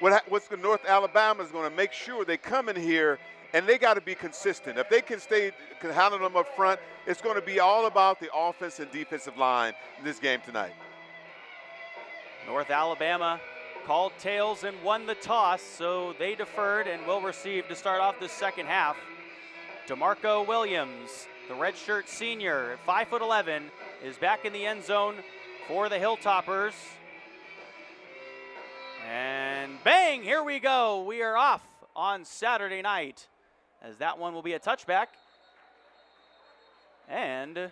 What's the North Alabama is going to make sure they come in here and they got to be consistent. If they can handle them up front, it's going to be all about the offense and defensive line in this game tonight. North Alabama called tails and won the toss, so they deferred and will receive to start off the second half. DeMarco Williams, the redshirt senior at 5'11", is back in the end zone for the Hilltoppers. And bang, here we go. We are off on Saturday night, as that one will be a touchback. And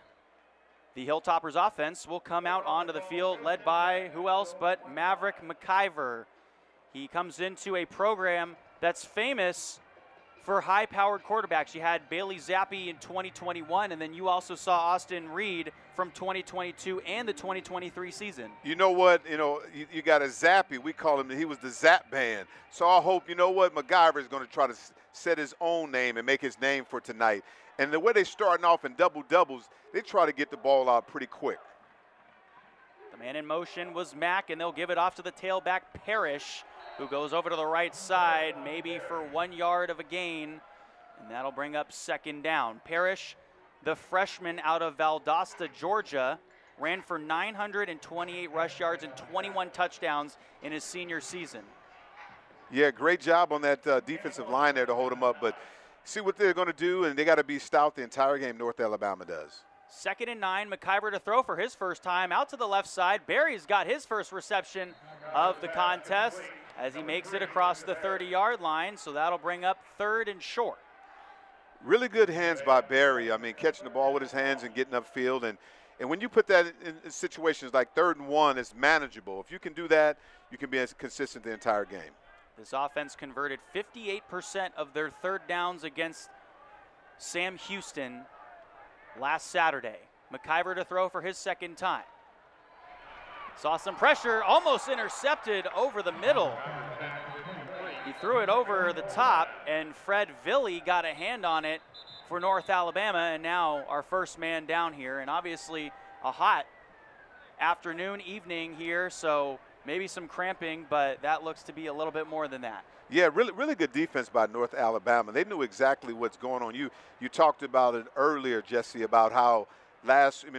the Hilltoppers offense will come out onto the field led by who else but Maverick McIvor. He comes into a program that's famous for high-powered quarterbacks. You had Bailey Zappi in 2021, and then you also saw Austin Reed from 2022 and the 2023 season. You know what? You got a Zappi. We call him, he was the Zap Band. So I hope, McIvor is going to try to set his own name and make his name for tonight. And the way they're starting off in double-doubles, they try to get the ball out pretty quick. The man in motion was Mack, and they'll give it off to the tailback Parrish, who goes over to the right side, maybe for 1 yard of a gain, and that'll bring up second down. Parrish, the freshman out of Valdosta, Georgia, ran for 928 rush yards and 21 touchdowns in his senior season. Yeah, great job on that defensive line there to hold him up, but see what they're going to do, and they got to be stout the entire game, North Alabama does. 2nd and 9, McIvor to throw for his first time, out to the left side. Barry's got his first reception of the contest as he makes it across the 30-yard line, so that'll bring up 3rd and short. Really good hands by Barry. I mean, catching the ball with his hands and getting upfield. And when you put that in situations like 3rd and 1, it's manageable. If you can do that, you can be as consistent the entire game. This offense converted 58% of their third downs against Sam Houston last Saturday. McIvor to throw for his second time. Saw some pressure, almost intercepted over the middle. He threw it over the top, and Fred Villi got a hand on it for North Alabama, and now our first man down here. And obviously a hot afternoon, evening here, so maybe some cramping, but that looks to be a little bit more than that. Yeah, really good defense by North Alabama. They knew exactly what's going on. You talked about it earlier, Jesse, about how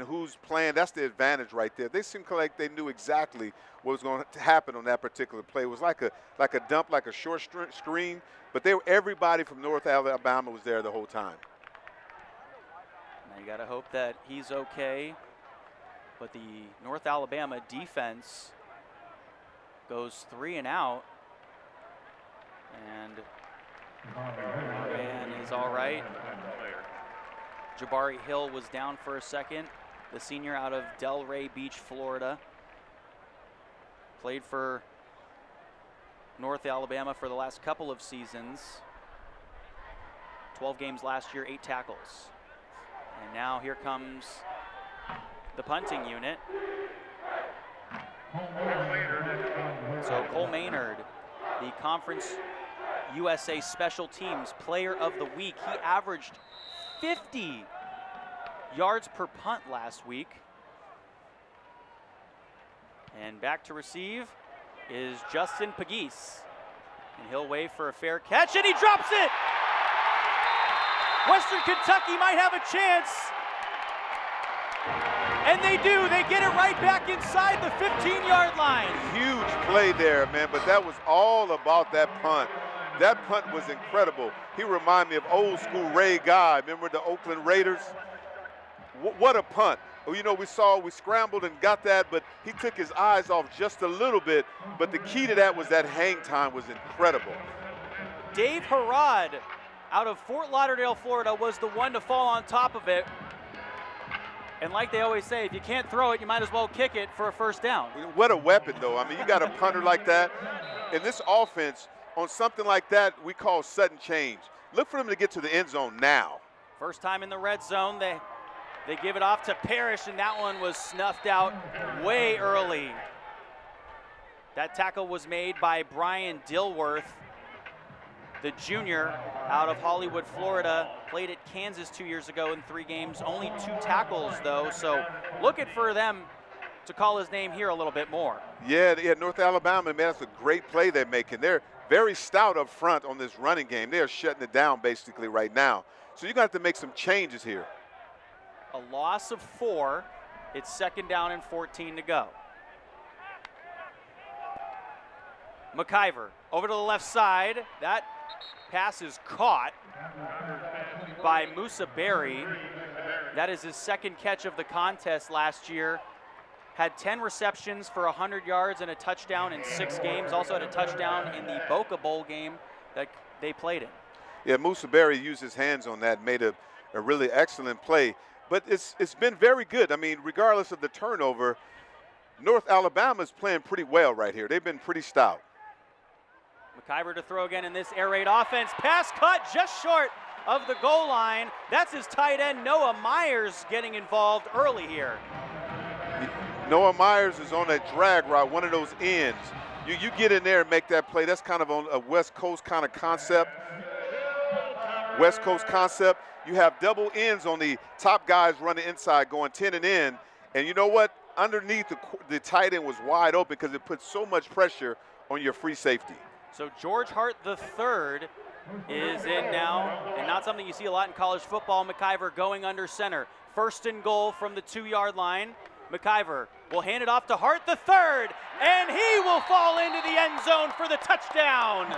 who's playing. That's the advantage right there. They seemed like they knew exactly what was going to happen on that particular play. It was like a dump, like a short screen, but everybody from North Alabama was there the whole time. Now you got to hope that he's okay, but the North Alabama defense goes 3 and out, and our man is all right. Jabari Hill was down for a second, the senior out of Delray Beach, Florida. Played for North Alabama for the last couple of seasons. 12 games last year, 8 tackles. And now here comes the punting unit. So Cole Maynard, the Conference USA Special Teams Player of the Week. He averaged 50 yards per punt last week. And back to receive is Justin Pegues. And he'll wave for a fair catch, and he drops it! Western Kentucky might have a chance. And they do. They get it right back inside the 15-yard line. Huge play there, man, but that was all about that punt. That punt was incredible. He reminded me of old school Ray Guy. Remember the Oakland Raiders? What a punt. We scrambled and got that, but he took his eyes off just a little bit. But the key to that was that hang time was incredible. Dave Harrod out of Fort Lauderdale, Florida, was the one to fall on top of it. And like they always say, if you can't throw it, you might as well kick it for a first down. What a weapon, though. I mean, you got a punter like that. In this offense, on something like that, we call sudden change. Look for them to get to the end zone now. First time in the red zone, they give it off to Parrish, and that one was snuffed out way early. That tackle was made by Brian Dilworth, the junior out of Hollywood, Florida. Played at Kansas 2 years ago in 3 games. Only 2 tackles, though, so looking for them to call his name here a little bit more. Yeah, North Alabama, man, that's a great play they're making. They're very stout up front on this running game. They're shutting it down basically right now. So you're going to have to make some changes here. A loss of 4. It's 2nd down and 14 to go. McIvor over to the left side. That pass is caught by Musa Berry. That is his 2nd catch of the contest last year. Had 10 receptions for 100 yards and a touchdown in 6 games. Also had a touchdown in the Boca Bowl game that they played in. Yeah, Musa Berry used his hands on that, made a really excellent play. But it's been very good. I mean, regardless of the turnover, North Alabama's playing pretty well right here. They've been pretty stout. McIvor to throw again in this air raid offense. Pass cut just short of the goal line. That's his tight end, Noah Myers, getting involved early here. Noah Myers is on a drag route, one of those ends. You get in there and make that play. That's kind of on a West Coast kind of concept. West Coast concept. You have double ends on the top guys running inside, going 10 and in. And you know what? Underneath, the tight end was wide open because it puts so much pressure on your free safety. So George Hart III is in now, and not something you see a lot in college football. McIvor going under center. 1st and goal from the 2-yard line. McIvor will hand it off to Hart III, and he will fall into the end zone for the touchdown.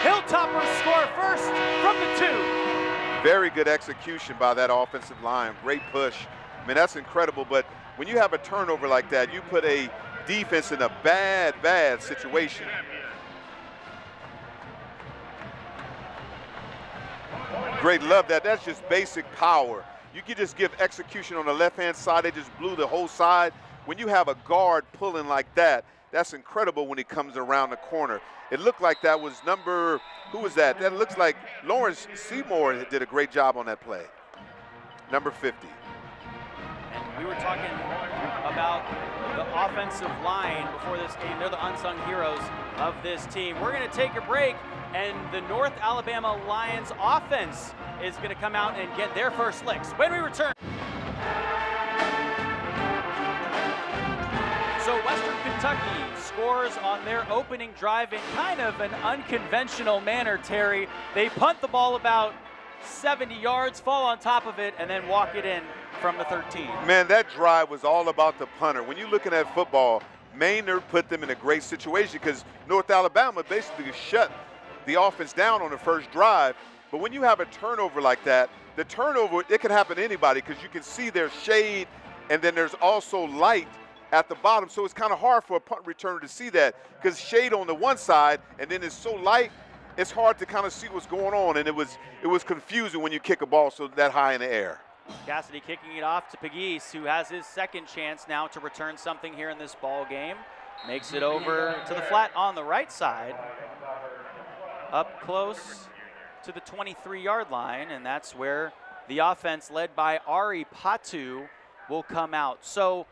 Hilltoppers score first from the 2. Very good execution by that offensive line. Great push. I mean, that's incredible, but when you have a turnover like that, you put a defense in a bad situation. Great, love that. That's just basic power. You can just give execution on the left-hand side. They just blew the whole side. When you have a guard pulling like that, that's incredible when he comes around the corner. It looked like that was who was that? That looks like Lawrence Seymour did a great job on that play. Number 50. And we were talking about the offensive line before this game. They're the unsung heroes of this team. We're going to take a break, and the North Alabama Lions offense is going to come out and get their first licks when we return. So Western Kentucky scores on their opening drive in kind of an unconventional manner, Terry. They punt the ball about 70 yards, fall on top of it, and then walk it in from the 13. Man, that drive was all about the punter. When you're looking at football, Maynard put them in a great situation because North Alabama basically shut the offense down on the first drive. But when you have a turnover like that, the turnover, it can happen to anybody because you can see there's shade and then there's also light at the bottom. So it's kind of hard for a punt returner to see that because shade on the one side and then it's so light, it's hard to kind of see what's going on. And it was confusing when you kick a ball so that high in the air. Cassidy kicking it off to Pegues, who has his 2nd chance now to return something here in this ball game. Makes it over to the flat on the right side. Up close to the 23-yard line, and that's where the offense led by Ari Patu will come out. So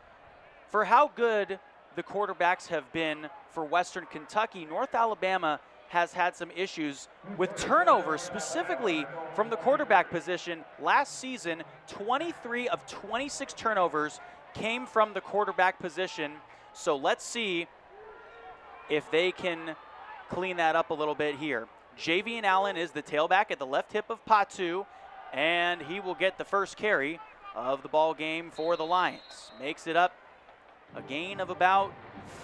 for how good the quarterbacks have been for Western Kentucky, North Alabama has had some issues with turnovers, specifically from the quarterback position. Last season, 23 of 26 turnovers came from the quarterback position. So let's see if they can clean that up a little bit here. Javian Allen is the tailback at the left hip of Patu, and he will get the first carry of the ball game for the Lions. Makes it up a gain of about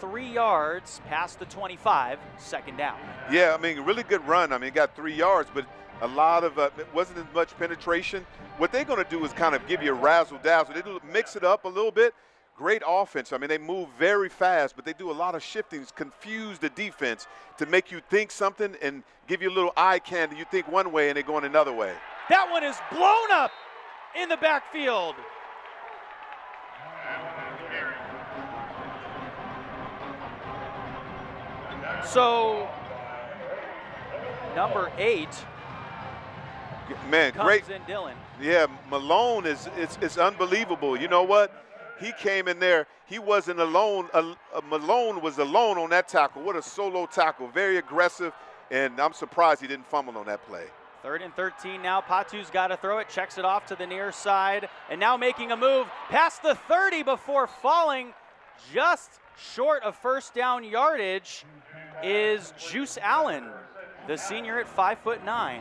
3 yards past the 25, 2nd down. Yeah, I mean, really good run. I mean, got 3 yards, but a lot of it wasn't as much penetration. What they're going to do is kind of give you a razzle-dazzle. They do mix it up a little bit. Great offense. I mean, they move very fast, but they do a lot of shiftings, confuse the defense to make you think something and give you a little eye candy. You think one way and they're going another way. That one is blown up in the backfield. So, number 8 man, comes great. in Dylan. Yeah, Malone it's unbelievable. You know what? He came in there. He wasn't alone. Malone was alone on that tackle. What a solo tackle. Very aggressive, and I'm surprised he didn't fumble on that play. 3rd and 13 now. Patu's got to throw it, checks it off to the near side, and now making a move past the 30 before falling just short of first down yardage is Juice Allen, the senior at 5'9".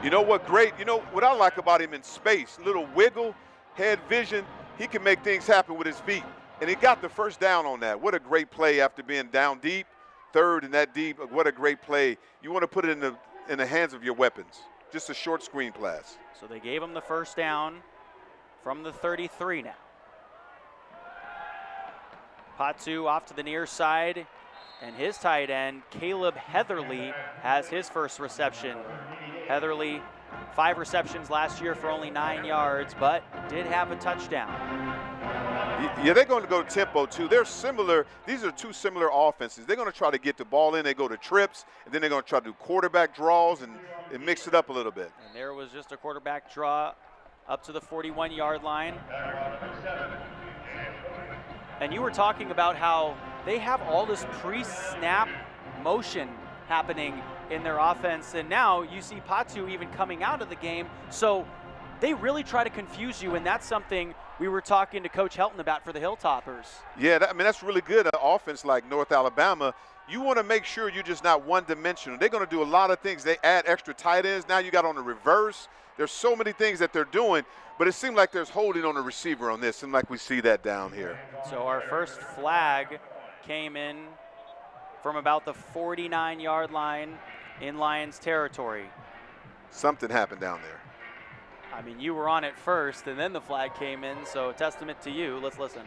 You know what great, you know what I like about him in space, little wiggle, head vision, he can make things happen with his feet. And he got the first down on that. What a great play after being down deep, 3rd and that deep, what a great play. You want to put it in the hands of your weapons. Just a short screen pass. So they gave him the first down from the 33 now. Patu off to the near side, and his tight end, Caleb Heatherly, has his first reception. Heatherly, 5 receptions last year for only 9 yards, but did have a touchdown. Yeah, they're going to go to tempo too. They're similar. These are 2 similar offenses. They're going to try to get the ball in. They go to trips, and then they're going to try to do quarterback draws and mix it up a little bit. And there was just a quarterback draw up to the 41-yard line. And you were talking about how they have all this pre-snap motion happening in their offense, and now you see Patu even coming out of the game. So they really try to confuse you, and that's something we were talking to Coach Helton about for the Hilltoppers. Yeah, I mean, that's really good. An offense like North Alabama, you want to make sure you're just not one-dimensional. They're going to do a lot of things. They add extra tight ends. Now you got on the reverse. There's so many things that they're doing, but it seemed like there's holding on the receiver on this, and like we see that down here. So our first flag came in from about the 49-yard line in Lions territory. Something happened down there. I mean, you were on it first, and then the flag came in, so a testament to you. Let's listen.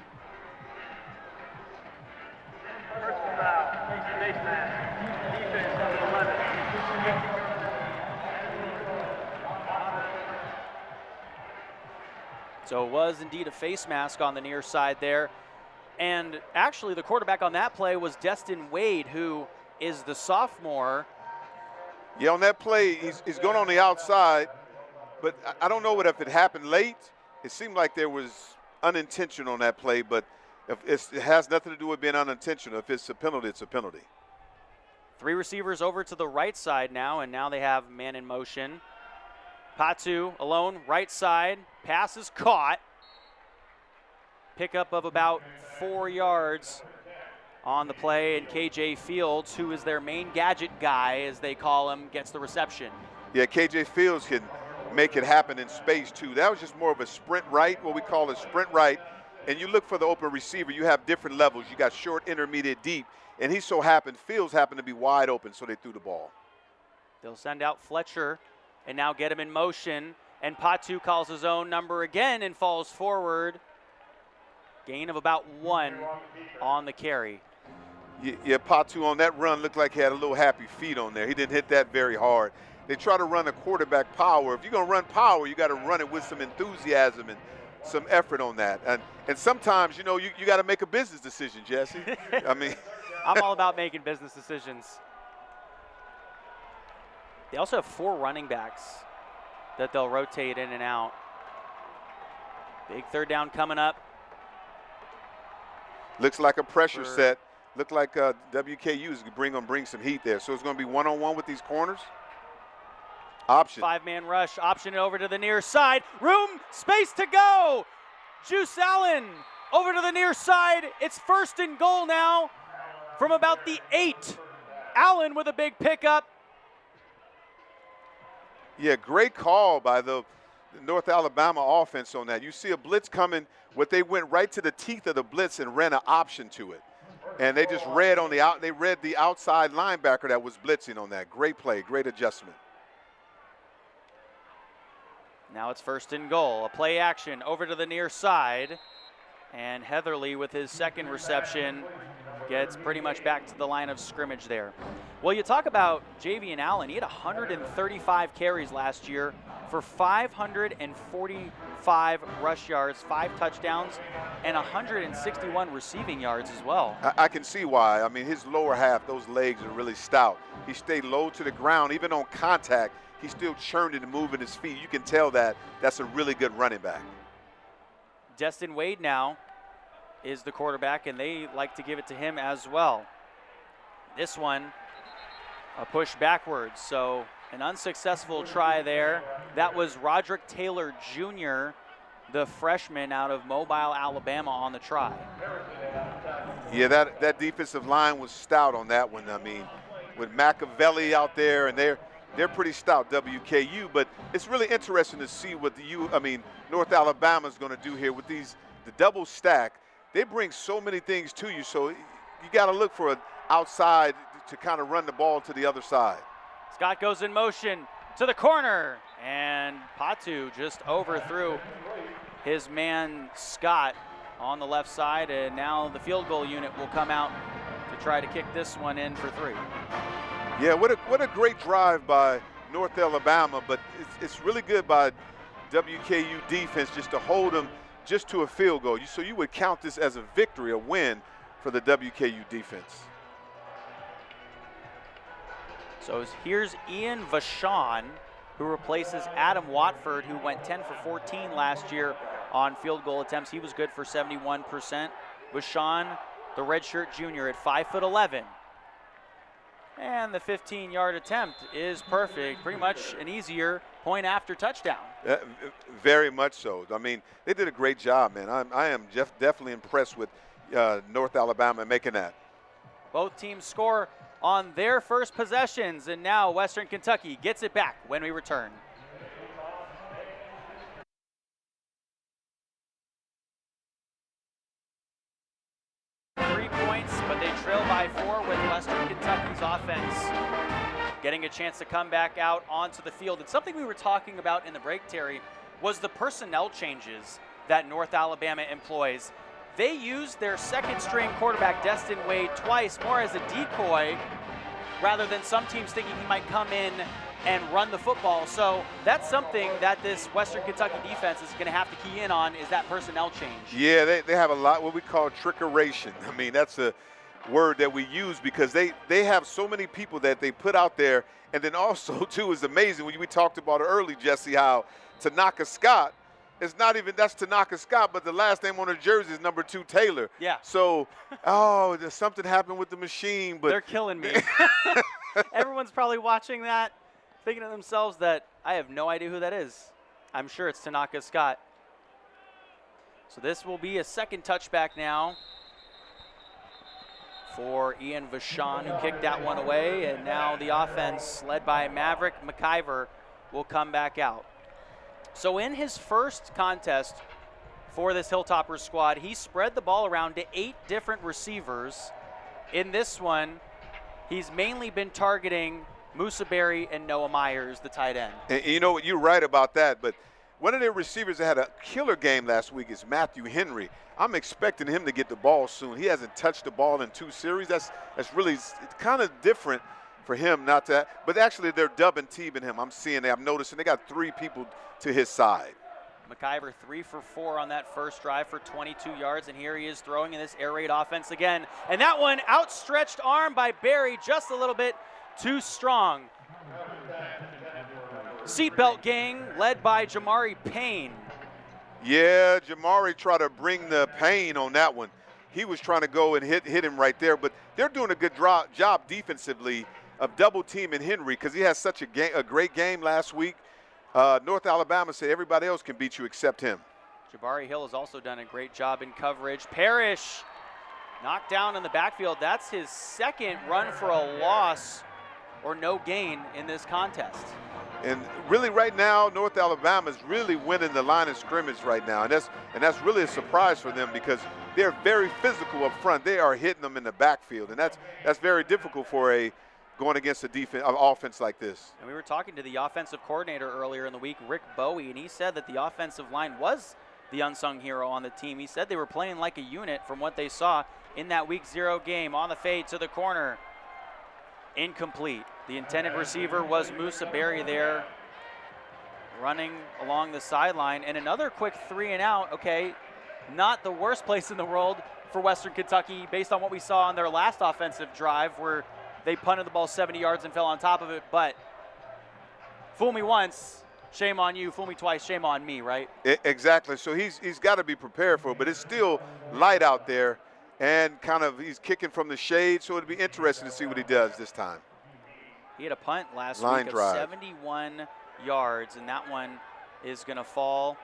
Personal foul, face mask, defense number 11. So it was indeed a face mask on the near side there. And actually the quarterback on that play was Destin Wade, who is the sophomore. Yeah, on that play, he's going on the outside, but I don't know if it happened late. It seemed like there was unintentional on that play, but if it has nothing to do with being unintentional. If it's a penalty, it's a penalty. 3 receivers over to the right side now, and now they have man in motion. Patu alone, right side, pass is caught. Pickup of about 4 yards on the play, and KJ Fields, who is their main gadget guy, as they call him, gets the reception. Yeah, KJ Fields can make it happen in space too. That was just more of a sprint right, what we call a sprint right, and you look for the open receiver. You have different levels. You got short, intermediate, deep, and Fields happened to be wide open, so they threw the ball. They'll send out Fletcher and now get him in motion, and Patu calls his own number again and falls forward. Gain of about 1 on the carry. Yeah, Patu on that run looked like he had a little happy feet on there. He didn't hit that very hard. They try to run a quarterback power. If you're going to run power, you got to run it with some enthusiasm and some effort on that. And sometimes, you know, you got to make a business decision, Jesse. I mean. I'm all about making business decisions. They also have 4 running backs that they'll rotate in and out. Big 3rd down coming up. Looks like a pressure set. Looked like WKU is going to bring some heat there. So it's going to be one-on-one with these corners. Option. 5-man rush, option it over to the near side. Room, space to go. Juice Allen over to the near side. It's 1st and goal now from about the 8. Allen with a big pickup. Yeah, great call by the North Alabama offense on that. You see a blitz coming, they went right to the teeth of the blitz and ran an option to it. And they just read the outside linebacker that was blitzing on that. Great play, great adjustment. Now it's 1st and goal. A play action over to the near side. And Heatherly with his 2nd reception gets pretty much back to the line of scrimmage there. Well, you talk about Javian Allen. He had 135 carries last year for 545 rush yards, 5 touchdowns, and 161 receiving yards as well. I can see why. I mean, his lower half, those legs are really stout. He stayed low to the ground. Even on contact, he still churned and moving his feet. You can tell that's a really good running back. Destin Wade now is the quarterback, and they like to give it to him as well. This one, a push backwards, so An unsuccessful try there. That was Roderick Taylor Jr., the freshman out of Mobile, Alabama, on the try. Yeah, that defensive line was stout on that one. I mean, with McIvor out there, and they're pretty stout, WKU. But it's really interesting to see what North Alabama is going to do here with the double stack. They bring so many things to you, so you got to look for an outside to kind of run the ball to the other side. Scott goes in motion to the corner, and Patu just overthrew his man Scott on the left side, and now the field goal unit will come out to try to kick this one in for 3. Yeah, what a great drive by North Alabama, but it's really good by WKU defense just to hold them just to a field goal. So you would count this as a victory, a win for the WKU defense. So here's Ian Vachon, who replaces Adam Watford, who went 10 for 14 last year on field goal attempts. He was good for 71%. Vachon, the redshirt junior, at 5'11". And the 15-yard attempt is perfect. Pretty much an easier point after touchdown. Very much so. I mean, they did a great job, man. I am definitely impressed with North Alabama making that. Both teams score on their first possessions, and now Western Kentucky gets it back when we return. But they trail by 4 with Western Kentucky's offense getting a chance to come back out onto the field. And something we were talking about in the break, Terry, was the personnel changes that North Alabama employs. They used their second-string quarterback, Destin Wade, twice, more as a decoy rather than some teams thinking he might come in and run the football. So that's something that this Western Kentucky defense is going to have to key in on, is that personnel change. Yeah, they have a lot what we call trickeration. I mean, that's a word that we use because they have so many people that they put out there. And then also, too, is amazing when we talked about it early, Jesse, how Tanaka Scott is not even, that's Tanaka Scott, but the last name on her jersey is number 2 Taylor. Yeah. So, there's something happened with the machine. But they're killing me. Everyone's probably watching that, thinking to themselves that I have no idea who that is. I'm sure it's Tanaka Scott. So this will be a second touchback now for Ian Vachon, who kicked that one away. And now the offense, led by Maverick McIvor, will come back out. So in his first contest for this Hilltoppers squad, he spread the ball around to 8 different receivers. In this one, he's mainly been targeting Musa Berry and Noah Myers, the tight end. And you know what, you're right about that, but one of their receivers that had a killer game last week is Matthew Henry. I'm expecting him to get the ball soon. He hasn't touched the ball in 2 series. That's really, it's kind of different for him not to, but actually they're dubbing teaming him. I'm seeing that. I'm noticing they got 3 people to his side. McIvor 3 for 4 on that first drive for 22 yards, and here he is throwing in this air raid offense again. And that one, outstretched arm by Berry, just a little bit too strong. Seatbelt gang led by Jamari Payne. Yeah, Jamari tried to bring the pain on that one. He was trying to go and hit him right there, but they're doing a good job defensively of double teaming Henry because he has such a great game last week. North Alabama said everybody else can beat you except him. Jabari Hill has also done a great job in coverage. Parrish knocked down in the backfield. That's his second run for a loss or no gain in this contest. And really right now, North Alabama is really winning the line of scrimmage right now. And that's really a surprise for them because they're very physical up front. They are hitting them in the backfield. And that's very difficult for going against a offense like this. And we were talking to the offensive coordinator earlier in the week, Rick Bowie, and he said that the offensive line was the unsung hero on the team. He said they were playing like a unit from what they saw in that Week 0 game. On the fade to the corner, incomplete. The intended receiver was Musa Berry there, running along the sideline. And another quick 3 and out. Okay, not the worst place in the world for Western Kentucky based on what we saw on their last offensive drive where they punted the ball 70 yards and fell on top of it. But fool me once, shame on you. Fool me twice, shame on me, right? Exactly. So he's got to be prepared for it. But it's still light out there, and kind of he's kicking from the shade. So it'll be interesting to see what he does this time. He had a punt last Line week drive. of 71 yards, and that one is going to fall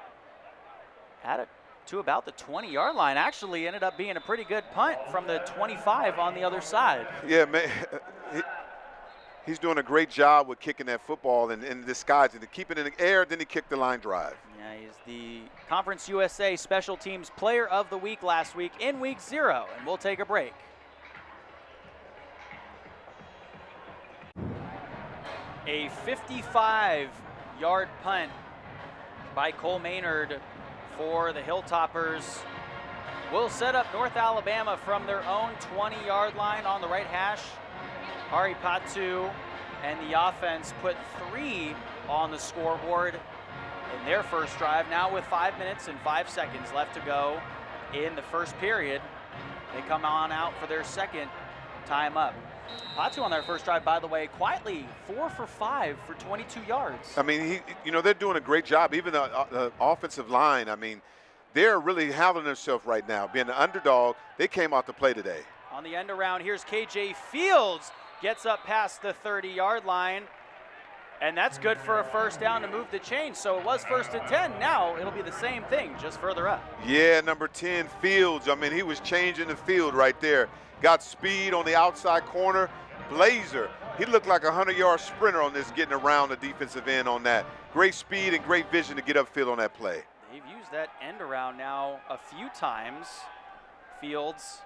to about the 20-yard line. Actually ended up being a pretty good punt from the 25 on the other side. Yeah, man. He's doing a great job with kicking that football and disguising it, keeping it in the air, then he kicked the line drive. Yeah, he's the Conference USA Special Teams Player of the Week last week in Week 0, and we'll take a break. A 55-yard punt by Cole Maynard for the Hilltoppers will set up North Alabama from their own 20-yard line on the right hash. Hari Patu and the offense put 3 on the scoreboard in their first drive. Now with 5 minutes and 5 seconds left to go in the first period, they come on out for their second time up. Patu on their first drive, by the way, quietly 4 for 5 for 22 yards. I mean, they're doing a great job. Even the offensive line, I mean, they're really handling themselves right now. Being the underdog, they came out to play today. On the end around, here's KJ Fields. Gets up past the 30-yard line, and that's good for a first down to move the chain. So it was 1st and 10. Now it'll be the same thing, just further up. Yeah, number 10, Fields. I mean, he was changing the field right there. Got speed on the outside corner. Blazer. He looked like a 100-yard sprinter on this, getting around the defensive end on that. Great speed and great vision to get upfield on that play. They've used that end around now a few times. Fields,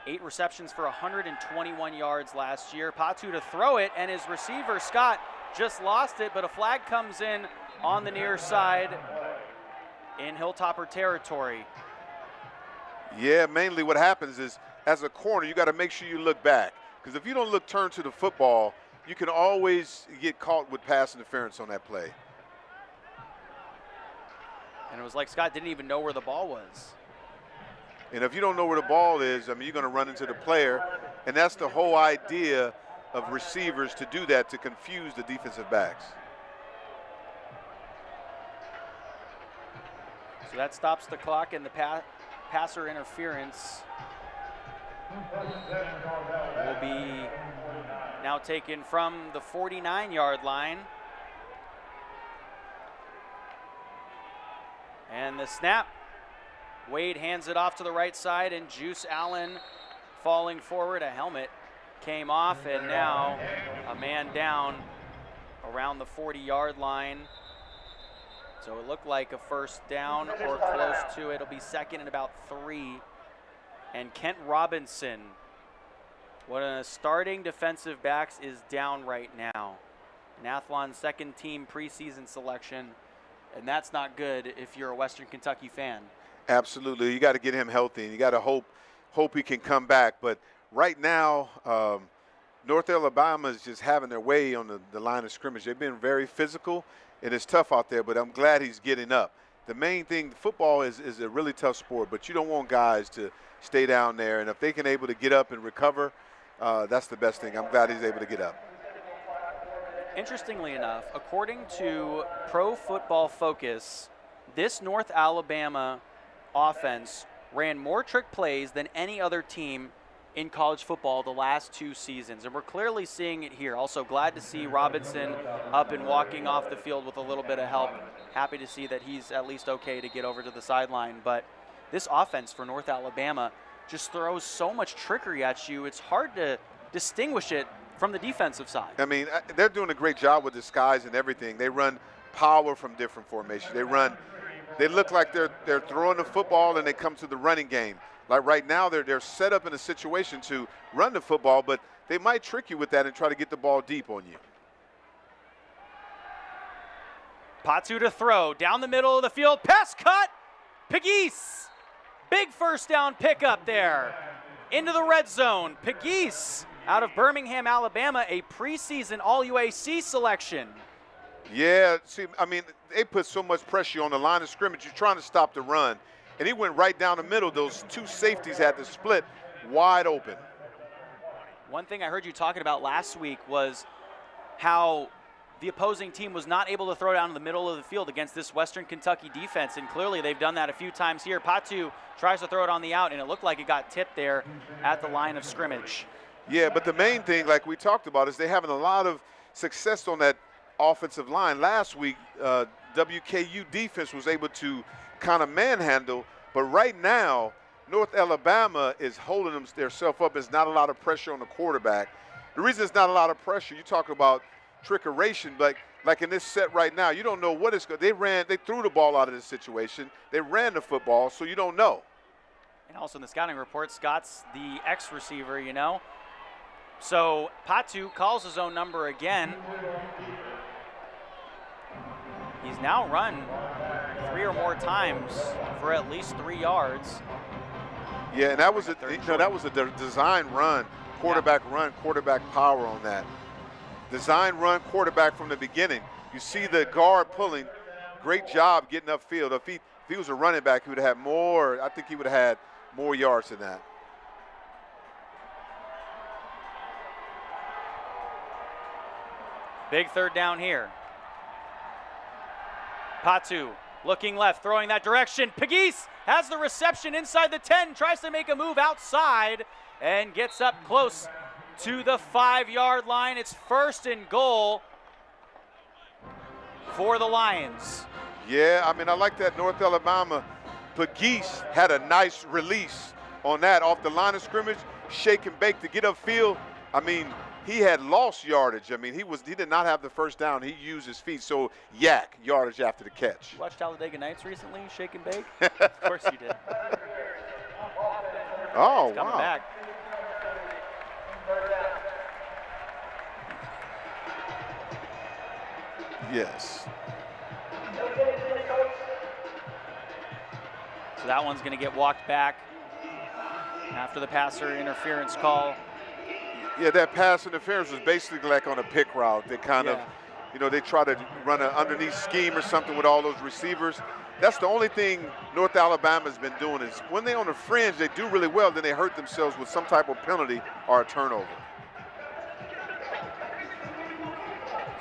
8 receptions for 121 yards last year. Patu to throw it, and his receiver, Scott, just lost it, but a flag comes in on the near side in Hilltopper territory. Yeah, mainly what happens is, as a corner, you got to make sure you look back. Because if you don't look turn to the football, you can always get caught with pass interference on that play. And it was like Scott didn't even know where the ball was. And if you don't know where the ball is, I mean, you're going to run into the player. And that's the whole idea of receivers, to do that, to confuse the defensive backs. So that stops the clock, and the passer interference will be now taken from the 49-yard line. And the snap. Wade hands it off to the right side, and Juice Allen falling forward. A helmet came off, and now a man down around the 40-yard line. So it looked like a first down or close to it. It'll be second and about 3. And Kent Robinson, one of the starting defensive backs, is down right now. Nathlon's second team preseason selection, and that's not good if you're a Western Kentucky fan. Absolutely. You got to get him healthy, and you got to hope he can come back. But right now, North Alabama is just having their way on the line of scrimmage. They've been very physical, and it's tough out there, but I'm glad he's getting up. The main thing, football is a really tough sport, but you don't want guys to stay down there. And if they can able to get up and recover, that's the best thing. I'm glad he's able to get up. Interestingly enough, according to Pro Football Focus, this North Alabama offense ran more trick plays than any other team in college football the last 2 seasons, and we're clearly seeing it here. Also glad to see Robinson up and walking off the field with a little bit of help. Happy to see that he's at least okay to get over to the sideline. But this offense for North Alabama just throws so much trickery at you, it's hard to distinguish it from the defensive side. I mean, they're doing a great job with disguise and everything. They run power from different formations. They look like they're throwing the football, and they come to the running game. Like right now, they're set up in a situation to run the football, but they might trick you with that and try to get the ball deep on you. Patu to throw, down the middle of the field, pass cut, Pegues. Big first down pickup there. Into the red zone, Pegues out of Birmingham, Alabama, a preseason All-UAC selection. Yeah, see, I mean, they put so much pressure on the line of scrimmage. You're trying to stop the run, and he went right down the middle. Those 2 safeties had to split wide open. One thing I heard you talking about last week was how the opposing team was not able to throw down in the middle of the field against this Western Kentucky defense, and clearly they've done that a few times here. Patu tries to throw it on the out, and it looked like it got tipped there at the line of scrimmage. Yeah, but the main thing, like we talked about, is they're having a lot of success on that offensive line. Last week, WKU defense was able to kind of manhandle, but right now, North Alabama is holding themselves up. There's not a lot of pressure on the quarterback. The reason there's not a lot of pressure, you talk about trickeration, but like in this set right now, you don't know what it's going to. They threw the ball out of this situation. They ran the football, so you don't know. And also in the scouting report, Scott's the X-receiver, you know. So Patu calls his own number again. He's now run 3 or more times for at least 3 yards. Yeah, and that was a design run, quarterback run, quarterback power on that. Design run, quarterback from the beginning. You see the guard pulling. Great job getting upfield. If he was a running back, he would have had more. I think he would have had more yards than that. Big third down here. Patu looking left, throwing that direction. Pegues has the reception inside the 10, tries to make a move outside, and gets up close to the 5-yard line. It's 1st and goal for the Lions. Yeah, I mean, I like that North Alabama. Pegues had a nice release on that off the line of scrimmage, shake and bake to get upfield. I mean, he had lost yardage. I mean, he did not have the first down. He used his feet, so yardage after the catch. You watched Talladega Nights recently, shake and bake? Of course you did. Oh, coming wow. back. Yes. So that one's going to get walked back after the passer interference call. Yeah, that pass interference was basically like on a pick route. They kind of, you know, they try to run an underneath scheme or something with all those receivers. That's the only thing North Alabama's been doing is when they're on the fringe, they do really well, then they hurt themselves with some type of penalty or a turnover.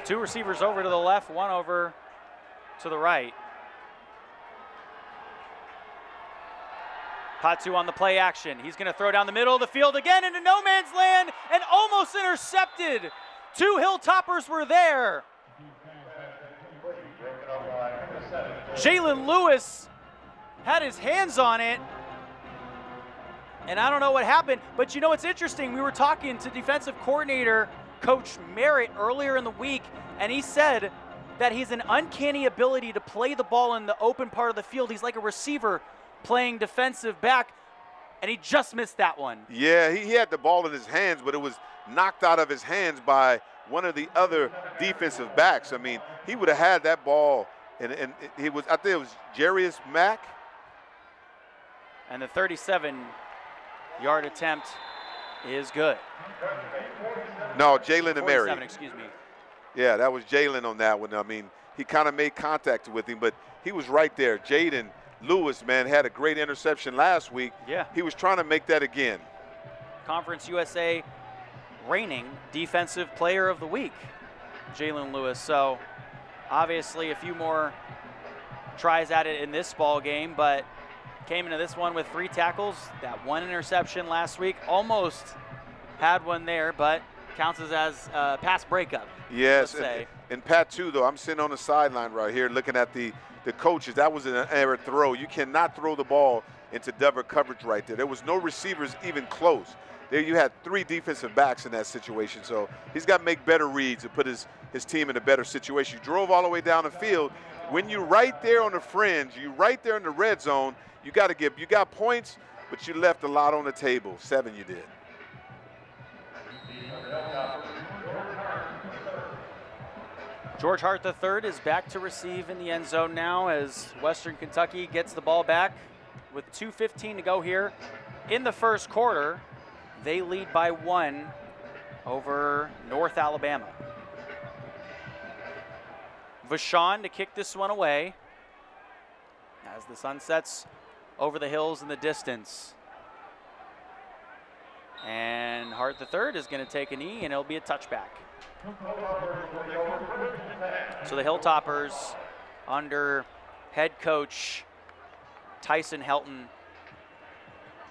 2 receivers over to the left, 1 over to the right. Patu on the play action. He's going to throw down the middle of the field again into no man's land and almost intercepted. 2 Hilltoppers were there. Jalen Lewis had his hands on it, and I don't know what happened, but you know what's interesting? We were talking to defensive coordinator Coach Merritt earlier in the week, and he said that he's an uncanny ability to play the ball in the open part of the field. He's like a receiver playing defensive back, and he just missed that one. Yeah, he had the ball in his hands, but it was knocked out of his hands by one of the other defensive backs. I mean, he would have had that ball, and he was, I think it was Jarius Mack. And the 37-yard attempt is good. No, Jalen Ameri. Excuse me. Yeah, that was Jalen on that one. I mean, he kind of made contact with him, but he was right there. Jaden Lewis, man, had a great interception last week. Yeah. He was trying to make that again. Conference USA reigning Defensive Player of the Week, Jalen Lewis. So obviously a few more tries at it in this ball game, but came into this one with 3 tackles, that 1 interception last week. Almost had one there, but counts as a pass breakup. Yes, let's say. And Pat too, though, I'm sitting on the sideline right here looking at the coaches. That was an error throw. You cannot throw the ball into double coverage right there. There was no receivers even close. There you had 3 defensive backs in that situation. So he's got to make better reads and put his team in a better situation. You drove all the way down the field. When you're right there on the fringe, you're right there in the red zone, you got points, but you left a lot on the table. 7 you did. George Hart III is back to receive in the end zone now as Western Kentucky gets the ball back with 2:15 to go here in the first quarter. They lead by 1 over North Alabama. Vachon to kick this one away as the sun sets over the hills in the distance. And Hart III is going to take a knee, and it'll be a touchback. So the Hilltoppers under head coach Tyson Helton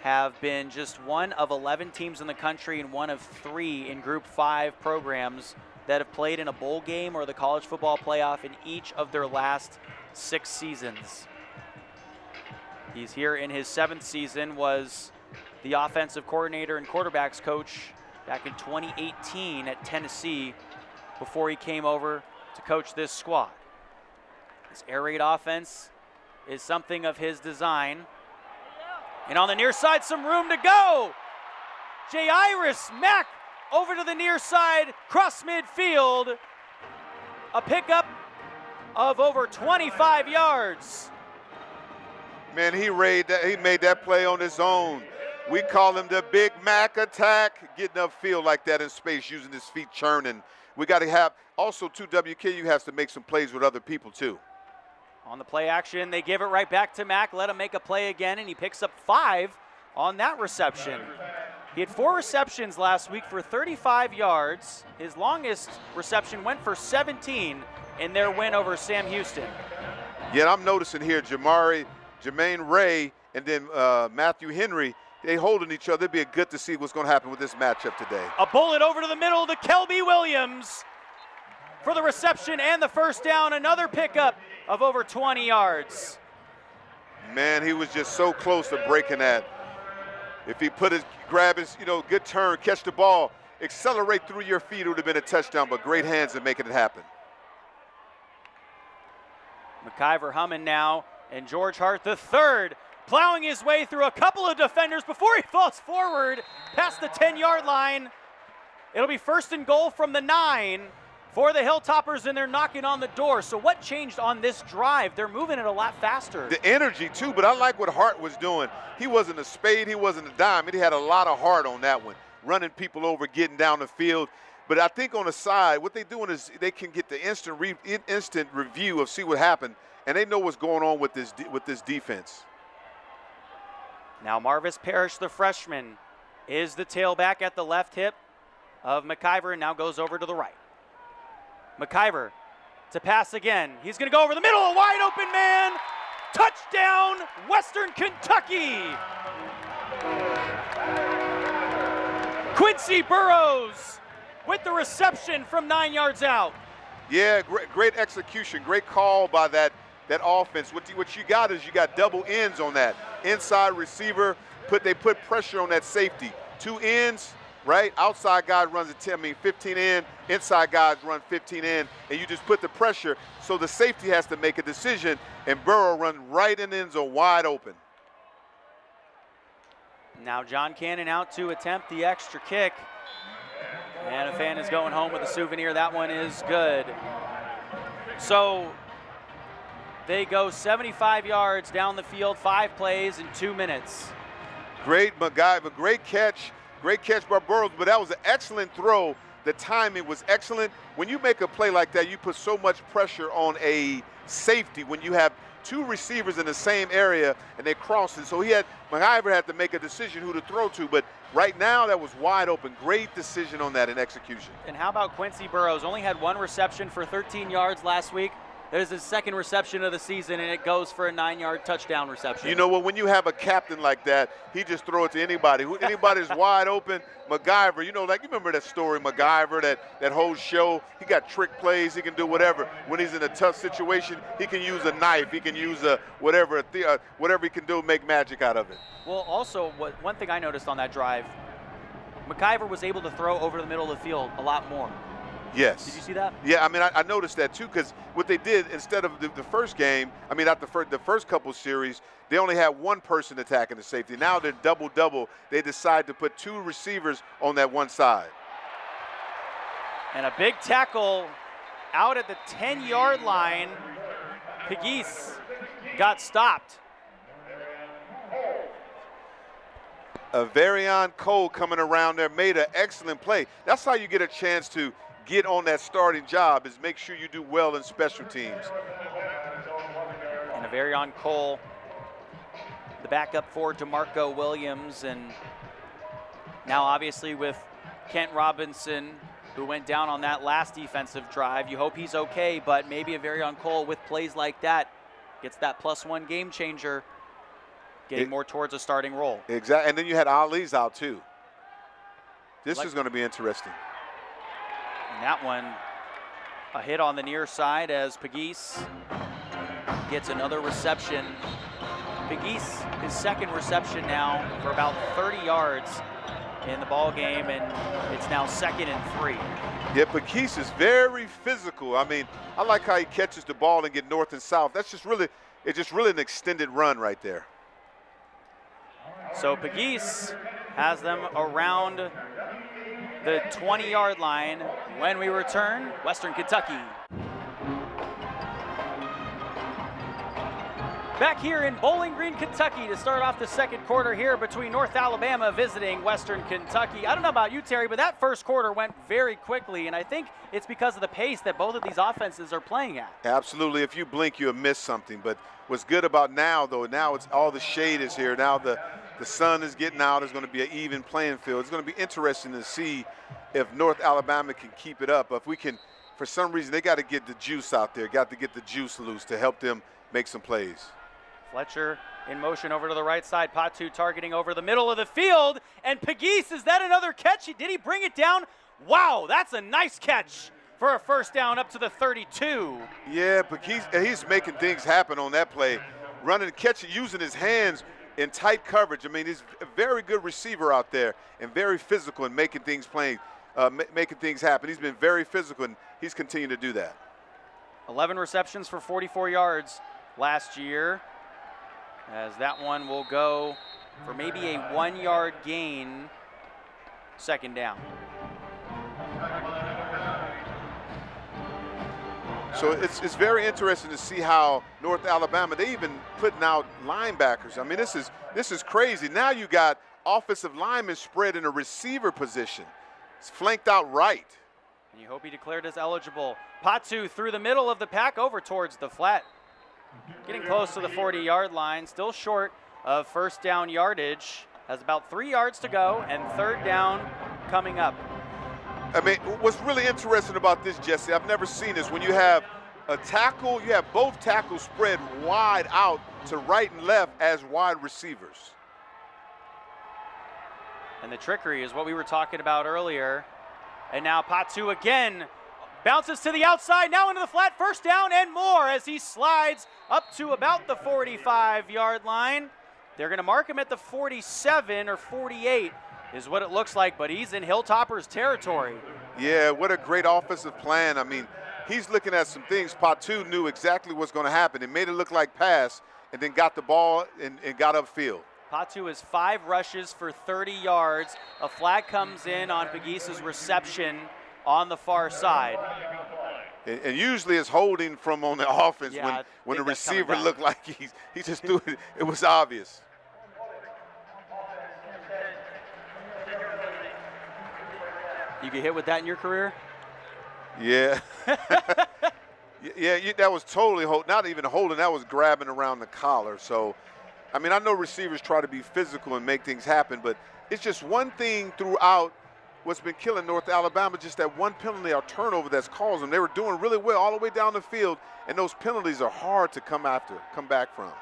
have been just one of 11 teams in the country and one of 3 in Group 5 programs that have played in a bowl game or the college football playoff in each of their last 6 seasons. He's here in his 7th season, was the offensive coordinator and quarterbacks coach back in 2018 at Tennessee before he came over to coach this squad. This air raid offense is something of his design. And on the near side, some room to go. Jairus Mack over to the near side, cross midfield. A pickup of over 25 yards. Man, he made that play on his own. We call him the Big Mac attack, getting upfield like that in space, using his feet churning. We got to have, also too, WKU has to make some plays with other people too. On the play action, they give it right back to Mack, let him make a play again, and he picks up 5 on that reception. He had 4 receptions last week for 35 yards. His longest reception went for 17 in their win over Sam Houston. Yeah, I'm noticing here Jermaine Ray and then Matthew Henry, they holding each other. It'd be good to see what's going to happen with this matchup today. A bullet over to the middle to Kelby Williams for the reception and the first down. Another pickup of over 20 yards. Man, he was just so close to breaking that. If he grab his, good turn, catch the ball, accelerate through your feet, it would have been a touchdown, but great hands in making it happen. McIvor humming now, and George Hart III plowing his way through a couple of defenders before he falls forward past the 10-yard line. It'll be 1st and goal from the 9 for the Hilltoppers, and they're knocking on the door. So what changed on this drive? They're moving it a lot faster. The energy, too, but I like what Hart was doing. He wasn't a spade, he wasn't a dime. He had a lot of heart on that one, running people over, getting down the field. But I think on the side, what they're doing is they can get the instant review of see what happened, and they know what's going on with this defense. Now Marvis Parrish, the freshman, is the tailback at the left hip of McIvor, and now goes over to the right. McIvor to pass again. He's going to go over the middle, a wide open man. Touchdown, Western Kentucky. Quincy Burrows with the reception from 9 yards out. Yeah, great execution, great call by that offense. What you got is you got double ends on that. Inside receiver, they put pressure on that safety. 2 ends, right? Outside guy runs 15 in, inside guys run 15 in, and you just put the pressure so the safety has to make a decision, and Burrow runs right in the end zone wide open. Now John Cannon out to attempt the extra kick. And a fan is going home with a souvenir. That one is good. So they go 75 yards down the field, 5 plays in 2 minutes. Great McIvor, great catch by Burrows, but that was an excellent throw. The timing was excellent. When you make a play like that, you put so much pressure on a safety when you have 2 receivers in the same area and they cross it. So McIvor had to make a decision who to throw to, but right now that was wide open. Great decision on that in execution. And how about Quincy Burrows? Only had 1 reception for 13 yards last week. That is his 2nd reception of the season, and it goes for a 9-yard touchdown reception. You know what? When you have a captain like that, he just throw it to anybody. Anybody's wide open. McIvor, you remember that story, McIvor, that whole show. He got trick plays. He can do whatever. When he's in a tough situation, he can use a knife. He can use whatever he can do, make magic out of it. Well, also, one thing I noticed on that drive, McIvor was able to throw over the middle of the field a lot more. Yes. Did you see that? Yeah, I noticed that too, because what they did instead of the first game, not the first couple series, they only had 1 person attacking the safety. Now they're double. They decide to put 2 receivers on that one side. And a big tackle out at the 10-yard line. Pegues got stopped. Averion Cole coming around there made an excellent play. That's how you get a chance to get on that starting job, is make sure you do well in special teams. And Averion Cole, the backup for DeMarco Williams, and now obviously with Kent Robinson, who went down on that last defensive drive. You hope he's okay, but maybe Averion Cole with plays like that gets that +1 game changer. getting more towards a starting role. Exactly, and then you had Ali's out too. This Like- is going to be interesting. And that one, a hit on the near side as Pegues gets another reception. Pegues, his second reception now for about 30 yards in the ball game, and it's now 2nd and 3. Yeah, Pegues is very physical. I mean, I like how he catches the ball and get north and south. That's just really, it's just really an extended run right there. So Pegues has them around the 20-yard line. When we return, Western Kentucky. Back here in Bowling Green, Kentucky to start off the second quarter here between North Alabama visiting Western Kentucky. I don't know about you, Terry, but that first quarter went very quickly, and I think it's because of the pace that both of these offenses are playing at. Absolutely. If you blink, you'll miss something. But what's good about now, though, now it's all the shade is here. Now the sun is getting out. It's going to be an even playing field. It's going to be interesting to see if North Alabama can keep it up. If we can, for some reason, they got to get the juice out there, got to get the juice loose to help them make some plays. Fletcher in motion over to the right side. Patu targeting over the middle of the field. And Pegues, is that another catch? Did he bring it down? Wow, that's a nice catch for a first down up to the 32. Yeah, he's making things happen on that play. Running, catching, using his hands in tight coverage. I mean, he's a very good receiver out there and very physical in making things making things happen. He's been very physical, and he's continuing to do that. 11 receptions for 44 yards last year, as that one will go for maybe a 1-yard gain, 2nd down. So it's very interesting to see how North Alabama, they even putting out linebackers. I mean, this is crazy. Now you got offensive linemen spread in a receiver position. It's flanked out right. And you hope he declared as eligible. Patu through the middle of the pack over towards the flat. Getting close to the 40-yard line, still short of first down yardage. Has about 3 yards to go, and 3rd down coming up. I mean, what's really interesting about this, Jesse, I've never seen this. When you have a tackle, you have both tackles spread wide out to right and left as wide receivers. And the trickery is what we were talking about earlier. And now Patu again bounces to the outside, now into the flat, first down and more as he slides up to about the 45-yard line. They're going to mark him at the 47 or 48 is what it looks like, but he's in Hilltoppers territory. Yeah, what a great offensive plan. I mean, he's looking at some things. Patu knew exactly what's going to happen. It made it look like pass and then got the ball and got upfield. Patu has 5 rushes for 30 yards. A flag comes in on Pegues' reception on the far side. And usually it's holding from on the offense Yeah, when the receiver looked like he just threw it. It was obvious. You get hit with that in your career? Yeah. Yeah, that was totally not even holding. That was grabbing around the collar. So, I mean, I know receivers try to be physical and make things happen, but it's just one thing throughout what's been killing North Alabama, just that one penalty or turnover that's caused them. They were doing really well all the way down the field, and those penalties are hard to come back from.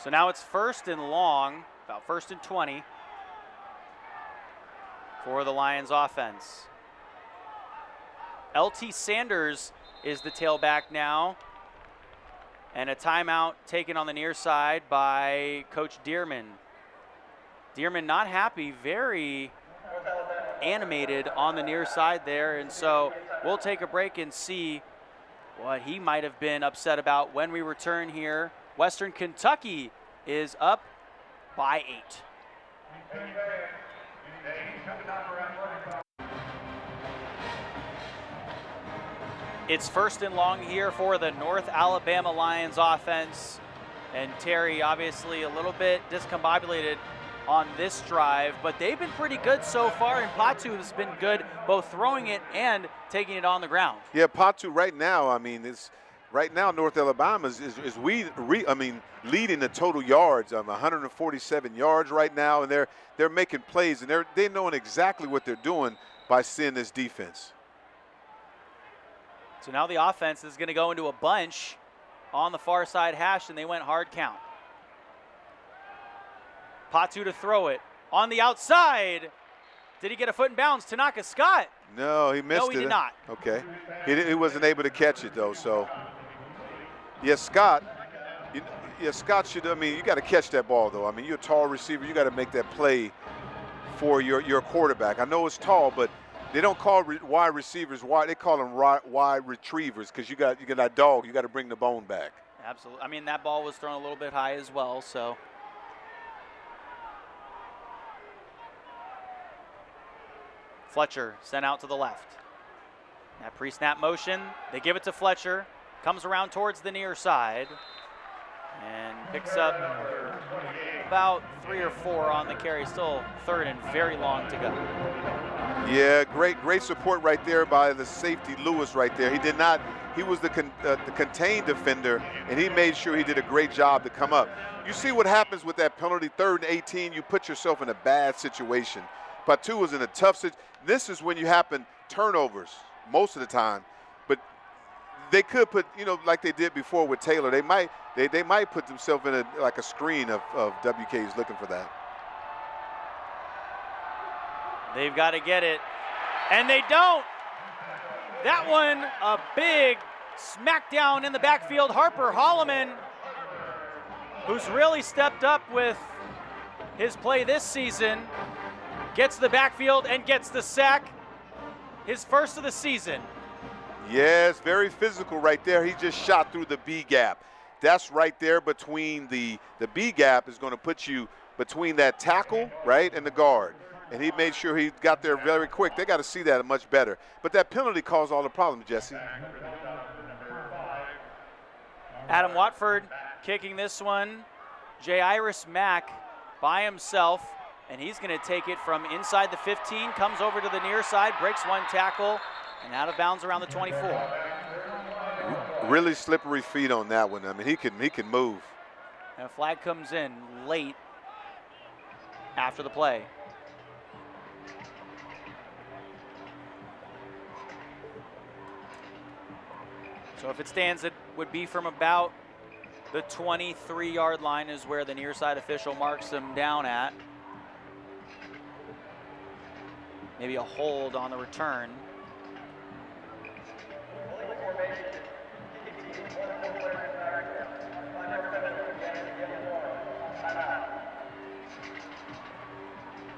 So now it's 1st and long, about 1st and 20 for the Lions offense. LT Sanders is the tailback now. And a timeout taken on the near side by Coach Dearman. Dearman not happy, very animated on the near side there. And so we'll take a break and see what he might have been upset about when we return here. Western Kentucky is up by 8. It's 1st and long here for the North Alabama Lions offense. And Terry obviously a little bit discombobulated on this drive, but they've been pretty good so far, and Patu has been good both throwing it and taking it on the ground. Yeah, Patu right now, I mean, right now North Alabama is leading the total yards of 147 yards right now, and they're making plays, and they're knowing exactly what they're doing by seeing this defense. So now the offense is going to go into a bunch on the far side hash, and they went hard count. Patu to throw it on the outside. Did he get a foot in bounds? Tanaka Scott. No, he missed it. No, he did not. Okay. He wasn't able to catch it, though. So, yes, Scott. Scott should, I mean, you got to catch that ball, though. I mean, you're a tall receiver. You got to make that play for your quarterback. I know it's tall, but they don't call wide receivers wide. They call them wide retrievers because you got that dog. You got to bring the bone back. Absolutely. I mean, that ball was thrown a little bit high as well, so. Fletcher sent out to the left. That pre-snap motion, they give it to Fletcher. Comes around towards the near side and picks up about 3 or 4 on the carry. Still third and very long to go. Yeah, great support right there by the safety Lewis right there. He was the contained defender, and he made sure he did a great job to come up. You see what happens with that penalty, 3rd and 18, you put yourself in a bad situation. Patu was in a tough situation. This is when you happen turnovers most of the time, but they could put, like they did before with Taylor, they might put themselves in like a screen of WK's looking for that. They've got to get it, and they don't. That one, a big smackdown in the backfield. Harper Holloman, who's really stepped up with his play this season, gets the backfield and gets the sack, his first of the season. Yes, very physical right there. He just shot through the B gap. That's right there between the B gap is going to put you between that tackle, right, and the guard. And he made sure he got there very quick. They got to see that much better. But that penalty caused all the problems, Jesse. Adam Watford kicking this one. Jairus Mack by himself, and he's going to take it from inside the 15, comes over to the near side, breaks one tackle, and out of bounds around the 24. Really slippery feet on that one. I mean, he can move. And a flag comes in late after the play. So if it stands, it would be from about the 23-yard line is where the near side official marks them down at. Maybe a hold on the return.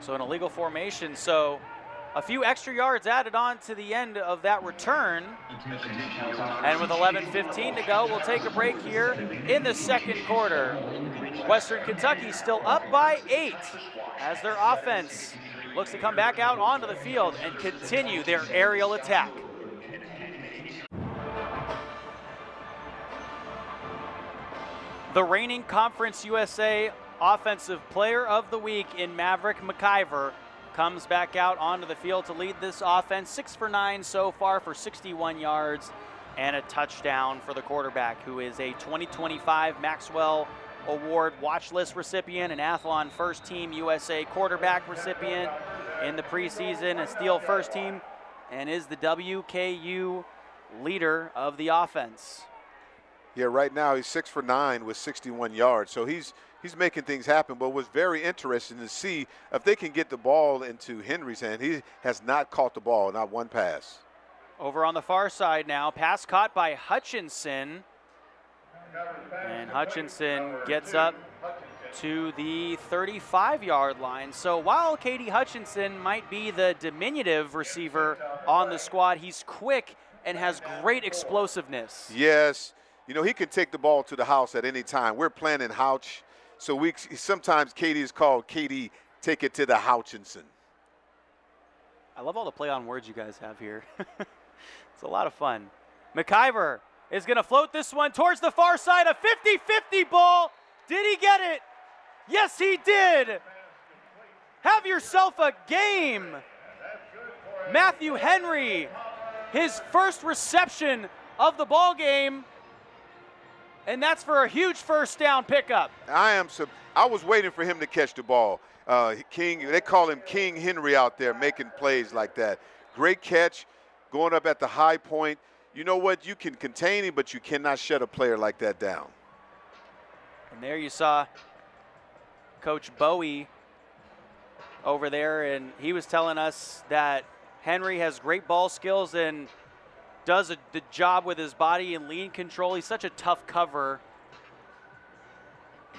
So an illegal formation. So a few extra yards added on to the end of that return. And with 11:15 to go, we'll take a break here in the second quarter. Western Kentucky still up by 8 as their offense looks to come back out onto the field and continue their aerial attack. The reigning Conference USA Offensive Player of the Week in Maverick McIvor comes back out onto the field to lead this offense. 6 for 9 so far for 61 yards and a touchdown for the quarterback, who is a 2025 Maxwell Award watch list recipient, an Athlon First Team USA quarterback recipient in the preseason, a Steel First Team, and is the WKU leader of the offense. Yeah, right now he's 6 for 9 with 61 yards. So he's making things happen, but was very interesting to see if they can get the ball into Henry's hand. He has not caught the ball, not one pass. Over on the far side now, pass caught by Hutchinson. And Hutchinson gets up to the 35-yard line. So while Katie Hutchinson might be the diminutive receiver on the squad, he's quick and has great explosiveness. Yes. You know, he can take the ball to the house at any time. We're playing in Houch, so sometimes Katie is called Katie Take It to the Hutchinson. I love all the play on words you guys have here. It's a lot of fun. McIvor is going to float this one towards the far side, a 50-50 ball. Did he get it? Yes, he did. Have yourself a game. Matthew Henry, his first reception of the ball game. And that's for a huge first down pickup. I was waiting for him to catch the ball. They call him King Henry out there making plays like that. Great catch, going up at the high point. you know what? You can contain him, but you cannot shut a player like that down. And there you saw Coach Bowie over there, and he was telling us that Henry has great ball skills and does the job with his body and lead control. He's such a tough cover.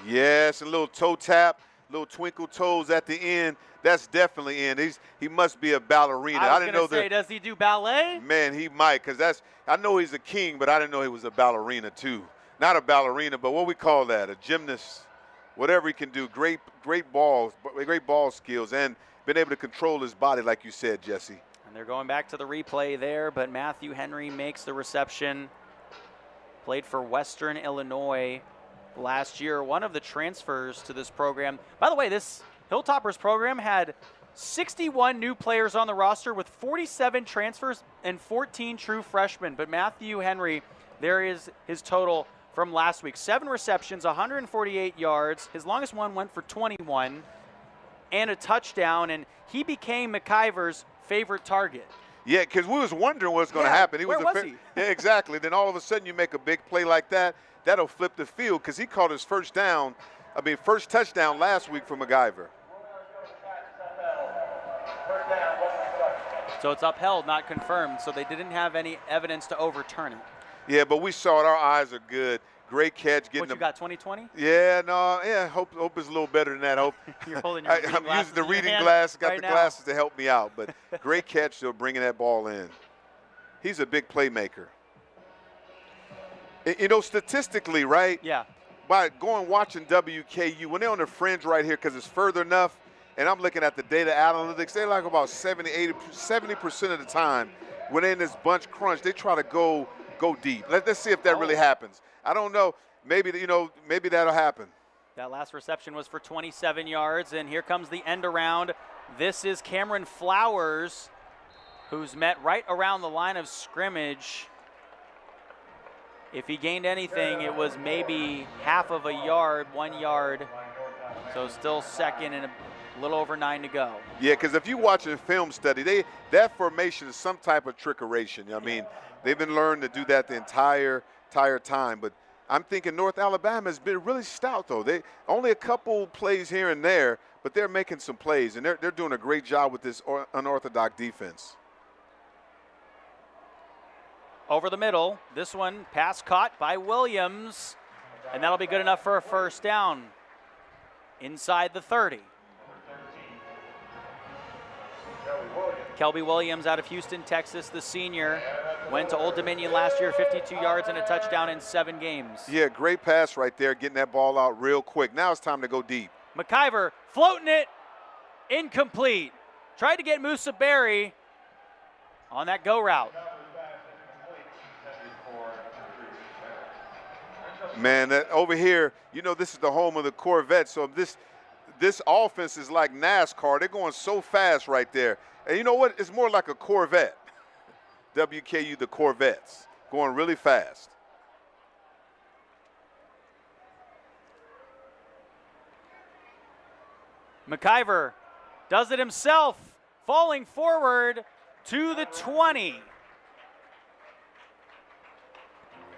Yes, a little toe tap, little twinkle toes at the end. That's definitely in. He must be a ballerina. I didn't was know going to say, does he do ballet? Man, he might, because I know he's a king, but I didn't know he was a ballerina too. Not a ballerina, but what we call that, a gymnast, whatever he can do. Great ball skills, and been able to control his body, like you said, Jesse. And they're going back to the replay there, but Matthew Henry makes the reception. Played for Western Illinois last year, one of the transfers to this program. By the way, this Hilltoppers program had 61 new players on the roster with 47 transfers and 14 true freshmen. But Matthew Henry, there is his total from last week. 7 receptions, 148 yards. His longest one went for 21 and a touchdown, and he became McIvor's favorite target. Yeah, because we was wondering what's going to happen. Where was he? Yeah, exactly. Then all of a sudden you make a big play like that, that'll flip the field, because he caught his first touchdown last week for McIvor. So it's upheld, not confirmed. So they didn't have any evidence to overturn it. Yeah, but we saw it. Our eyes are good. Great catch. What you got, 20/20? Yeah, no, yeah. Hope it's a little better than that. Hope. You're holding your I'm using the reading glasses. Got right the glasses to help me out. But great catch, though, bringing that ball in. He's a big playmaker. You know, statistically, right? Yeah. By watching WKU, when they're on the fringe right here, because it's further enough, and I'm looking at the data analytics, they're like about 70% of the time when they're in this bunch crunch, they try to go deep. Let's see if that really happens. I don't know. Maybe that'll happen. That last reception was for 27 yards, and here comes the end around. This is Cameron Flowers, who's met right around the line of scrimmage. If he gained anything, it was maybe half of a yard, 1 yard. So still second and a little over 9 to go. Yeah, because if you watch a film study, that formation is some type of trickeration. I mean, they've been learning to do that the entire time. But I'm thinking North Alabama has been really stout, though. They only a couple plays here and there, but they're making some plays, and they're doing a great job with this unorthodox defense. Over the middle, this one pass caught by Williams, and that'll be good enough for a first down inside the 30. Kelby Williams out of Houston, Texas, the senior, went to Old Dominion last year, 52 yards and a touchdown in 7 games. Yeah, great pass right there, getting that ball out real quick. Now it's time to go deep. McIvor floating it, incomplete. Tried to get Musa Berry on that go route. Man, over here, you know, this is the home of the Corvette, so this offense is like NASCAR. They're going so fast right there. And you know what? It's more like a Corvette. WKU, the Corvettes, going really fast. McIvor does it himself, falling forward to the 20.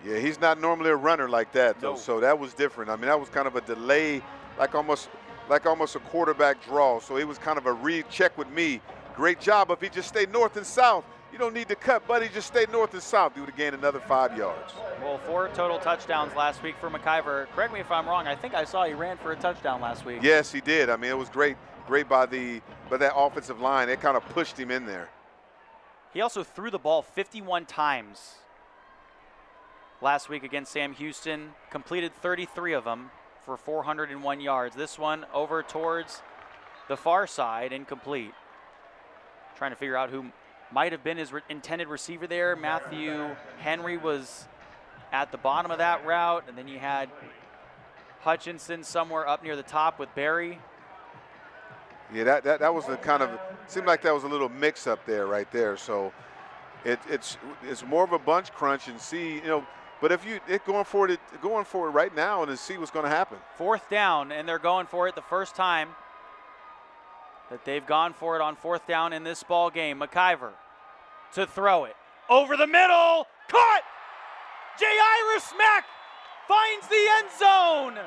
Yeah, he's not normally a runner like that, though, No. so that was different. I mean, that was kind of a delay, like almost a quarterback draw. So it was kind of a recheck with me. Great job. If he just stayed north and south, you don't need to cut, buddy. Just stay north and south. He would have gained another 5 yards. Well, 4 total touchdowns last week for McIvor. Correct me if I'm wrong. I think I saw he ran for a touchdown last week. Yes, he did. I mean, it was great by that offensive line. It kind of pushed him in there. He also threw the ball 51 times last week against Sam Houston. Completed 33 of them for 401 yards. This one over towards the far side, incomplete. Trying to figure out who might have been his intended receiver there. Matthew Henry was at the bottom of that route, and then you had Hutchinson somewhere up near the top with Berry. Yeah, that was the kind of, seemed like that was a little mix up there right there. So it's more of a bunch crunch and see, you know, but if going for it right now and to see what's going to happen. 4th down, and they're going for it the first time that they've gone for it on 4th down in this ball game. McIvor to throw it over the middle, caught finds the end zone.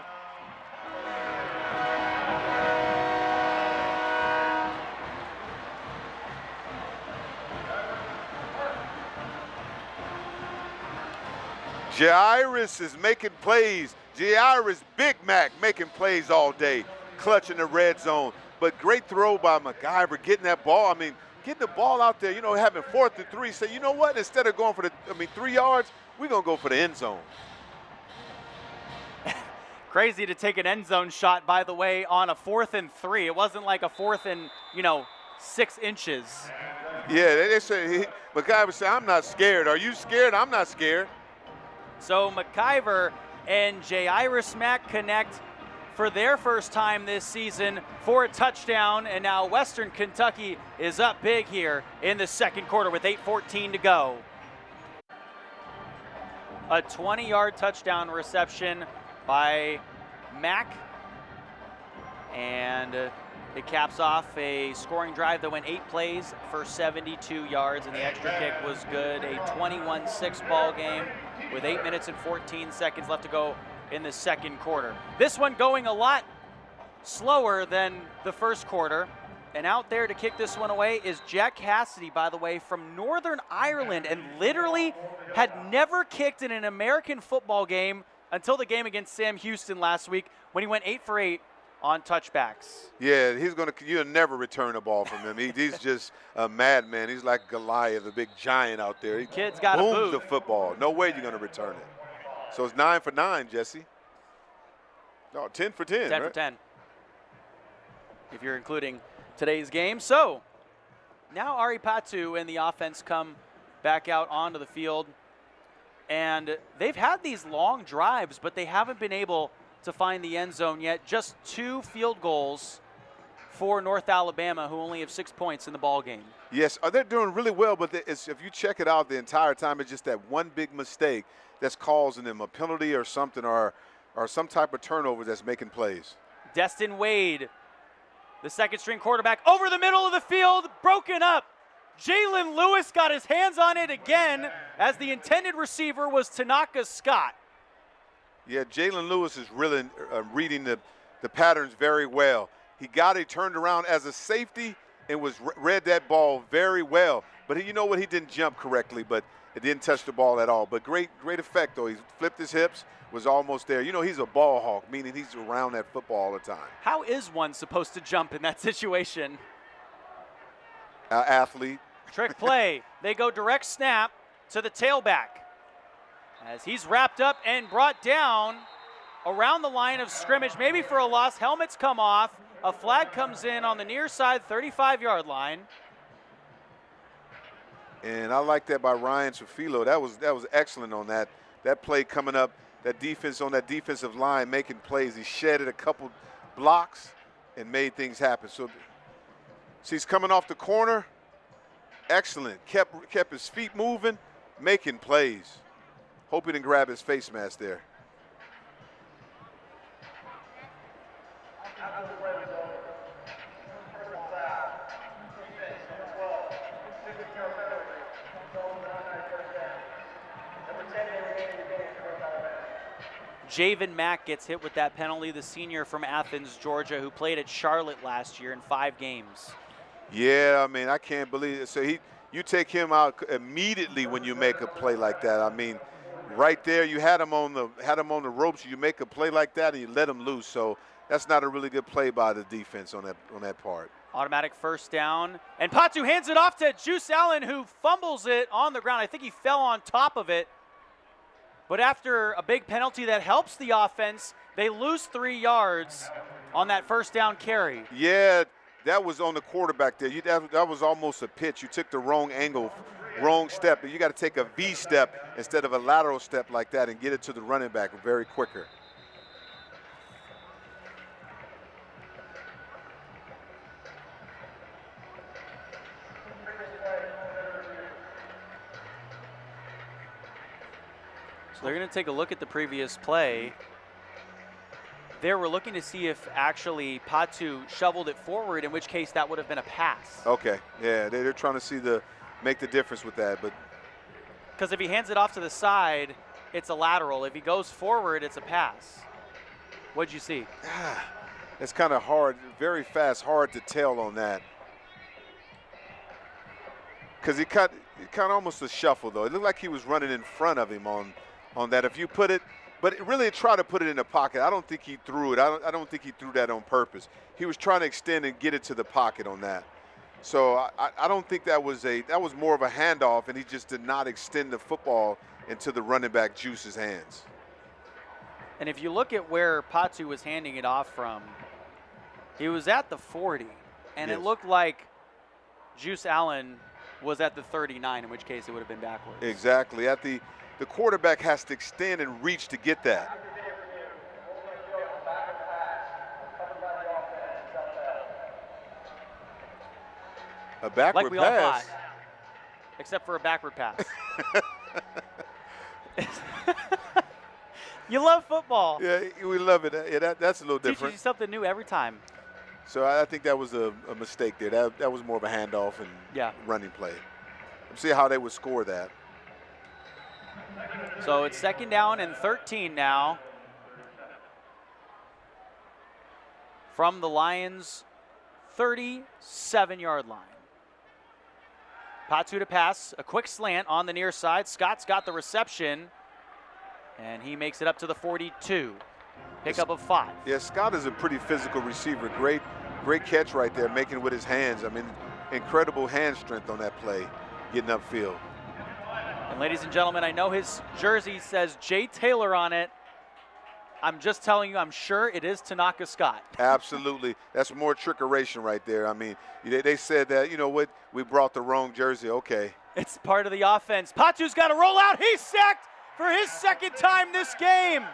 Jairus is making plays. Jairus Big Mac making plays all day, clutching the red zone. But great throw by McIvor, getting that ball. I mean, getting the ball out there, you know, having 4th and 3. Say, you know what? Instead of going for the, 3 yards, we're going to go for the end zone. Crazy to take an end zone shot, by the way, on a 4th and 3. It wasn't like a 4th and, 6 inches. Yeah, they say, McIvor said, I'm not scared. Are you scared? I'm not scared. So McIvor and Jairus Mack connect for their first time this season for a touchdown, and now Western Kentucky is up big here in the second quarter with 8:14 to go. A 20-yard touchdown reception by Mack, and it caps off a scoring drive that went 8 plays for 72 yards, and the extra kick was good. A 21-6 ball game with 8 minutes and 14 seconds left to go in the second quarter. This one going a lot slower than the first quarter. And out there to kick this one away is Jack Cassidy, by the way, from Northern Ireland, and literally had never kicked in an American football game until the game against Sam Houston last week when he went 8 for 8 on touchbacks. Yeah, you'll never return a ball from him. He's just a madman. He's like Goliath, the big giant out there. Kid's got a boot. Booms the football. No way you're going to return it. So it's 9 for 9, Jesse. No, 10 for 10. 10 right? for 10. If you're including today's game. So now Ari Patu and the offense come back out onto the field. And they've had these long drives, but they haven't been able to find the end zone yet. Just 2 field goals for North Alabama, who only have 6 points in the ball game. Yes, they're doing really well, but if you check it out the entire time, it's just that one big mistake that's causing them a penalty or something, or some type of turnover that's making plays. Destin Wade, the second-string quarterback, over the middle of the field, broken up. Jalen Lewis got his hands on it again, as the intended receiver was Tanaka Scott. Yeah, Jalen Lewis is really reading the patterns very well. He turned around as a safety and read that ball very well. But you know what? He didn't jump correctly, but it didn't touch the ball at all. But great effect, though. He flipped his hips, was almost there. You know, he's a ball hawk, meaning he's around that football all the time. How is one supposed to jump in that situation? Athlete. Trick play. They go direct snap to the tailback, as he's wrapped up and brought down around the line of scrimmage, maybe for a loss. Helmets come off. A flag comes in on the near side 35-yard line. And I like that by Ryan Sofilo. That was excellent on that play coming up. That defense on that defensive line making plays. He shedded a couple blocks and made things happen. So he's coming off the corner. Excellent. Kept his feet moving, making plays. Hope he didn't grab his face mask there. Javen Mack gets hit with that penalty, the senior from Athens, Georgia, who played at Charlotte last year in 5 games. Yeah, I mean, I can't believe it. So you take him out immediately when you make a play like that. I mean, right there, you had him on the ropes. You make a play like that and you let him loose. So that's not a really good play by the defense on that part. Automatic first down, and Patu hands it off to Juice Allen, who fumbles it on the ground. I think he fell on top of it. But after a big penalty that helps the offense, they lose 3 yards on that first down carry. Yeah, that was on the quarterback there. That was almost a pitch. You took the wrong angle, wrong step. You got to take a V step instead of a lateral step like that and get it to the running back very quicker. So they're going to take a look at the previous play. They were looking to see if actually Patu shoveled it forward, in which case that would have been a pass. Okay, yeah, they're trying to make the difference with that. But because if he hands it off to the side, it's a lateral. If he goes forward, it's a pass. What'd you see? It's kind of hard, very fast, hard to tell on that. Because he cut almost a shuffle, though. It looked like he was running in front of him on that. If you put it, but really try to put it in the pocket. I don't think he threw it. I don't think he threw that on purpose. He was trying to extend and get it to the pocket on that. So I don't think that was more of a handoff, and he just did not extend the football into the running back Juice's hands. And if you look at where Patu was handing it off from, he was at the 40, and yes. It looked like Juice Allen was at the 39, in which case it would have been backwards. Exactly. The quarterback has to extend and reach to get that. A backward like we pass. all thought, except for a backward pass. You love football. Yeah, we love it. Yeah, that's a little different. Teaches you something new every time. So I think that was a mistake there. That was more of a handoff and running play. Let's see how they would score that. So it's 2nd down and 13 now from the Lions' 37-yard line. Patu to pass, a quick slant on the near side. Scott's got the reception, and he makes it up to the 42. Pickup of 5. Yeah, Scott is a pretty physical receiver. Great catch right there, making it with his hands. I mean, incredible hand strength on that play, getting upfield. And ladies and gentlemen, I know his jersey says Jay Taylor on it. I'm just telling you, I'm sure it is Tanaka Scott. Absolutely. That's more trickeration right there. I mean, they said that, you know what, we brought the wrong jersey. Okay. It's part of the offense. Patu's got to roll out. He's sacked for his 2nd time this game.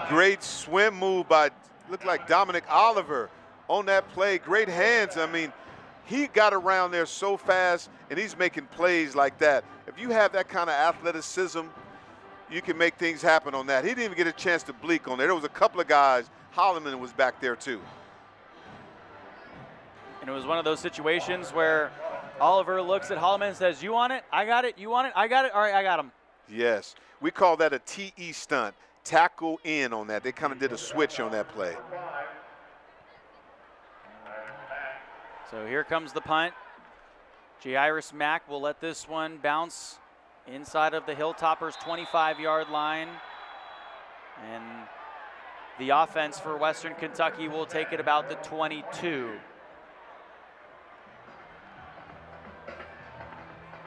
Great swim move by, looked like Dominic Oliver on that play. Great hands. I mean, he got around there so fast, and he's making plays like that. If you have that kind of athleticism, you can make things happen on that. He didn't even get a chance to blink on there. There was a couple of guys. Holloman was back there too. And it was one of those situations where Oliver looks at Holloman and says, you want it? I got it. You want it? I got it. All right, I got him. Yes. We call that a TE stunt. Tackle in on that. They kind of did a switch on that play. So here comes the punt. Jairus Mack will let this one bounce inside of the Hilltoppers' 25-yard line. And the offense for Western Kentucky will take it about the 22.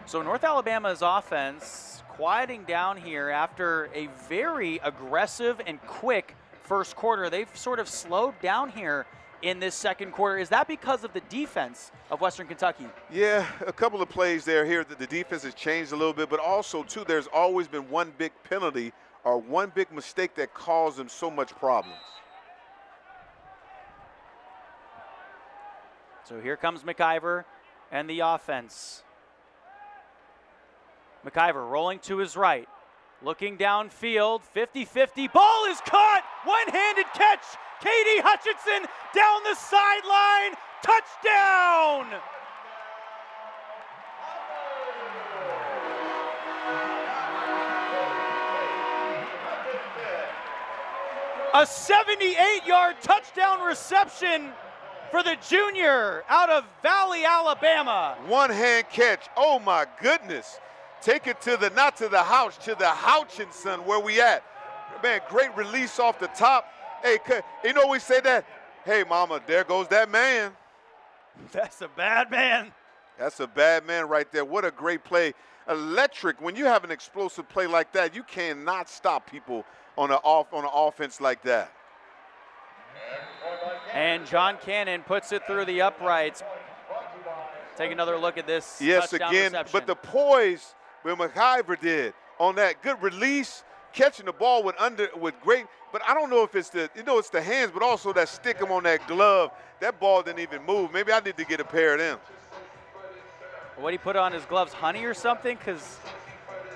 So North Alabama's offense quieting down here after a very aggressive and quick first quarter. They've sort of slowed down here in this 2nd quarter. Is that because of the defense of Western Kentucky? Yeah, a couple of plays there here that the defense has changed a little bit, but also too, there's always been one big penalty or one big mistake that caused them so much problems. So here comes McIvor and the offense. McIvor rolling to his right, looking downfield, 50-50, ball is caught, one-handed catch, K.D. Hutchinson down the sideline, touchdown! A 78-yard touchdown reception for the junior out of Valley, Alabama. One-hand catch, oh my goodness. Take it to the, not to the house, to the Hutchinson where we at. Man, great release off the top. Hey, you know we say that? Hey, mama, there goes that man. That's a bad man. That's a bad man right there. What a great play. Electric. When you have an explosive play like that, you cannot stop people on an offense like that. And John Cannon puts it through the uprights. Take another look at this. Yes, again, reception. but the poise what McIvor did on that good release, catching the ball with great, but I don't know if it's it's the hands, but also that stick him on that glove. That ball didn't even move. Maybe I need to get a pair of them. What he put on his gloves, honey or something? Because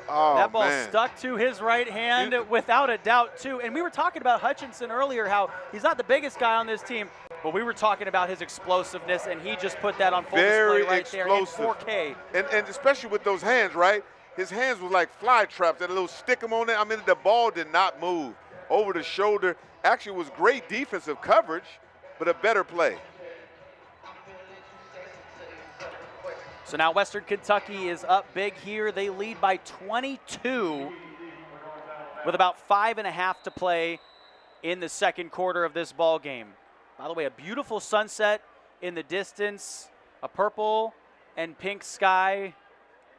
that ball stuck to his right hand without a doubt, too. And we were talking about Hutchinson earlier, how he's not the biggest guy on this team. But we were talking about his explosiveness, and he just put that on full Very display right explosive. there in 4K. And especially with those hands, right? His hands was like fly traps, that little stick 'em on there. I mean, the ball did not move over the shoulder. Actually, it was great defensive coverage, but a better play. So now Western Kentucky is up big here. They lead by 22 with about 5.5 to play in the second quarter of this ball game. By the way, a beautiful sunset in the distance, a purple and pink sky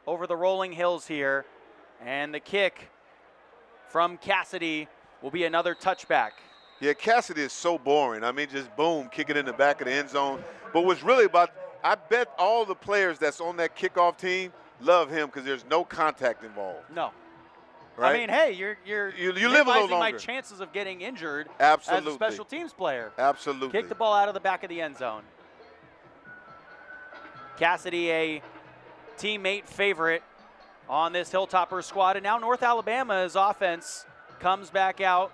over the rolling hills here. And the kick from Cassidy will be another touchback. Yeah, Cassidy is so boring. I mean, just boom, kick it in the back of the end zone. But what's really about, I bet all the players that's on that kickoff team love him because there's no contact involved. No. Right? I mean, hey, you're you live a little minimizing my longer. chances of getting injured Absolutely. as a special teams player. Absolutely. Kick the ball out of the back of the end zone. Cassidy, a teammate favorite on this Hilltoppers squad. And now North Alabama's offense comes back out.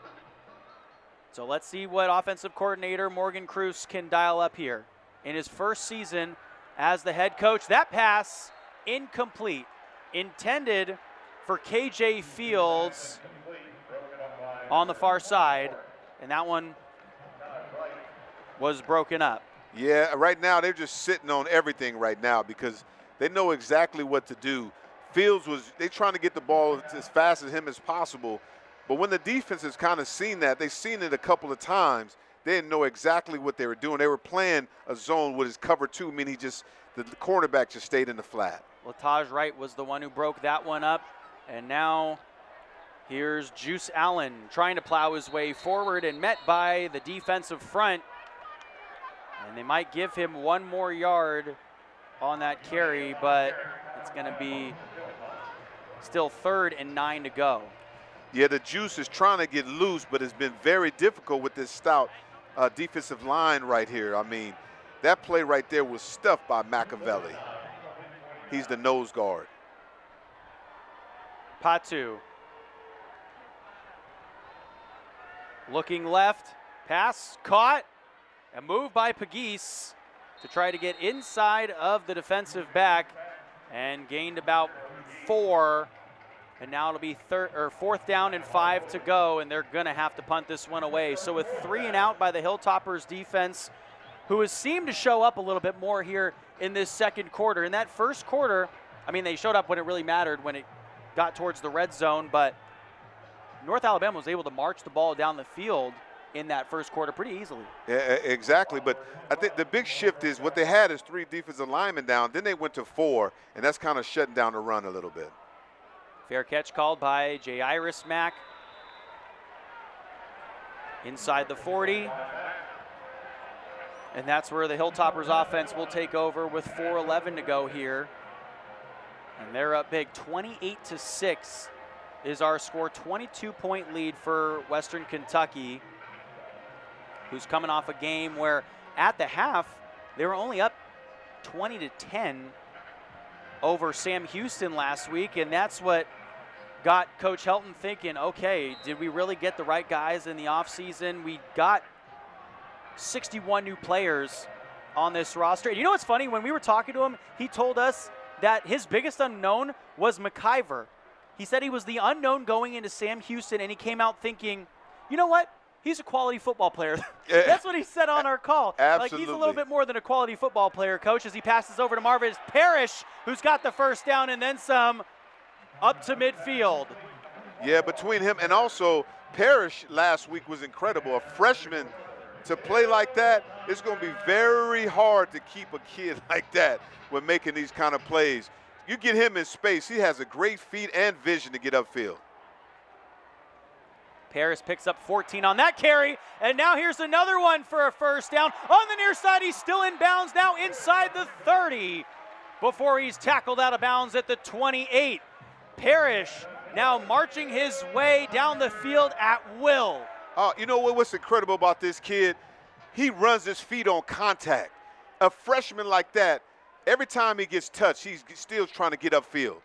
So let's see what offensive coordinator Morgan Cruz can dial up here. In his first season as the head coach, that pass incomplete. Intended for KJ Fields on the far side, and that one was broken up. Yeah, right now they're just sitting on everything right now because they know exactly what to do. Fields they're trying to get the ball as fast as him as possible, but when the defense has kind of seen that, they've seen it a couple of times, they didn't know exactly what they were doing. They were playing a zone with his cover two, meaning the cornerback just stayed in the flat. Lataj Wright was the one who broke that one up. And now here's Juice Allen trying to plow his way forward and met by the defensive front. And they might give him one more yard on that carry, but it's going to be still 3rd and 9 to go. Yeah, the Juice is trying to get loose, but it's been very difficult with this stout defensive line right here. I mean, that play right there was stuffed by McIvor. He's the nose guard. Patu. Looking left, pass caught, a move by Pegues to try to get inside of the defensive back and gained about 4. And now it'll be 4th down and 5 to go, and they're going to have to punt this one away. So with 3 and out by the Hilltoppers defense, who has seemed to show up a little bit more here in this second quarter. In that first quarter, I mean, they showed up when it really mattered, when it got towards the red zone, but North Alabama was able to march the ball down the field in that first quarter pretty easily. Yeah, exactly. But I think the big shift is what they had is 3 defensive linemen down. Then they went to 4, and that's kind of shutting down the run a little bit. Fair catch called by Jairus Mack. Inside the 40. And that's where the Hilltoppers offense will take over with 4:11 to go here. And they're up big, 28-6 is our score. 22-point lead for Western Kentucky, who's coming off a game where at the half they were only up 20-10 over Sam Houston last week, and that's what got Coach Helton thinking, okay, did we really get the right guys in the offseason? We got 61 new players on this roster. And you know what's funny? When we were talking to him, he told us that his biggest unknown was McIvor. He said he was the unknown going into Sam Houston, and he came out thinking, you know what? He's a quality football player. That's what he said on our call. Absolutely. Like, he's a little bit more than a quality football player, Coach, as he passes over to Marvin Parrish, who's got the first down and then some up to midfield. Yeah, between him and also Parrish last week was incredible. A freshman to play like that, it's going to be very hard to keep a kid like that when making these kind of plays. You get him in space, he has a great feet and vision to get upfield. Parrish picks up 14 on that carry, and now here's another one for a first down. On the near side, he's still in bounds, now inside the 30 before he's tackled out of bounds at the 28. Parrish now marching his way down the field at will. You know what's incredible about this kid? He runs his feet on contact. A freshman like that, every time he gets touched, he's still trying to get upfield.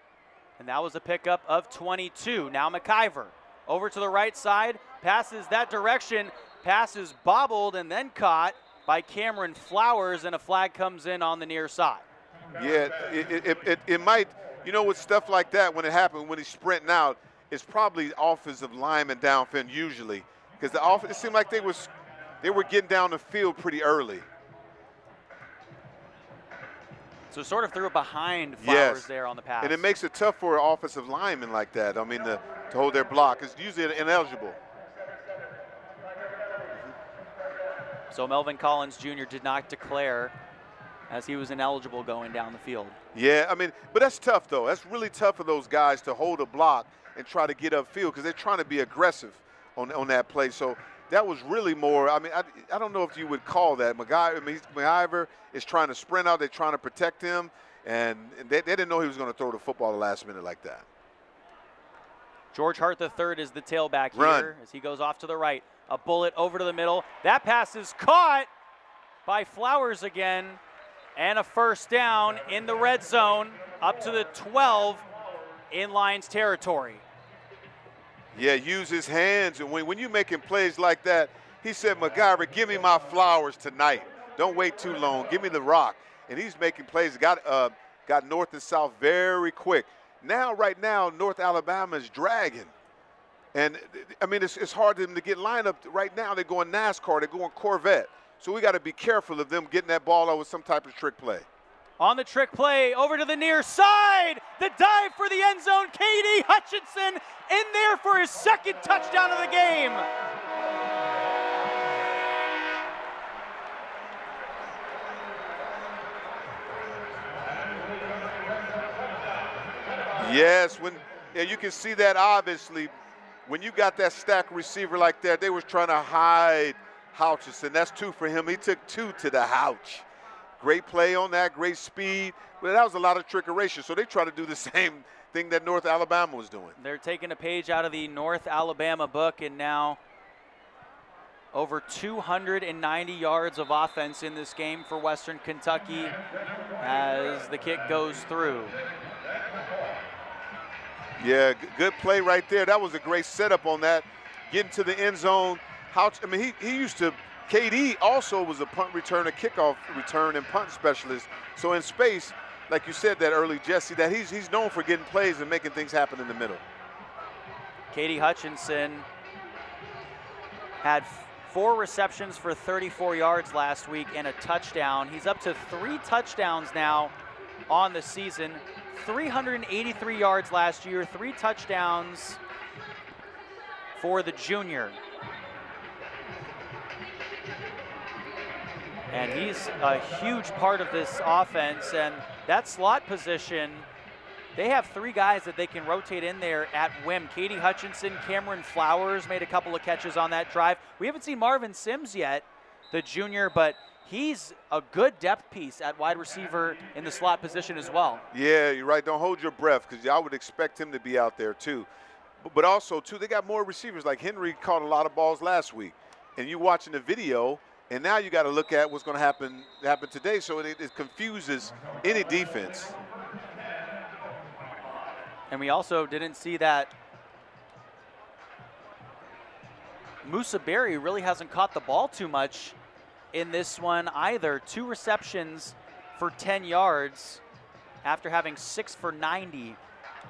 And that was a pickup of 22. Now McIvor over to the right side, passes that direction, passes bobbled and then caught by Cameron Flowers, and a flag comes in on the near side. Yeah, it might, you know, with stuff like that, when it happens, when he's sprinting out, it's probably offensive lineman downfield usually, because the offense, it seemed like they were getting down the field pretty early. So sort of threw it behind Flowers there on the pass. And it makes it tough for an offensive lineman like that. I mean, to hold their block. It's usually ineligible. So Melvin Collins Jr. did not declare, as he was ineligible going down the field. Yeah, I mean, but that's tough, though. That's really tough for those guys to hold a block and try to get upfield because they're trying to be aggressive on that play. So that was really more, I mean, I don't know if you would call that. McIvor is trying to sprint out. They're trying to protect him, and they didn't know he was going to throw the football the last minute like that. George Hart III is the tailback here as he goes off to the right. A bullet over to the middle. That pass is caught by Flowers again, and a first down in the red zone up to the 12 in Lions territory. Yeah, use his hands, and when you're making plays like that, he said, McIvor, give me my flowers tonight. Don't wait too long. Give me the rock. And he's making plays. Got north and south very quick. Now, right now, North Alabama is dragging. And, I mean, it's hard for them to get lined up. Right now, they're going NASCAR. They're going Corvette. So we got to be careful of them getting that ball out with some type of trick play. On the trick play, over to the near side. The dive for the end zone. K.D. Hutchinson in there for his second touchdown of the game. Yes, you can see that obviously. When you got that stack receiver like that, they was trying to hide Hutchinson. That's two for him. He took two to the ouch. Great play on that, great speed. But that was a lot of trickeration. So they try to do the same thing that North Alabama was doing. They're taking a page out of the North Alabama book, and now over 290 yards of offense in this game for Western Kentucky as the kick goes through. Yeah, good play right there. That was a great setup on that. Getting to the end zone. I mean, he used to, KD also was a punt return, a kickoff return, and punt specialist. So in space, like you said that early, Jesse, that he's known for getting plays and making things happen in the middle. K.D. Hutchinson had 4 receptions for 34 yards last week and a touchdown. He's up to 3 touchdowns now on the season. 383 yards last year, 3 touchdowns for the junior. And he's a huge part of this offense, and that slot position, they have 3 guys that they can rotate in there at whim. K.D. Hutchinson, Cameron Flowers made a couple of catches on that drive. We haven't seen Marvin Sims yet, the junior, but he's a good depth piece at wide receiver in the slot position as well. Yeah, you're right. Don't hold your breath because I would expect him to be out there too. But also, too, they got more receivers. Like Henry caught a lot of balls last week. And you watching the video, and now you got to look at what's going to happen today. So it confuses any defense. And we also didn't see that Musa Berry really hasn't caught the ball too much in this one either. 2 receptions for 10 yards after having 6 for 90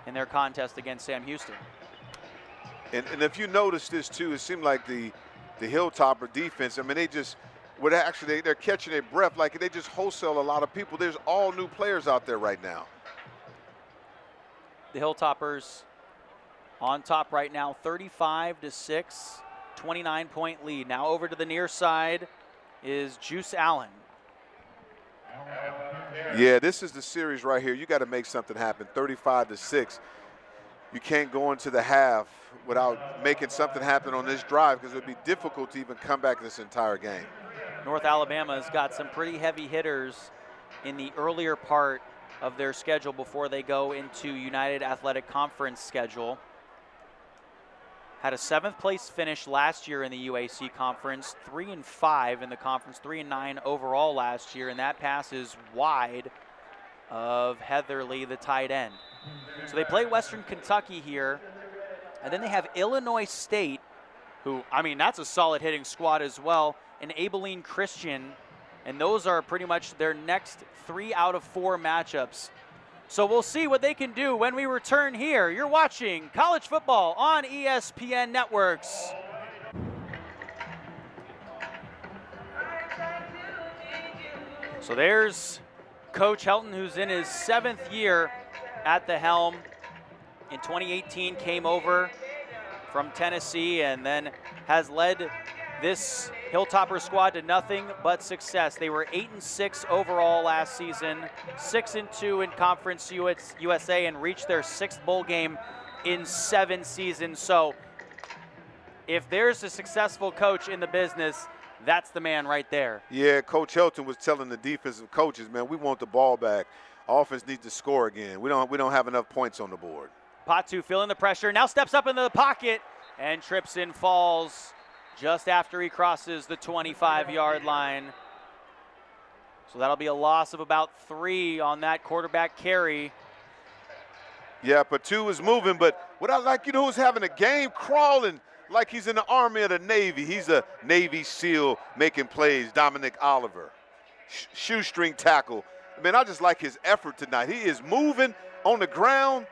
in their contest against Sam Houston. And if you notice this too, it seemed like the Hilltopper defense, I mean, they're catching their breath, like they just wholesale a lot of people. There's all new players out there right now. The Hilltoppers on top right now, 35-6, 29-point lead. Now over to the near side is Juice Allen. Yeah, this is the series right here. You got to make something happen. 35-6. You can't go into the half without making something happen on this drive because it would be difficult to even come back this entire game. North Alabama's got some pretty heavy hitters in the earlier part of their schedule before they go into United Athletic Conference schedule. Had a 7th place finish last year in the UAC conference, 3-5 in the conference, 3-9 overall last year, and that pass is wide of Heatherly, the tight end. So they play Western Kentucky here, and then they have Illinois State, who, I mean, that's a solid hitting squad as well. and Abilene Christian, and those are pretty much their next 3 out of 4 matchups. So we'll see what they can do when we return here. You're watching college football on ESPN Networks. So there's Coach Helton, who's in his 7th year at the helm. In 2018 came over from Tennessee and then has led this Hilltopper squad to nothing but success. They were 8-6 overall last season, 6-2 in Conference USA, and reached their 6th bowl game in 7 seasons. So if there's a successful coach in the business, that's the man right there. Yeah, Coach Helton was telling the defensive coaches, man, we want the ball back. Offense needs to score again. We don't have enough points on the board. Patu feeling the pressure, now steps up into the pocket and trips and falls just after he crosses the 25-yard line. So that'll be a loss of about 3 on that quarterback carry. Yeah, Patu is moving, but what I like, who's having a game crawling like he's in the Army or the Navy. He's a Navy SEAL making plays, Dominic Oliver. Shoestring tackle. Man, I just like his effort tonight. He is moving on the ground,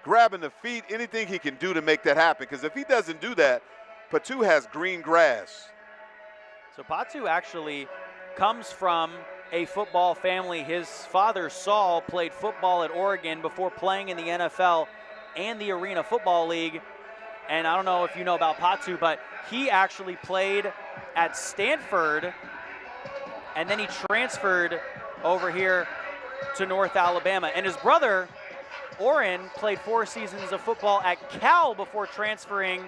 grabbing the feet, anything he can do to make that happen. Because if he doesn't do that, Patu has green grass. So Patu actually comes from a football family. His father, Saul, played football at Oregon before playing in the NFL and the Arena Football League. And I don't know if you know about Patu, but he actually played at Stanford, and then he transferred over here to North Alabama. And his brother, Oren, played 4 seasons of football at Cal before transferring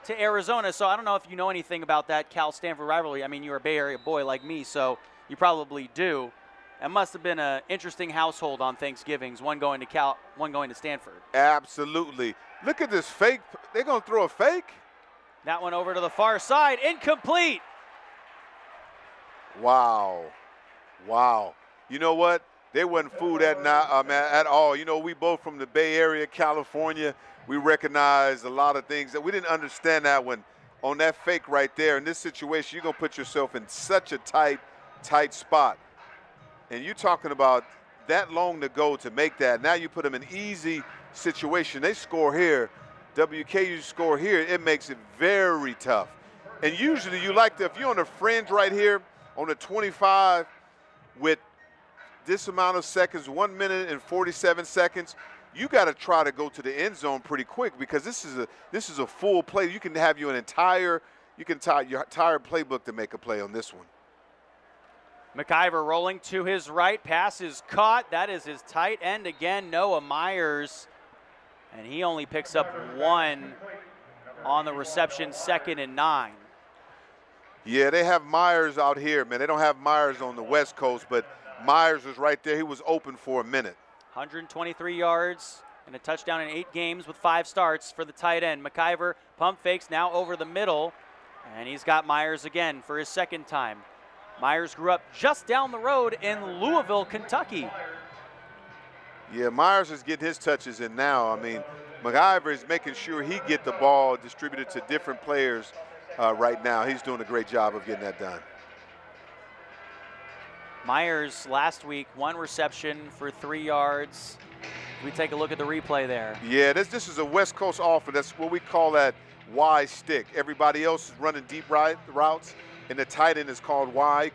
to Arizona. So I don't know if you know anything about that Cal-Stanford rivalry. I mean, you're a Bay Area boy like me, so you probably do. It must have been an interesting household on Thanksgivings, one going to Cal, one going to Stanford. Absolutely. Look at this fake. They're going to throw a fake? That one over to the far side, incomplete. Wow. Wow. You know what? They wasn't fooled at all. You know, we both from the Bay Area, California. We recognize a lot of things that we didn't understand that when on that fake right there. In this situation, you're going to put yourself in such a tight spot. And you're talking about that long to go to make that. Now you put them in easy situation. They score here. WKU score here. It makes it very tough. And usually you like to, if you're on the fringe right here on the 25 with this amount of seconds, 1 minute and 47 seconds, you got to try to go to the end zone pretty quick because this is a full play. You can have your entire playbook to make a play on this one. McIvor rolling to his right, pass is caught. That is his tight end again, Noah Myers. And he only picks up 1 on the reception, 2nd and 9. Yeah, they have Myers out here, man. They don't have Myers on the West Coast, but Myers was right there. He was open for a minute. 123 yards and a touchdown in 8 games with 5 starts for the tight end. McIvor pump fakes now over the middle, and he's got Myers again for his 2nd time. Myers grew up just down the road in Louisville, Kentucky. Yeah, Myers is getting his touches in now. I mean, McIvor is making sure he get the ball distributed to different players right now. He's doing a great job of getting that done. Myers last week, 1 reception for 3 yards. We take a look at the replay there. Yeah, this is a West Coast offense. That's what we call that Y stick. Everybody else is running deep routes, and the tight end is called Y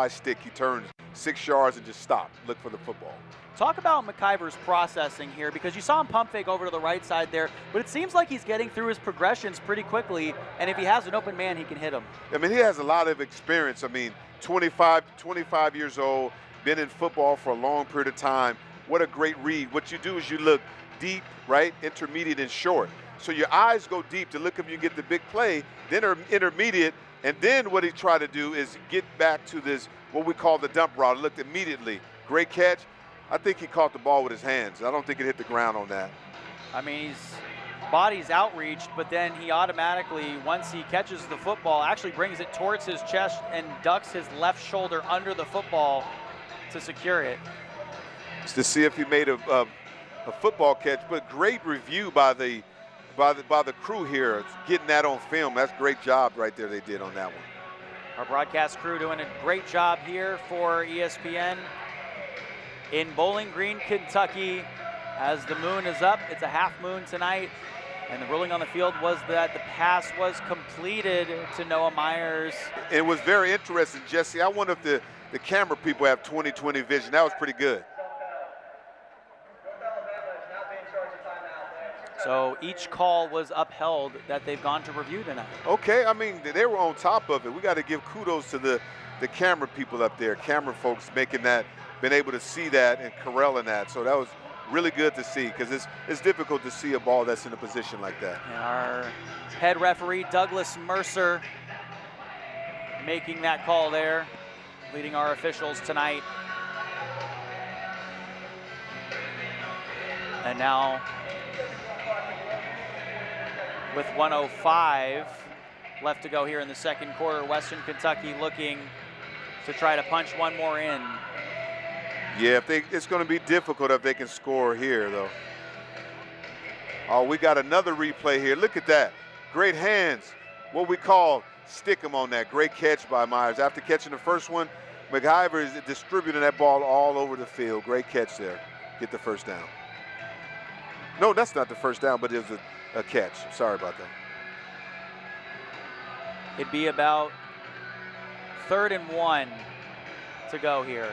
stick. He turns 6 yards and just stop, look for the football. Talk about McIvor's processing here, because you saw him pump fake over to the right side there, but it seems like he's getting through his progressions pretty quickly, and if he has an open man, he can hit him. I mean, he has a lot of experience. I mean, 25 years old, been in football for a long period of time. What a great read. What you do is you look deep, right, intermediate, and short. So your eyes go deep to look if you get the big play, then intermediate, and then what he tried to do is get back to this, what we call the dump route. Looked immediately. Great catch. I think he caught the ball with his hands. I don't think it hit the ground on that. I mean, his body's outreached, but then he automatically, once he catches the football, actually brings it towards his chest and ducks his left shoulder under the football to secure it. Just to see if he made a football catch, but great review by the crew here, getting that on film. That's a great job right there they did on that one. Our broadcast crew doing a great job here for ESPN in Bowling Green, Kentucky. As the moon is up, it's a half moon tonight. And the ruling on the field was that the pass was completed to Noah Myers. It was very interesting, Jesse. I wonder if the camera people have 20/20 vision. That was pretty good. So each call was upheld that they've gone to review tonight. Okay, I mean, they were on top of it. We got to give kudos to the camera people up there, camera folks making that, been able to see that and corralling that. So that was really good to see, because it's difficult to see a ball that's in a position like that. And our head referee, Douglas Mercer, making that call there, leading our officials tonight. And now, with 1:05 left to go here in the second quarter, Western Kentucky looking to try to punch one more in. Yeah, it's going to be difficult if they can score here, though. Oh, we got another replay here. Look at that. Great hands. What we call stick 'em on that. Great catch by Myers. After catching the first one, McIvor is distributing that ball all over the field. Great catch there. Get the first down. No, that's not the first down, but it was a catch. Sorry about that. It'd be about 3rd and 1 to go here.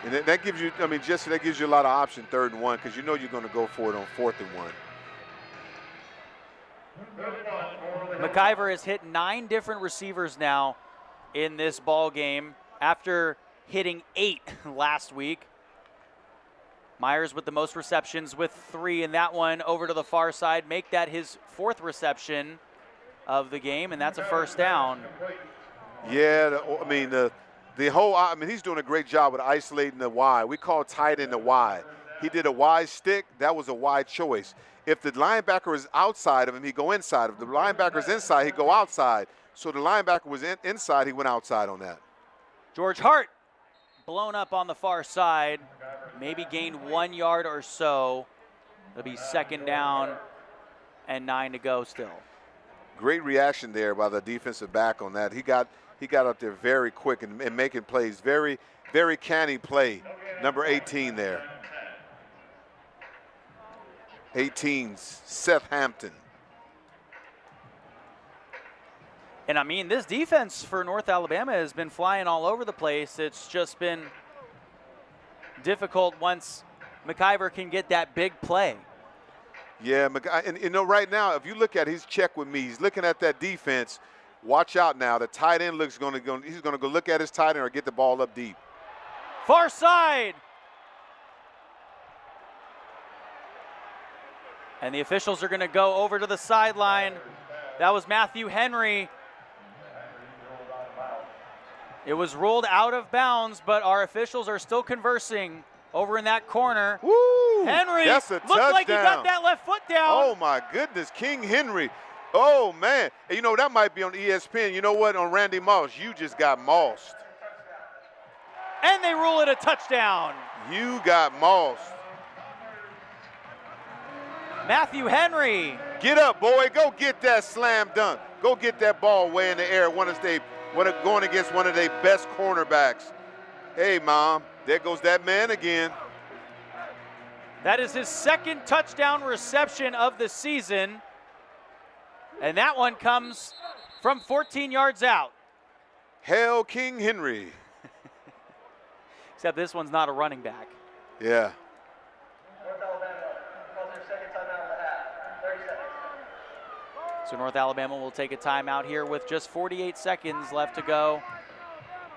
And that gives you, I mean, Jesse, that gives you a lot of option, 3rd and 1, because you know you're going to go for it on 4th and 1. McIvor has hit 9 different receivers now in this ball game after hitting 8 last week. Myers with the most receptions with 3, and that one over to the far side, make that his 4th reception of the game, and that's a first down. Yeah, I mean, he's doing a great job with isolating the Y. We call tight end the Y. He did a Y stick. That was a Y choice. If the linebacker is outside of him, he go inside. If the linebacker is inside, he go outside. So the linebacker was inside, he went outside on that. George Hart blown up on the far side, maybe gained 1 yard or so. It'll be 2nd down and 9 to go still. Great reaction there by the defensive back on that. He got up there very quick and making plays. Very, very canny play. Number 18 there. 18's Seth Hampton. And I mean, this defense for North Alabama has been flying all over the place. It's just been difficult once McIvor can get that big play. Yeah, and you know, right now, if you look at he's checked with me. He's looking at that defense. Watch out now. The tight end he's going to go look at his tight end or get the ball up deep. Far side. And the officials are going to go over to the sideline. That was Matthew Henry. It was ruled out of bounds, but our officials are still conversing over in that corner. Woo! Henry That's a looked touchdown. like he got that left foot down. Oh my goodness, King Henry. Oh man, and you know that might be on ESPN. You know what? On Randy Moss, you just got mossed. And they rule it a touchdown. You got mossed. Matthew Henry. Get up, boy. Go get that slam dunk. Go get that ball way in the air. Going against one of their best cornerbacks. Hey, Mom, there goes that man again. That is his 2nd touchdown reception of the season. And that one comes from 14 yards out. Hail King Henry. Except this one's not a running back. Yeah. So North Alabama will take a timeout here with just 48 seconds left to go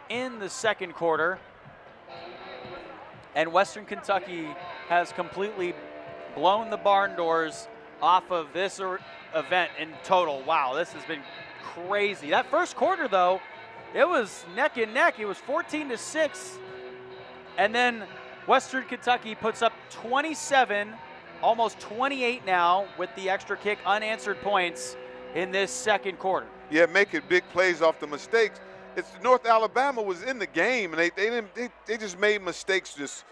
in the second quarter. And Western Kentucky has completely blown the barn doors off of this event in total. Wow, this has been crazy. That first quarter, though, it was neck and neck. It was 14-6. And then Western Kentucky puts up 27, almost 28 now with the extra kick, unanswered points in this second quarter. Yeah, making big plays off the mistakes. It's North Alabama was in the game, and they just made mistakes just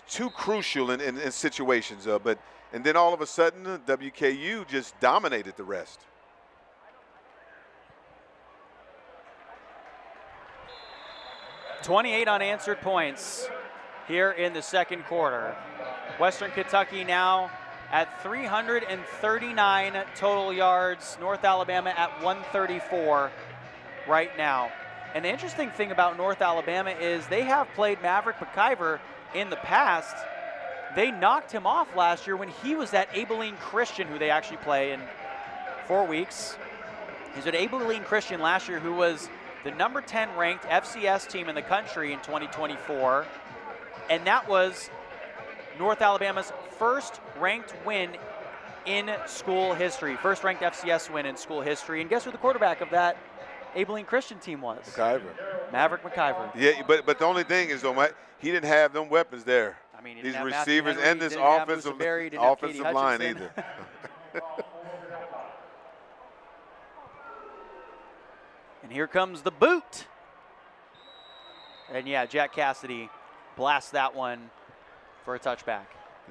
too crucial in situations. And then all of a sudden, WKU just dominated the rest. 28 unanswered points here in the second quarter. Western Kentucky now at 339 total yards. North Alabama at 134 right now. And the interesting thing about North Alabama is they have played Maverick McIvor in the past. They knocked him off last year when he was at Abilene Christian, who they actually play in 4 weeks. He's at Abilene Christian last year, who was the number 10 ranked FCS team in the country in 2024. And that was North Alabama's first ranked win in school history. First ranked FCS win in school history. And guess who the quarterback of that Abilene Christian team was? McIvor. Maverick McIvor. Yeah, but the only thing is, though, he didn't have them weapons there. I mean, these receivers and this offensive line either. And here comes the boot. And yeah, Jack Cassidy blasts that one for a touchback.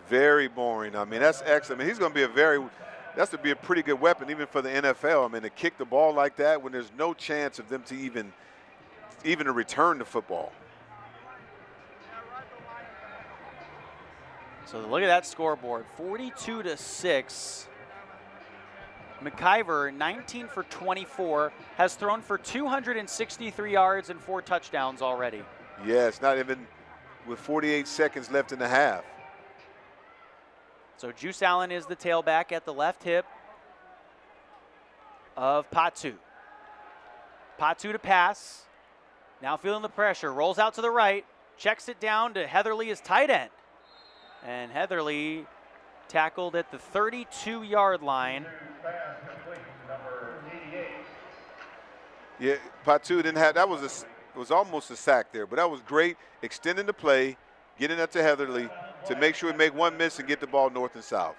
Very boring. I mean, that's excellent. I mean, he's going to be that's to be a pretty good weapon even for the NFL. I mean, to kick the ball like that when there's no chance of them to even to return the football. So look at that scoreboard, 42-6. McIvor, 19 for 24, has thrown for 263 yards and 4 touchdowns already. Yeah, it's not even with 48 seconds left in the half. So Juice Allen is the tailback at the left hip of Patu. Patu to pass. Now feeling the pressure, rolls out to the right, checks it down to Heatherly, his tight end. And Heatherly tackled at the 32-yard line. Yeah, Patu didn't have, it was almost a sack there, but that was great, extending the play, getting up to Heatherly to make sure we make one miss and get the ball north and south.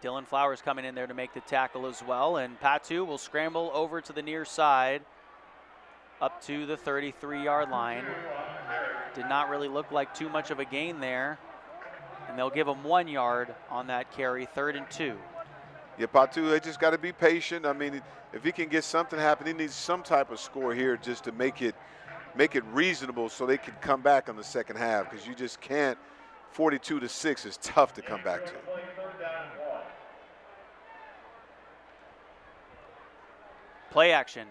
Dylan Flowers coming in there to make the tackle as well, and Patu will scramble over to the near side up to the 33-yard line. Did not really look like too much of a gain there, and they'll give him 1 yard on that carry, 3rd and 2. Yeah, Patu, they just got to be patient. I mean, if he can get something happen, he needs some type of score here just to make it reasonable so they can come back on the second half, because you just can't. 42-6 is tough to come back to. Play action.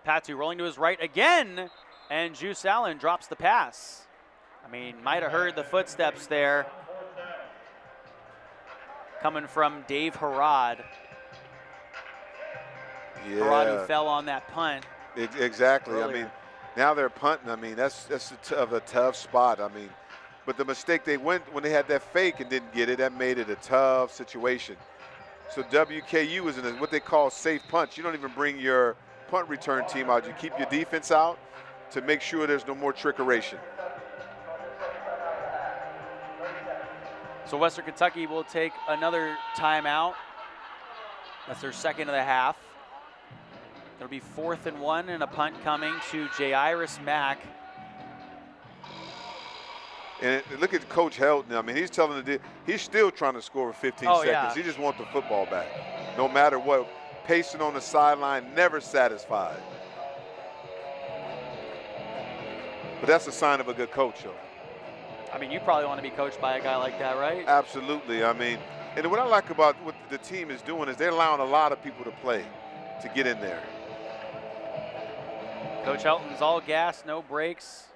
Patu rolling to his right again, and Juice Allen drops the pass. I mean, might have heard the footsteps there coming from Dave Harrod. Yeah. Harrod, who fell on that punt. Exactly. Earlier. I mean, now they're punting. I mean, that's a tough spot. I mean, but the mistake they went when they had that fake and didn't get it, that made it a tough situation. So WKU is in what they call safe punch. You don't even bring your punt return team out. You keep your defense out to make sure there's no more trickeration. So Western Kentucky will take another timeout. That's their second of the half. It'll be 4th and 1 and a punt coming to Jairus Mack. And look at Coach Helton. I mean, he's he's still trying to score for 15 seconds. Yeah. He just wants the football back. No matter what, pacing on the sideline, never satisfied. But that's a sign of a good coach, though. I mean, you probably want to be coached by a guy like that, right? Absolutely. I mean, and what I like about what the team is doing is they're allowing a lot of people to play, to get in there. Coach Helton's all gas, no brakes.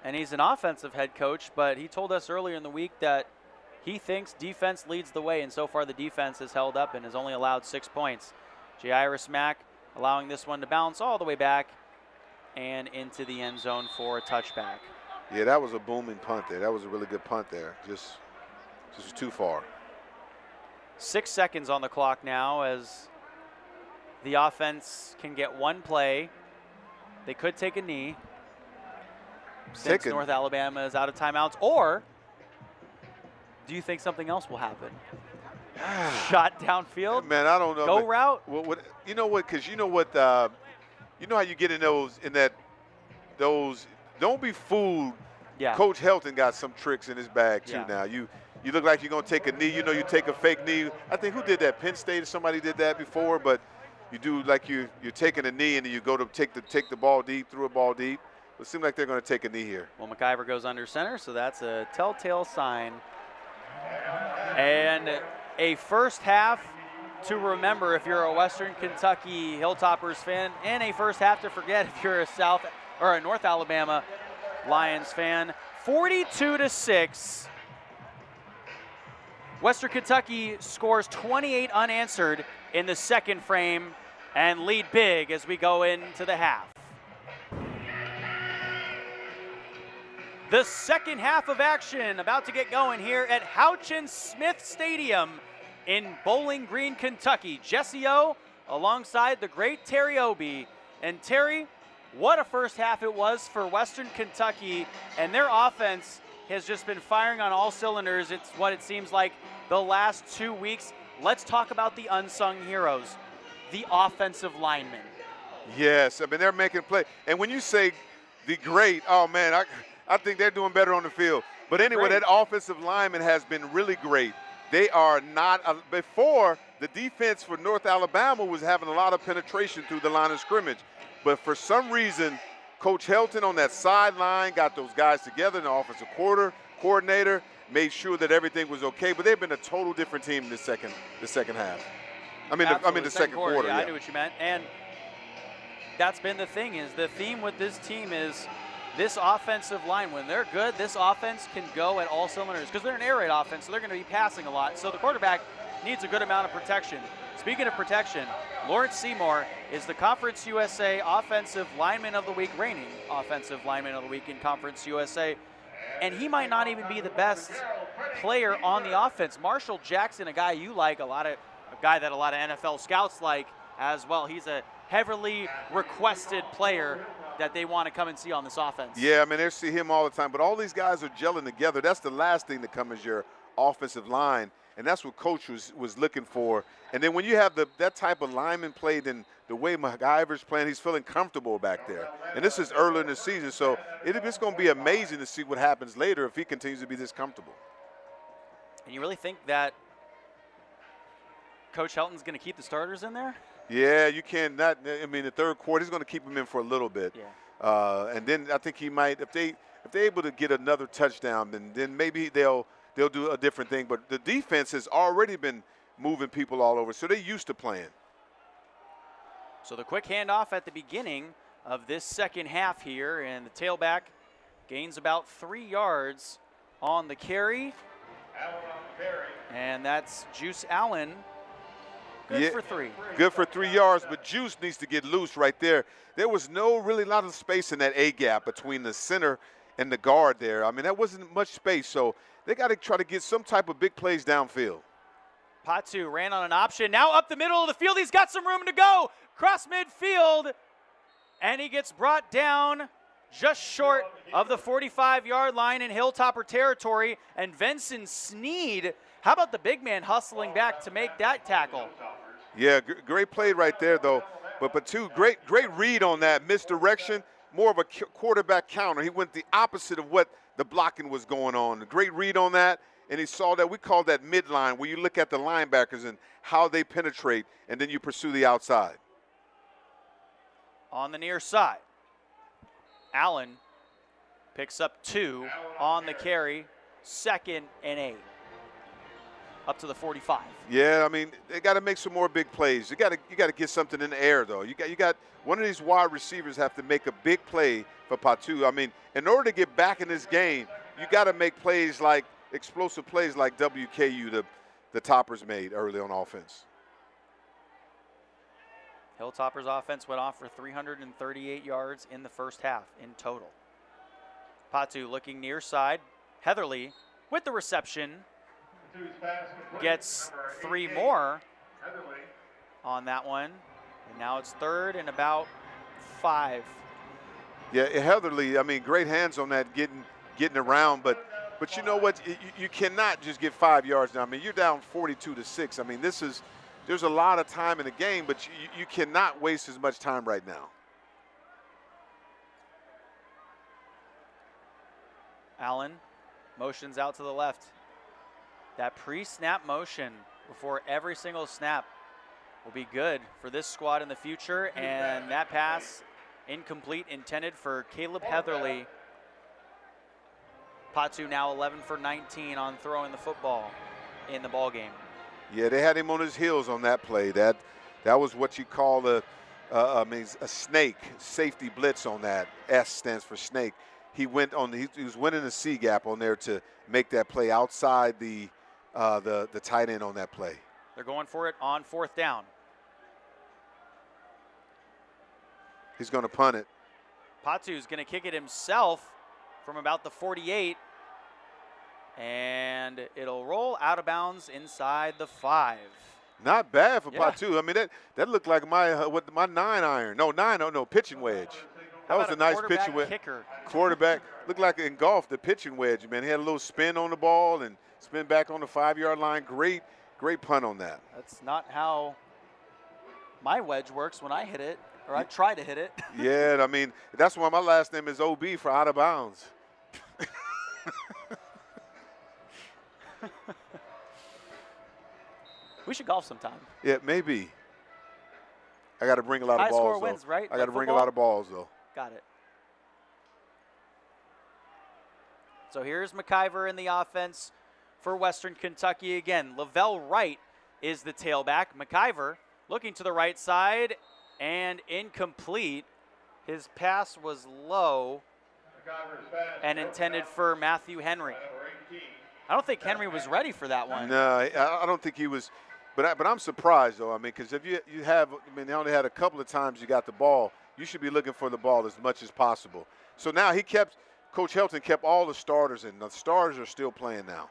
And he's an offensive head coach, but he told us earlier in the week that he thinks defense leads the way, and so far the defense has held up and has only allowed 6 points. Jairus Mack allowing this one to bounce all the way back and into the end zone for a touchback. Yeah, that was a booming punt there. That was a really good punt there. Just too far. 6 seconds on the clock now as the offense can get one play. They could take a knee since North Alabama is out of timeouts, or do you think something else will happen? Shot downfield? Man, I don't know. Go route? You know what? Because you know what? You know how you get in those. Don't be fooled. Yeah. Coach Helton got some tricks in his bag too. Yeah. Now you look like you're gonna take a knee. You know, you take a fake knee. I think who did that? Penn State or somebody did that before. But you do like you're taking a knee and then you go to take the ball deep, through a ball deep. It seems like they're going to take a knee here. Well, McIvor goes under center, so that's a telltale sign. And a first half to remember if you're a Western Kentucky Hilltoppers fan, and a first half to forget if you're a North Alabama Lions fan. 42-6. Western Kentucky scores 28 unanswered in the second frame and lead big as we go into the half. The second half of action about to get going here at Houchin-Smith Stadium in Bowling Green, Kentucky. Jesse O alongside the great Terry Obie. And Terry, what a first half it was for Western Kentucky, and their offense has just been firing on all cylinders. It's what it seems like the last 2 weeks. Let's talk about the unsung heroes, the offensive linemen. Yes, I mean, they're making play. And when you say the great, oh man, I think they're doing better on the field. But anyway, that offensive lineman has been really great. They are not, before, the defense for North Alabama was having a lot of penetration through the line of scrimmage. But for some reason, Coach Helton on that sideline got those guys together, and the offensive coordinator made sure that everything was okay. But they've been a total different team in the second half. The second quarter. Yeah, I knew what you meant. And that's been the thing, is the theme with this team is this offensive line, when they're good, this offense can go at all cylinders because they're an air raid offense, so they're going to be passing a lot. So the quarterback needs a good amount of protection. Speaking of protection, Lawrence Seymour is the Conference USA Offensive Lineman of the Week, reigning Offensive Lineman of the Week in Conference USA. And he might not even be the best player on the offense. Marshall Jackson, a guy you like, a guy that a lot of NFL scouts like as well. He's a heavily requested player that they want to come and see on this offense. Yeah, I mean, they see him all the time. But all these guys are gelling together. That's the last thing to come as your offensive line. And that's what Coach was looking for. And then when you have that type of lineman played in the way McIvor's playing, he's feeling comfortable back there. And this is early in the season, so it's going to be amazing to see what happens later if he continues to be this comfortable. And you really think that Coach Helton's going to keep the starters in there? Yeah, you can. The third quarter, he's going to keep them in for a little bit. Yeah. And then I think he might, if they're able to get another touchdown, then maybe they'll do a different thing. But the defense has already been moving people all over, so they're used to playing. So the quick handoff at the beginning of this second half here, and the tailback gains about 3 yards on the carry. And that's Juice Allen. Good for 3. Good for 3 yards, but Juice needs to get loose right there. There was really lot of space in that A gap between the center and the guard there. I mean, that wasn't much space, so they got to try to get some type of big plays downfield. Patu ran on an option. Now up the middle of the field. He's got some room to go. Cross midfield. And he gets brought down just short of the 45-yard line in Hilltopper territory. And Venson Sneed, how about the big man hustling back to make that tackle? Yeah, great play right there, though. But Patu, great read on that misdirection. More of a quarterback counter. He went the opposite of what the blocking was going on. A great read on that, and he saw that. We call that midline, where you look at the linebackers and how they penetrate, and then you pursue the outside. On the near side, Allen picks up 2 on the carry, 2nd and 8. Up to the 45. Yeah, I mean, they got to make some more big plays. You got to get something in the air, though. You got one of these wide receivers have to make a big play for Patu. I mean, in order to get back in this game, you got to make plays like explosive plays like WKU the Toppers made early on offense. Hilltoppers offense went off for 338 yards in the first half in total. Patu looking near side. Heatherly with the reception. Gets 3 more on that one. And now it's 3rd and about 5. Yeah, Heatherly, I mean, great hands on that, getting around. But you know what? You cannot just get 5 yards now. I mean, you're down 42-6. I mean, there's a lot of time in the game, but you cannot waste as much time right now. Allen motions out to the left. That pre-snap motion before every single snap will be good for this squad in the future. And that pass incomplete, intended for Caleb Heatherly. Patu now 11 for 19 on throwing the football in the ball game. Yeah, they had him on his heels on that play. That was what you call a snake safety blitz on that. S stands for snake. He went on. He was winning the C gap on there to make that play outside the tight end on that play. They're going for it on 4th down. He's going to punt it. Patu's going to kick it himself from about the 48. And it'll roll out of bounds inside the 5. Not bad for Yeah. Patu. I mean, that looked like my 9-iron. No, pitching wedge. That was a nice pitching wedge. Kicker. Quarterback looked like it engulfed the pitching wedge, man. He had a little spin on the ball and spin back on the 5-yard line. Great punt on that. That's not how my wedge works when I hit it, or I try to hit it. Yeah, I mean, that's why my last name is OB for out of bounds. We should golf sometime. Yeah, maybe. I got to bring a lot of High balls, score though. wins, right? I got to Like bring a football? lot of balls, though. Got it. So here's McIvor in the offense for Western Kentucky again. Lavelle Wright is the tailback. McIvor looking to the right side and incomplete. His pass was low and intended for Matthew Henry. I don't think Henry was ready for that one. No, I don't think he was. But I'm surprised, though. I mean, because if you have, I mean, they only had a couple of times you got the ball. You should be looking for the ball as much as possible. So now Coach Helton kept all the starters in. The starters are still playing now.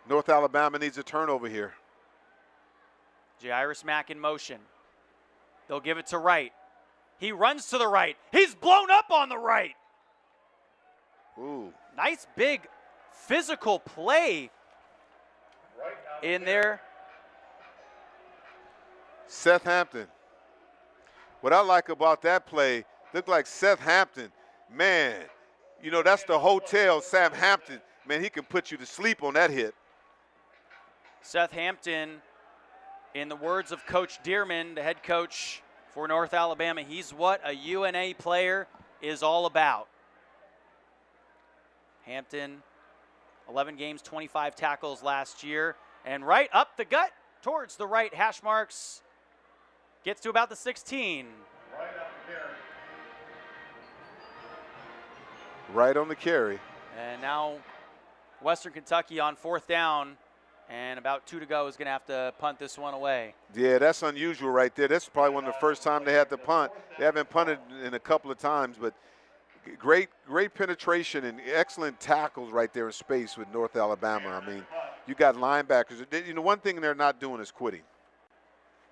North Alabama needs a turnover here. Jairus Mack in motion. They'll give it to Wright. He runs to the right. He's blown up on the right. Ooh. Nice big physical play in there. Seth Hampton. What I like about that play, looked like Seth Hampton, man, you know, that's the hotel, Sam Hampton. Man, he can put you to sleep on that hit. Seth Hampton, in the words of Coach Dearman, the head coach for North Alabama, he's what a UNA player is all about. Hampton, 11 games, 25 tackles last year. And right up the gut towards the right hash marks. Gets to about the 16. Right on the carry. And now Western Kentucky on 4th down. And about 2 to go is going to have to punt this one away. Yeah, that's unusual right there. That's probably one of the first time they had to punt. They haven't punted in a couple of times, but great penetration and excellent tackles right there in space with North Alabama. I mean, you got linebackers. You know, one thing they're not doing is quitting.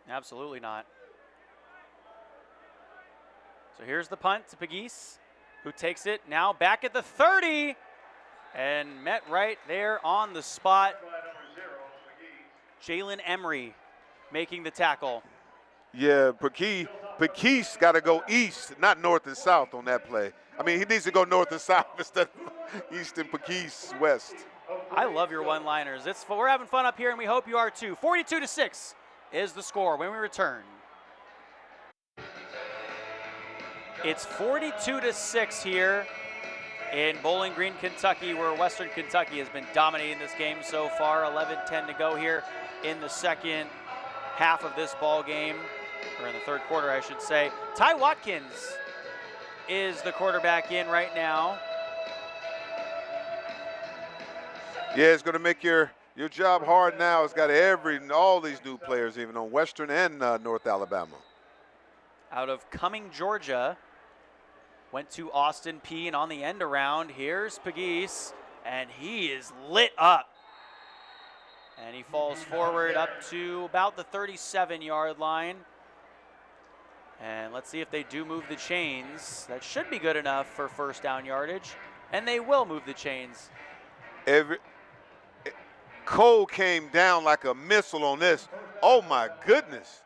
Absolutely not. So here's the punt to Pegues, who takes it now back at the 30 and met right there on the spot. Jalen Emery making the tackle. Yeah, Pegues got to go east, not north and south on that play. I mean, he needs to go north and south instead of east and Pegues west. I love your one-liners. We're having fun up here, and we hope you are too. 42-6 is the score when we return. It's 42-6 here in Bowling Green, Kentucky, where Western Kentucky has been dominating this game so far. 11-10 to go here in the second half of this ball game, or in the third quarter, I should say. Ty Watkins is the quarterback in right now. Yeah, it's going to make your job hard now. It's got all these new players, even on Western and North Alabama. Out of Cumming, Georgia, went to Austin P, and on the end around, here's Pegues, and he is lit up. And he falls forward up to about the 37-yard line. And let's see if they do move the chains. That should be good enough for first down yardage. And they will move the chains. Cole came down like a missile on this. Oh, my goodness.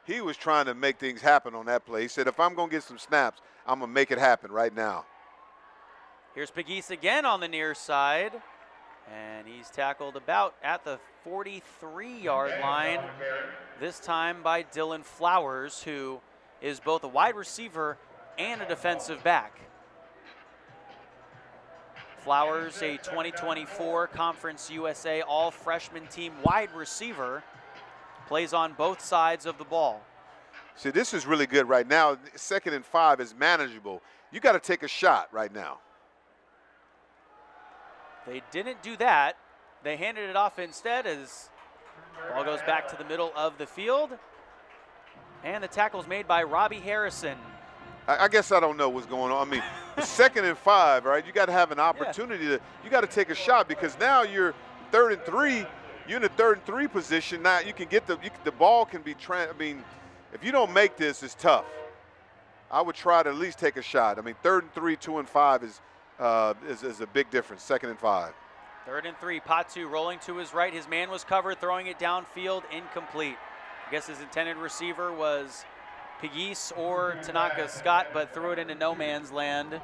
He was trying to make things happen on that play. He said, if I'm going to get some snaps, I'm going to make it happen right now. Here's Pegues again on the near side. And he's tackled about at the 43-yard line, this time by Dylan Flowers, who is both a wide receiver and a defensive back. Flowers, a 2024 Conference USA All-Freshman Team wide receiver, plays on both sides of the ball. See, this is really good right now. 2nd and 5 is manageable. You got to take a shot right now. They didn't do that. They handed it off instead as ball goes back to the middle of the field. And the tackle's made by Robbie Harrison. I guess I don't know what's going on. I mean, 2nd and 5, right? You got to have an opportunity you got to take a shot, because now you're 3rd and 3. You're in the 3rd and 3 position. Now you can get the ball can be, I mean, if you don't make this, it's tough. I would try to at least take a shot. I mean, 3rd and 3, 2 and 5 is a big difference. 2nd and 5. 3rd and 3, Patu rolling to his right. His man was covered, throwing it downfield, incomplete. I guess his intended receiver was Pegues or Tanaka Scott, but threw it into no man's land.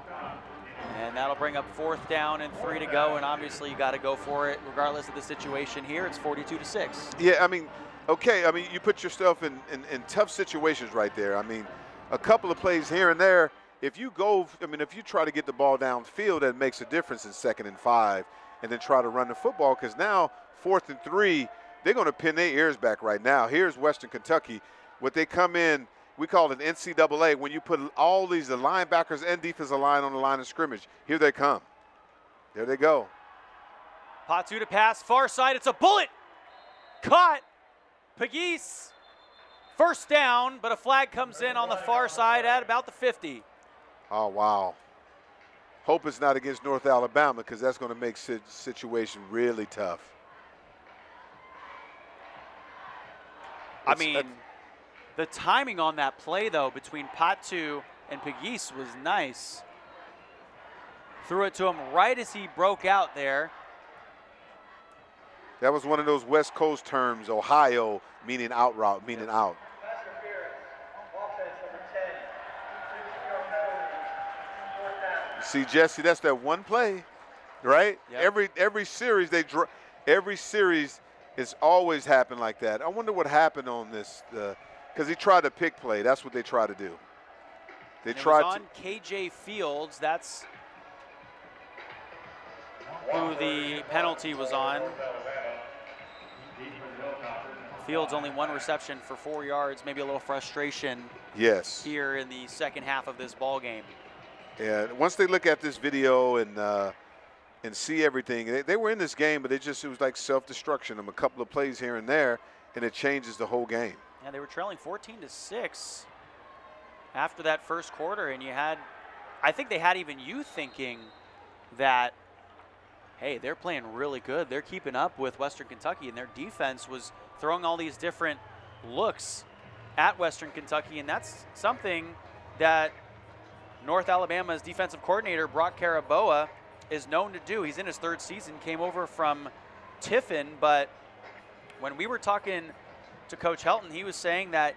And that'll bring up 4th down and 3 to go. And obviously you got to go for it regardless of the situation here. It's 42-6. Yeah, I mean, okay. I mean, you put yourself in tough situations right there. I mean, a couple of plays here and there. If you go, I mean, if you try to get the ball downfield, that makes a difference in 2nd and 5, and then try to run the football, because now 4th and 3, they're going to pin their ears back right now. Here's Western Kentucky. What they come in, we call it NCAA, when you put all these, the linebackers and defensive line on the line of scrimmage. Here they come. There they go. Patu to pass, far side. It's a bullet. Caught. Pegues. 1st down, but a flag comes in on the far side at about the 50. Oh, wow. Hope it's not against North Alabama, because that's going to make situation really tough. I mean, the timing on that play, though, between Patu and Pegues was nice. Threw it to him right as he broke out there. That was one of those West Coast terms, Ohio, meaning out route, meaning out. See, Jesse, that's that one play, right? Yep. Every series every series it's always happened like that. I wonder what happened on this, because he tried to pick play. That's what they try to do. They tried on KJ Fields. That's who the penalty was on. Fields only 1 reception for 4 yards. Maybe a little frustration. Yes. Here in the 2nd half of this ball game. And once they look at this video and see everything, they were in this game, but it was like self-destruction. A couple of plays here and there, and it changes the whole game. Yeah, they were trailing 14-6 after that 1st quarter, and I think they had even you thinking that, hey, they're playing really good. They're keeping up with Western Kentucky, and their defense was throwing all these different looks at Western Kentucky, and that's something that North Alabama's defensive coordinator, Brock Caraboa, is known to do. He's in his 3rd season, came over from Tiffin, but when we were talking to Coach Helton, he was saying that,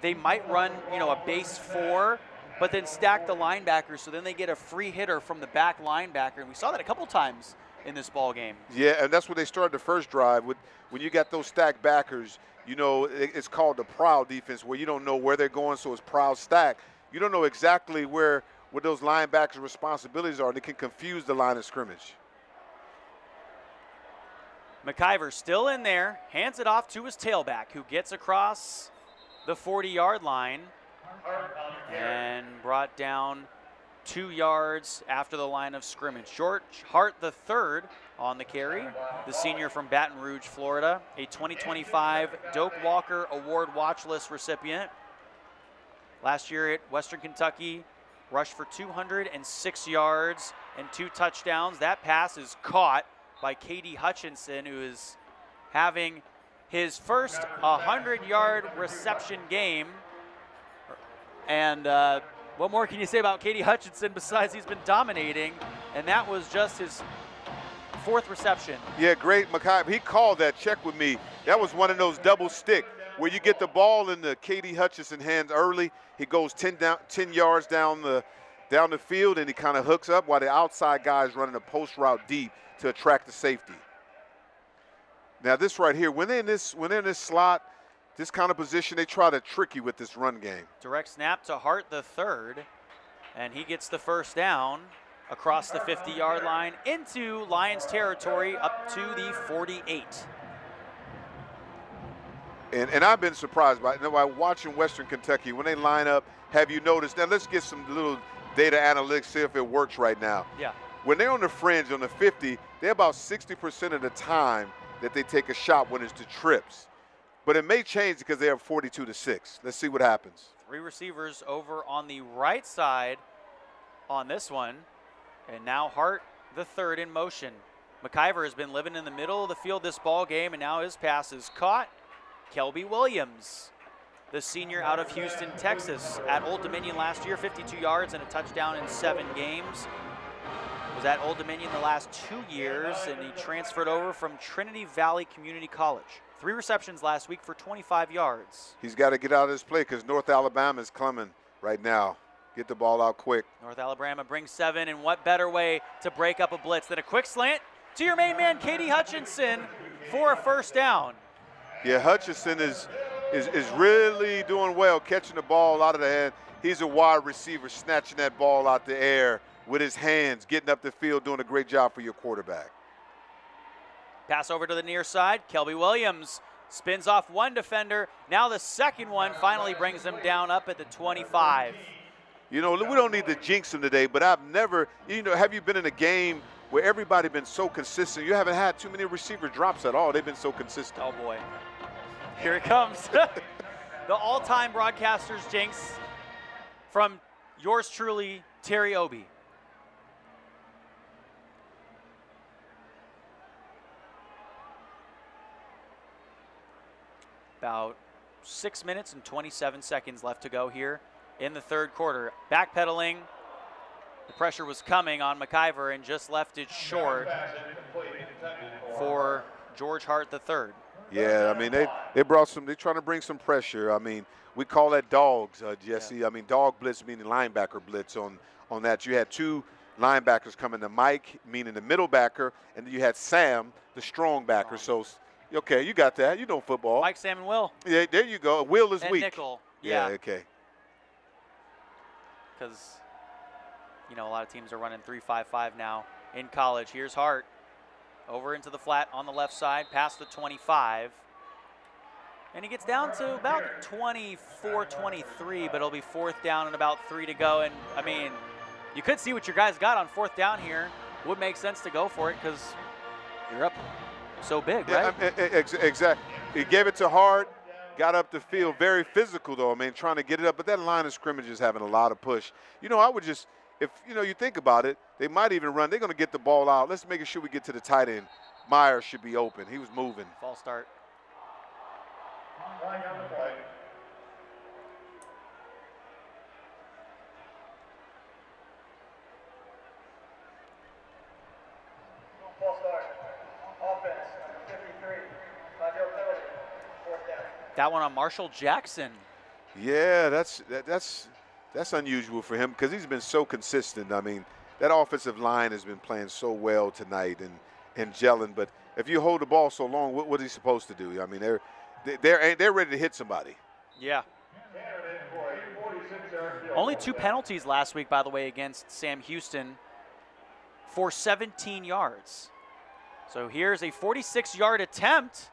they might run, a base 4, but then stack the linebackers, so then they get a free hitter from the back linebacker, and we saw that a couple times in this ball game. Yeah, and that's what they started the first drive with. When you got those stacked backers, it's called the prowl defense, where you don't know where they're going, so it's prowl stack. You don't know exactly what those linebackers' responsibilities are. They can confuse the line of scrimmage. McIvor still in there, hands it off to his tailback, who gets across the 40-yard line and brought down 2 yards after the line of scrimmage. George Hart III on the carry, the senior from Baton Rouge, Florida, a 2025 Doak Walker Award watch list recipient. Last year at Western Kentucky, rushed for 206 yards and 2 touchdowns. That pass is caught by K.D. Hutchinson, who is having his first 100-yard reception game. And what more can you say about K.D. Hutchinson besides he's been dominating? And that was just his 4th reception. Yeah, great. McIvor, he called that. Check with me. That was one of those double stick where you get the ball in the K.D. Hutchinson hands early. He goes 10 yards down the down the field, and he kind of hooks up while the outside guy is running a post route deep to attract the safety. Now this right here, when they're in this slot, this kind of position, they try to trick you with this run game. Direct snap to Hart the third, and he gets the first down across the 50-yard line into Lions territory up to the 48. And I've been surprised by watching Western Kentucky when they line up. Have you noticed? Now let's get some little data analytics, see if it works right now. Yeah. When they're on the fringe on the 50, they're about 60% of the time that they take a shot when it's the trips. But it may change because they have 42-6. Let's see what happens. 3 receivers over on the right side on this one. And now Hart the third in motion. McIvor has been living in the middle of the field this ball game, and now his pass is caught. Kelby Williams, the senior out of Houston, Texas, at Old Dominion last year, 52 yards and a touchdown in 7 games. Was at Old Dominion the last 2 years, and he transferred over from Trinity Valley Community College. 3 receptions last week for 25 yards. He's got to get out of this play because North Alabama is coming right now. Get the ball out quick. North Alabama brings 7, and what better way to break up a blitz than a quick slant to your main man, Katie Hutchinson, for a first down. Yeah, Hutchinson is really doing well, catching the ball out of the hand. He's a wide receiver, snatching that ball out the air with his hands, getting up the field, doing a great job for your quarterback. Pass over to the near side. Kelby Williams spins off one defender. Now the second one finally brings him down up at the 25. You know, we don't need to jinx him today, but I've never, have you been in a game where everybody been so consistent? You haven't had too many receiver drops at all. They've been so consistent. Oh, boy. Here it comes. The all-time broadcaster's jinx from yours truly, Terry Obie. About 6 minutes and 27 seconds left to go here in the third quarter. Backpedaling. The pressure was coming on McIvor and just left it short for George Hart III. Yeah, I mean, they're trying to bring some pressure. I mean, we call that dogs, Jesse. Yeah. I mean, dog blitz meaning linebacker blitz on that. You had 2 linebackers coming to Mike, meaning the middle backer, and then you had Sam, the strong backer. So, okay, you got that. You know football. Mike, Sam, and Will. Yeah, there you go. Will is and weak. Nickel. Yeah, okay. Because, a lot of teams are running 3-5-5 now in college. Here's Hart. Over into the flat on the left side, past the 25. And he gets down to about 24-23, but it'll be 4th down and about 3 to go. And, I mean, you could see what your guys got on 4th down here. Would make sense to go for it because you're up so big, right? Exactly. He gave it to Hart, got up the field. Very physical, though. I mean, trying to get it up. But that line of scrimmage is having a lot of push. I would just – if, you think about it, they might even run. They're going to get the ball out. Let's make sure we get to the tight end. Myers should be open. He was moving. False start. False start. Offense, 53. 5-yard penalty. 4th down. That one on Marshall Jackson. Yeah, that's unusual for him because he's been so consistent. I mean, that offensive line has been playing so well tonight and gelling. But if you hold the ball so long, what is he supposed to do? I mean, they're ready to hit somebody. Yeah. Only 2 penalties last week, by the way, against Sam Houston for 17 yards. So here's a 46-yard attempt.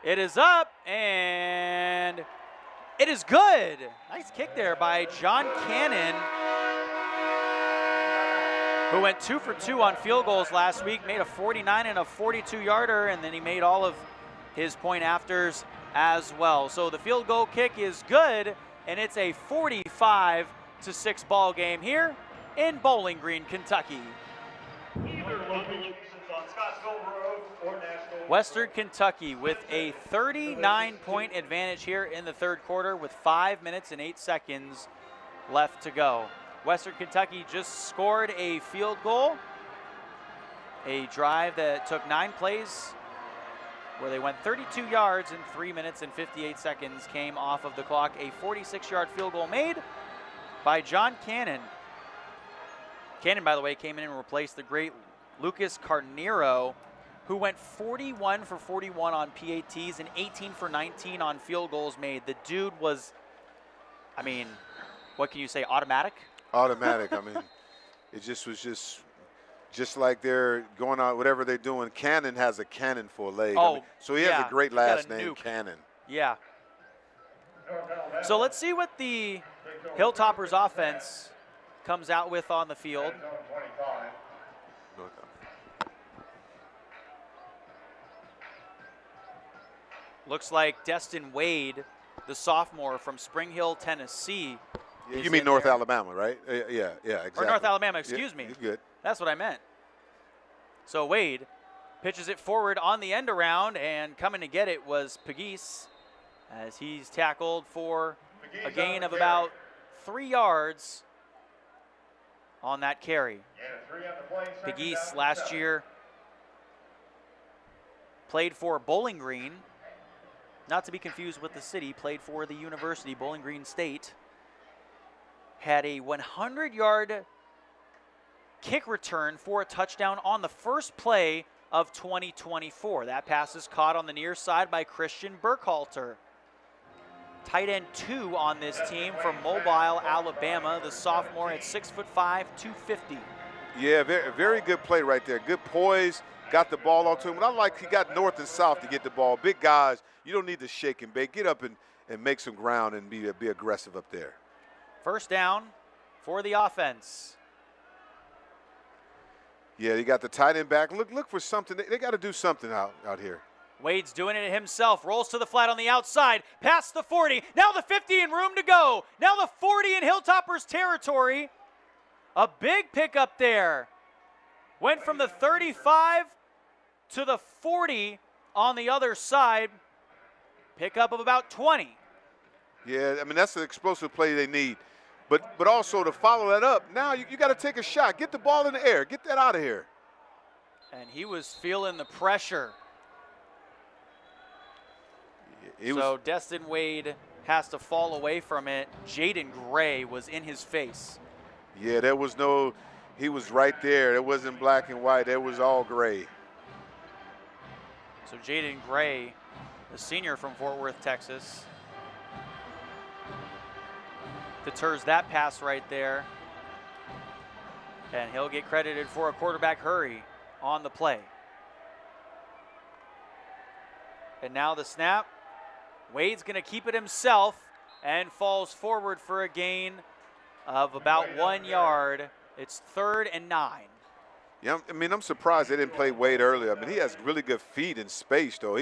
It is up, and it is good. Nice kick there by John Cannon, who went 2 for 2 on field goals last week, made a 49 and a 42-yarder, and then he made all of his point afters as well. So the field goal kick is good, and it's a 45-6 ball game here in Bowling Green, Kentucky. Western Kentucky with a 39-point advantage here in the third quarter with 5 minutes and 8 seconds left to go. Western Kentucky just scored a field goal, a drive that took 9 plays where they went 32 yards in 3 minutes and 58 seconds came off of the clock. A 46-yard field goal made by John Cannon. Cannon, by the way, came in and replaced the great Lucas Carneiro, who went 41 for 41 on PATs and 18 for 19 on field goals made. The dude was, I mean, what can you say, automatic? Automatic. I mean, it was just like they're going on, whatever they're doing. Cannon has a cannon for a leg. Oh, I mean, so he has a great last name, Cannon. Yeah. So let's see what the Hilltoppers offense comes out with on the field. Looks like Destin Wade, the sophomore from Spring Hill, Tennessee. You mean North Alabama, right? Yeah, exactly. Or North Alabama, excuse me. He's good. That's what I meant. So Wade pitches it forward on the end around, and coming to get it was Pegues, as he's tackled for a gain of about 3 yards on that carry. Pegues last year played for Bowling Green, not to be confused with the city, played for the university, Bowling Green State. Had a 100-yard kick return for a touchdown on the first play of 2024. That pass is caught on the near side by Christian Burkhalter. Tight end 2 on this team from Mobile, Alabama, the sophomore at 6'5", 250. Yeah, very good play right there. Good poise, got the ball onto him. What I like, he got north and south to get the ball. Big guys, you don't need to shake and bake. Get up and make some ground and be aggressive up there. First down for the offense. Yeah, you got the tight end back. Look for something. They got to do something out here. Wade's doing it himself. Rolls to the flat on the outside. Past the 40. Now the 50 and room to go. Now the 40 in Hilltoppers territory. A big pickup there. Went from the 35 to the 40 on the other side. Pickup of about 20. Yeah, I mean, that's the explosive play they need. But also to follow that up, now you got to take a shot. Get the ball in the air. Get that out of here. And he was feeling the pressure. So Destin Wade has to fall away from it. Jaden Gray was in his face. Yeah, he was right there. It wasn't black and white. It was all gray. So Jaden Gray, the senior from Fort Worth, Texas, deters that pass right there. And he'll get credited for a quarterback hurry on the play. And now the snap. Wade's going to keep it himself and falls forward for a gain of about 1 yard. It's 3rd and 9. Yeah, I mean, I'm surprised they didn't play Wade earlier. I mean, he has really good feet and space, though.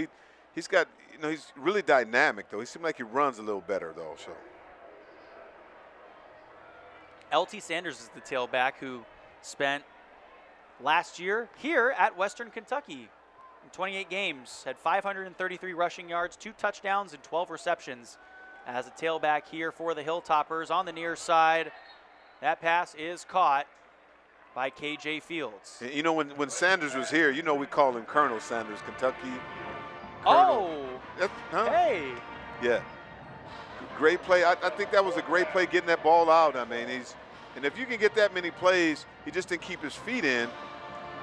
He's got, he's really dynamic, though. He seems like he runs a little better, though. So. LT Sanders is the tailback who spent last year here at Western Kentucky. In 28 games, had 533 rushing yards, 2 touchdowns, and 12 receptions as a tailback here for the Hilltoppers on the near side. That pass is caught by KJ Fields. You know, when Sanders was here, we call him Colonel Sanders, Kentucky. Colonel. Hey. Yeah. Great play. I think that was a great play getting that ball out. I mean, and if you can get that many plays, he just didn't keep his feet in.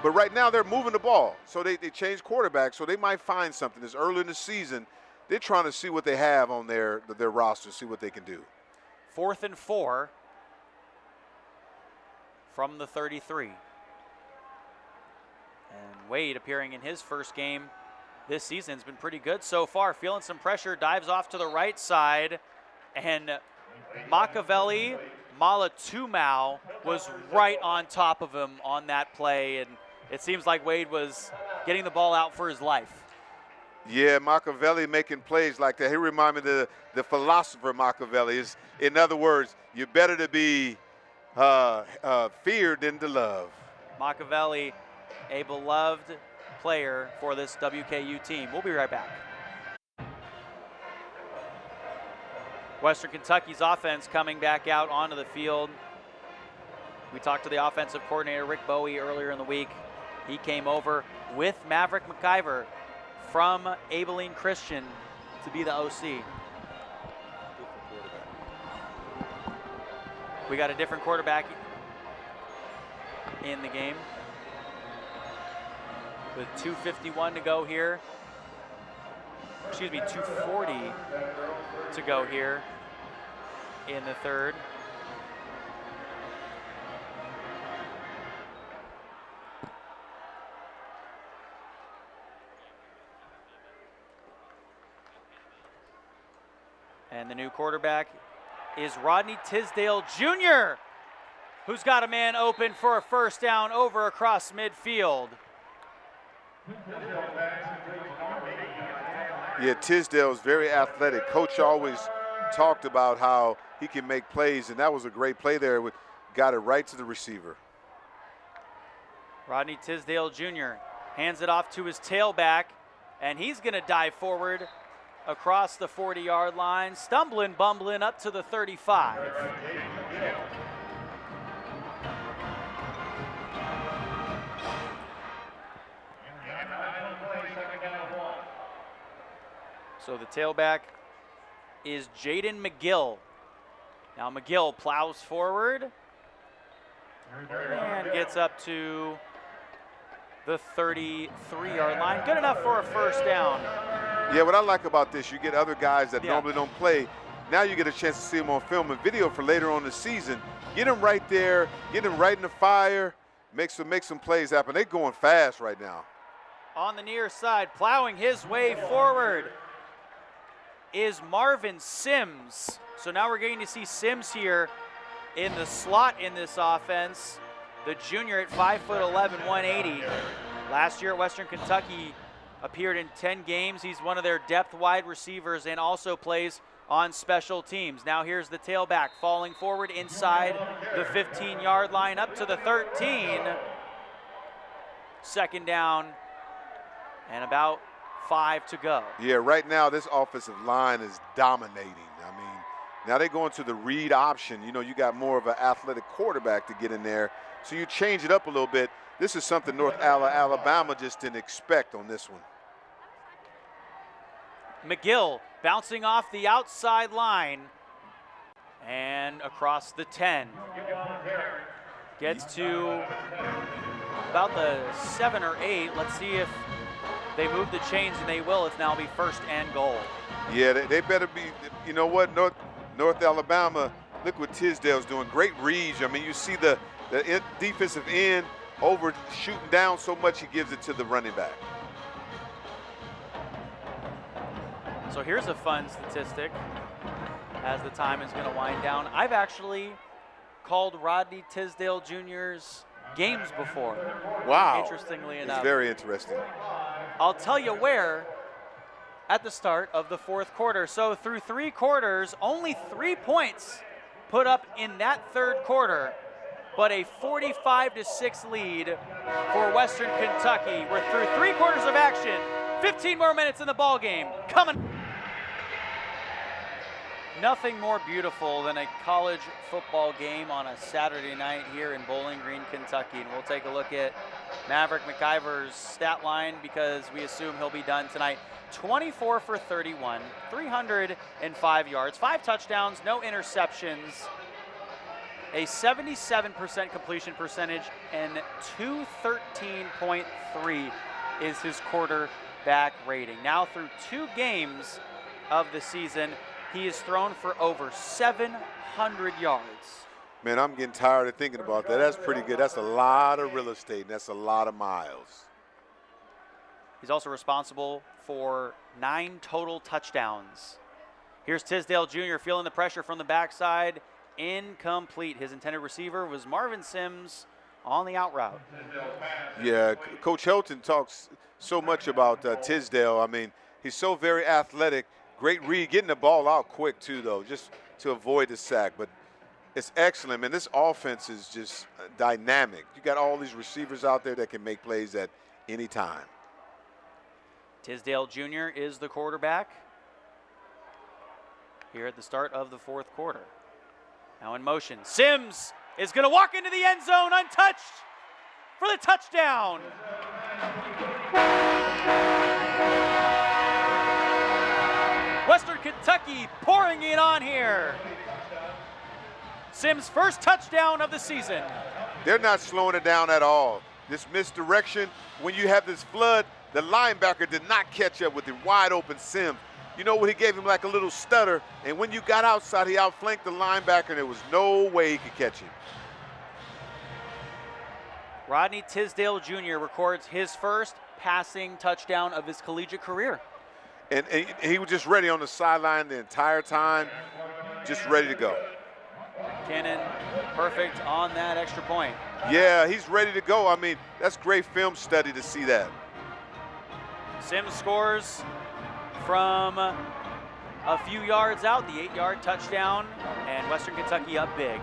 But right now they're moving the ball. So they changed quarterbacks, so they might find something. It's early in the season. They're trying to see what they have on their roster, see what they can do. 4th and 4 from the 33. And Wade, appearing in his first game this season, has been pretty good so far. Feeling some pressure, dives off to the right side. And Machiavelli Malatumau was right on top of him on that play. And it seems like Wade was getting the ball out for his life. Yeah, Machiavelli making plays like that. He reminded me of the philosopher Machiavelli. In other words, you're better to be feared than to love. Machiavelli, a beloved player for this WKU team. We'll be right back. Western Kentucky's offense coming back out onto the field. We talked to the offensive coordinator, Rick Bowie, earlier in the week. He came over with Maverick McIvor from Abilene Christian to be the OC. We got a different quarterback. in the game. With 2:51 to go here. Excuse me, 2:40 to go here in the third. And the new quarterback is Rodney Tisdale Jr., who's got a man open for a first down over across midfield. Yeah, Tisdale's very athletic. Coach always talked about how he can make plays, and that was a great play there. Got it right to the receiver. Rodney Tisdale Jr. hands it off to his tailback, and he's going to dive forward across the 40-yard line, stumbling, bumbling up to the 35. So the tailback is Jaden McGill. Now McGill plows forward and gets up to the 33-yard line. Good enough for a first down. Yeah, what I like about this, you get other guys that normally don't play. Now you get a chance to see them on film and video for later on in the season. Get them right there, get them right in the fire, make some plays happen. They're going fast right now. On the near side, plowing his way forward is Marvin Sims. So now we're getting to see Sims here in the slot in this offense. The junior at 5'11", 180. Last year at Western Kentucky, appeared in 10 games. He's one of their depth wide receivers and also plays on special teams. Now here's the tailback falling forward inside the 15-yard line up to the 13. Second down and about 5 to go. Yeah, right now this offensive line is dominating. I mean, now they're going to the read option. You know, you got more of an athletic quarterback to get in there, so you change it up a little bit. This is something North Alabama just didn't expect on this one. McGill bouncing off the outside line and across the 10. Gets to about the 7 or 8. Let's see if they move the chains, and they will. It's now be first and goal. Yeah, they better be. You know what, North Alabama, look what Tisdale's doing. Great reads. I mean, you see the defensive end over shooting down so much he gives it to the running back. So here's a fun statistic as the time is going to wind down. I've actually called Rodney Tisdale Jr.'s games before. Wow. Interestingly enough. It's very interesting. I'll tell you where. At the start of the fourth quarter. So through 3 quarters, only 3 points put up in that third quarter, but a 45-6 lead for Western Kentucky. We're through 3 quarters of action. 15 more minutes in the ball game. Coming. Nothing more beautiful than a college football game on a Saturday night here in Bowling Green, Kentucky. And we'll take a look at Maverick McIvor's stat line because we assume he'll be done tonight. 24 for 31, 305 yards, 5 touchdowns, no interceptions, a 77% completion percentage, and 213.3 is his quarterback rating. Now through 2 games of the season, he has thrown for over 700 yards. Man, I'm getting tired of thinking about that. That's pretty good. That's a lot of real estate, and that's a lot of miles. He's also responsible for 9 total touchdowns. Here's Tisdale Jr. feeling the pressure from the backside. Incomplete. His intended receiver was Marvin Sims on the out route. Yeah, Coach Helton talks so much about Tisdale. I mean, he's so very athletic. Great read, getting the ball out quick too, though, just to avoid the sack. But it's excellent, man. This offense is just dynamic. You got all these receivers out there that can make plays at any time. Tisdale Jr. is the quarterback here at the start of the fourth quarter. Now in motion, Sims is going to walk into the end zone untouched for the touchdown. Western Kentucky pouring it on here. Sims' first touchdown of the season. They're not slowing it down at all. This misdirection, when you have this flood, the linebacker did not catch up with the wide open Sims. You know what, he gave him like a little stutter, and when you got outside, he outflanked the linebacker, and there was no way he could catch him. Rodney Tisdale Jr. records his first passing touchdown of his collegiate career. And he was just ready on the sideline the entire time, just ready to go. Cannon perfect on that extra point. Yeah, he's ready to go. I mean, that's great film study to see that. Sims scores from a few yards out, the 8-yard touchdown, and Western Kentucky up big.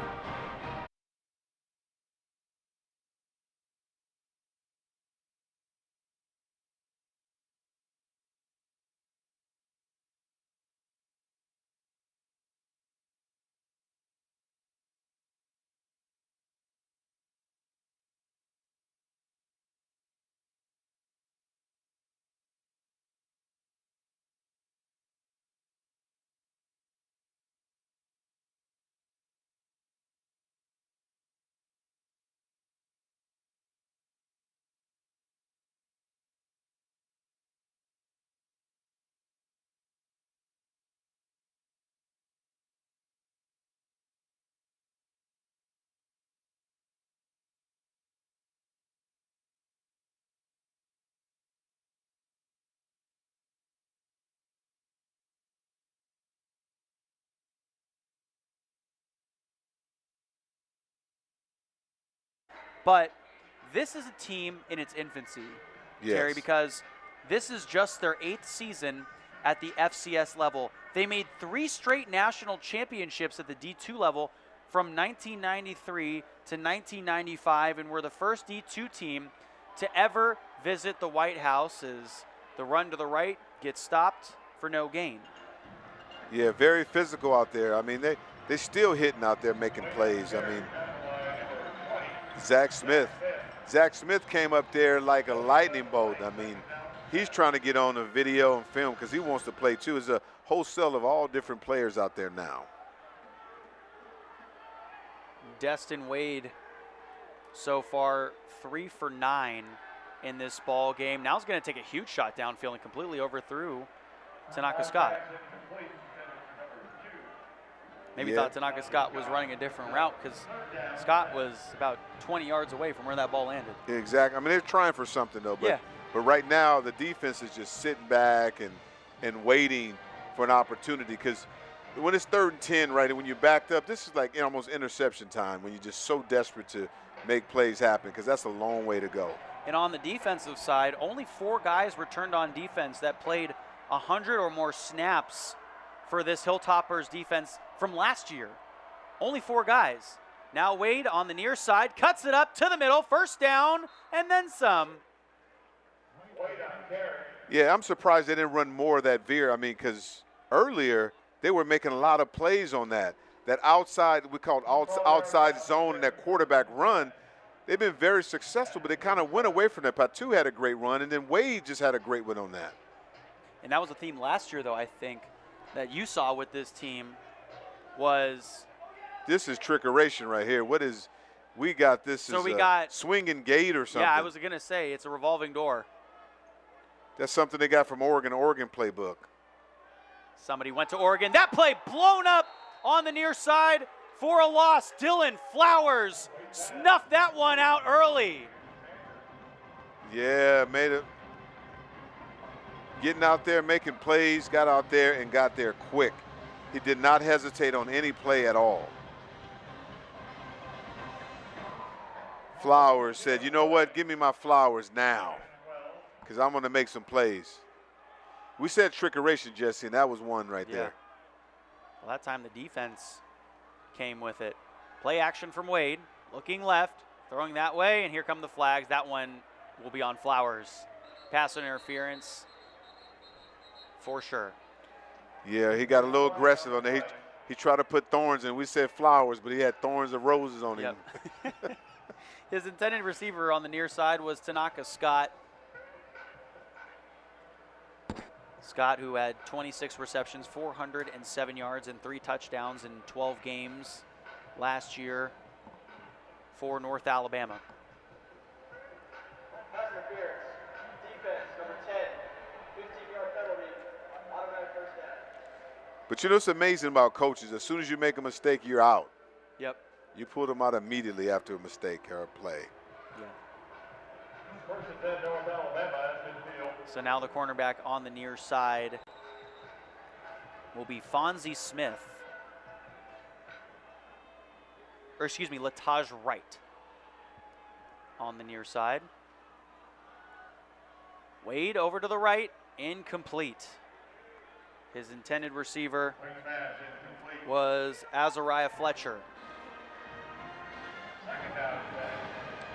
But this is a team in its infancy, Terry, because this is just their 8th season at the FCS level. They made 3 straight national championships at the D2 level from 1993 to 1995 and were the first D2 team to ever visit the White House as the run to the right gets stopped for no gain. Yeah, very physical out there. I mean, they still hitting out there making plays. I mean, Zach Smith came up there like a lightning bolt. I mean, he's trying to get on the video and film because he wants to play too. There's a whole cell of all different players out there now. Destin Wade so far 3 for 9 in this ball game. Now he's going to take a huge shot downfield and completely overthrew Tanaka Scott. Maybe thought Tanaka Scott was running a different route because Scott was about 20 yards away from where that ball landed. Exactly. I mean, they're trying for something, though. But right now, the defense is just sitting back and waiting for an opportunity because when it's 3rd and 10, right, and when you're backed up, this is like almost interception time when you're just so desperate to make plays happen because that's a long way to go. And on the defensive side, only 4 guys returned on defense that played 100 or more snaps for this Hilltoppers defense from last year. Only 4 guys. Now Wade on the near side, cuts it up to the middle, first down, and then some. Yeah, I'm surprised they didn't run more of that veer. I mean, because earlier they were making a lot of plays on that. That outside, we call it outside zone and that quarterback run, they've been very successful, but they kind of went away from that. Patu had a great run, and then Wade just had a great one on that. And that was a theme last year, though, I think, that you saw with this team was. This is trickeration right here. What is, we got this so is we got swinging gate or something. Yeah, I was going to say it's a revolving door. That's something they got from Oregon playbook. Somebody went to Oregon. That play blown up on the near side for a loss. Dylan Flowers snuffed that one out early. Yeah, made it. Getting out there, making plays, got out there and got there quick. He did not hesitate on any play at all. Flowers said, you know what, give me my flowers now because I'm going to make some plays. We said trickeration, Jesse, and that was one right there. Well, that time the defense came with it. Play action from Wade, looking left, throwing that way, and here come the flags. That one will be on Flowers. Pass interference for sure. Yeah, he got a little aggressive on there. He tried to put thorns in. We said flowers, but he had thorns and roses on him. His intended receiver on the near side was Tanaka Scott. Scott, who had 26 receptions, 407 yards, and 3 touchdowns in 12 games last year for North Alabama. Pass interference. Defense, number 10. 15-yard penalty. Automatic first down. But you know what's amazing about coaches? As soon as you make a mistake, you're out. Yep. You pull them out immediately after a mistake or a play. Yeah. First and 10, North Alabama at midfield. So now the cornerback on the near side will be Fonzie Smith. Or excuse me, Lataj Wright on the near side. Wade over to the right, incomplete. His intended receiver was Azariah Fletcher.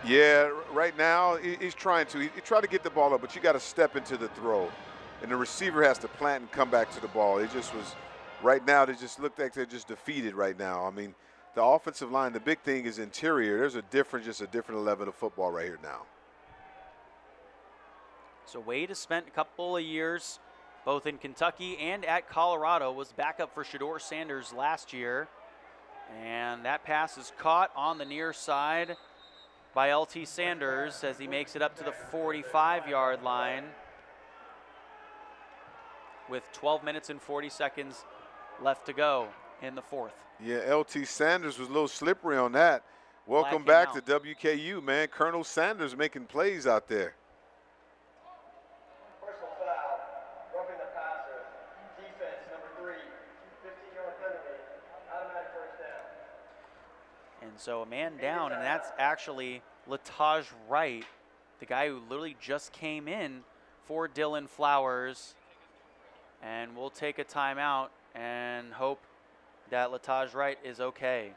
Yeah, right now he's trying to. He tried to get the ball up, but you got to step into the throw. And the receiver has to plant and come back to the ball. It just was, right now, they just looked like they're just defeated right now. I mean, the offensive line, the big thing is interior. There's a different, just a different level of football right here now. So Wade has spent a couple of years both in Kentucky and at Colorado, was backup for Shedeur Sanders last year. And that pass is caught on the near side by LT Sanders as he makes it up to the 45-yard line with 12 minutes and 40 seconds left to go in the fourth. Yeah, LT Sanders was a little slippery on that. Welcome back to WKU, man. Colonel Sanders making plays out there. Personal foul, roughing the passer. Defense, number 3. 15-yard penalty. Automatic first down. And so a man down, and that's actually Lataj Wright, the guy who literally just came in for Dylan Flowers. And we'll take a timeout and hope that Lataj Wright is okay.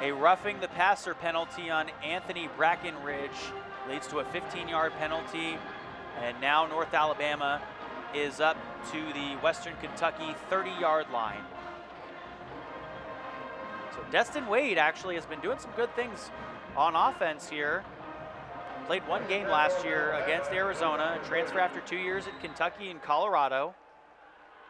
A roughing the passer penalty on Anthony Brackenridge leads to a 15-yard penalty. And now North Alabama is up to the Western Kentucky 30-yard line. So Destin Wade actually has been doing some good things on offense here. Played one game last year against Arizona, transfer after 2 years at Kentucky and Colorado.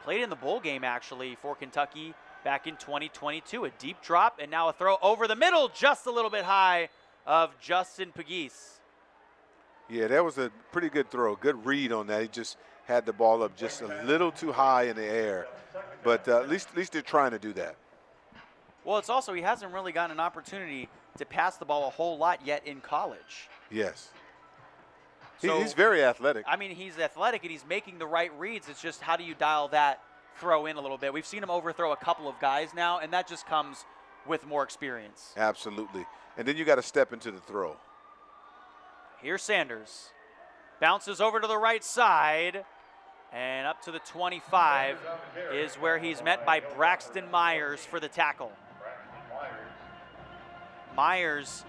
Played in the bowl game actually for Kentucky back in 2022. A deep drop and now a throw over the middle, just a little bit high of Justin Pegues. Yeah, that was a pretty good throw. Good read on that. He just had the ball up just a little too high in the air. But at least they're trying to do that. Well, it's also he hasn't really gotten an opportunity to pass the ball a whole lot yet in college. Yes. So, he's very athletic. I mean, he's athletic and he's making the right reads. It's just how do you dial that throw in a little bit. We've seen him overthrow a couple of guys now, and that just comes with more experience. Absolutely. And then you got to step into the throw. Here's Sanders. Bounces over to the right side, and up to the 25 is where he's met by Braxton Myers for the tackle. Myers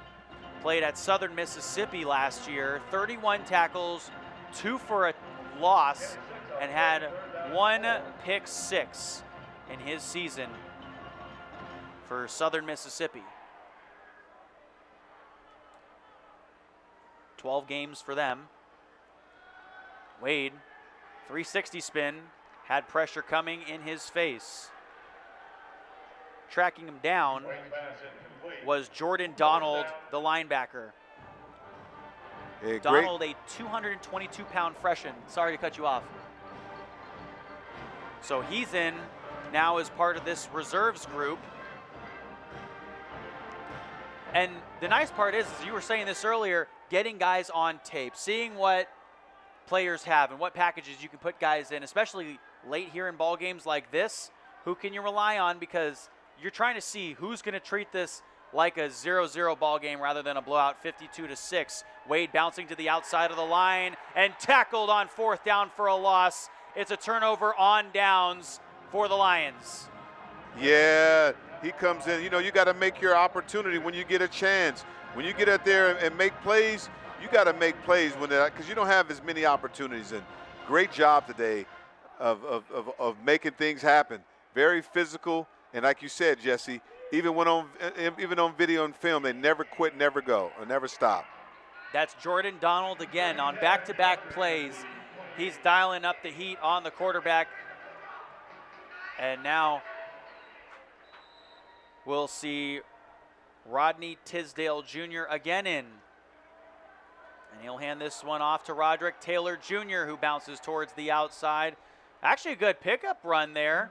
played at Southern Mississippi last year, 31 tackles, 2 for a loss, and had 1 pick 6 in his season for Southern Mississippi. 12 games for them. Wade, 360 spin, had pressure coming in his face. Tracking him down was Jordan Donald, the linebacker. Yeah, Donald, a 222-pound freshman. Sorry to cut you off. So he's in now as part of this reserves group. And the nice part is, as you were saying this earlier, getting guys on tape, seeing what players have and what packages you can put guys in, especially late here in ball games like this. Who can you rely on? Because you're trying to see who's going to treat this like a 0-0 ball game rather than a blowout, 52-6. Wade bouncing to the outside of the line and tackled on 4th down for a loss. It's a turnover on downs for the Lions. Yeah, he comes in. You know, you got to make your opportunity when you get a chance. When you get out there and make plays, you got to make plays when because you don't have as many opportunities. And great job today of making things happen. Very physical, and like you said, Jesse, even on video and film, they never quit, never go, or never stop. That's Jordan Donald again on back-to-back plays. He's dialing up the heat on the quarterback. And now we'll see Rodney Tisdale Jr. again in. And he'll hand this one off to Roderick Taylor Jr., who bounces towards the outside. Actually a good pickup run there.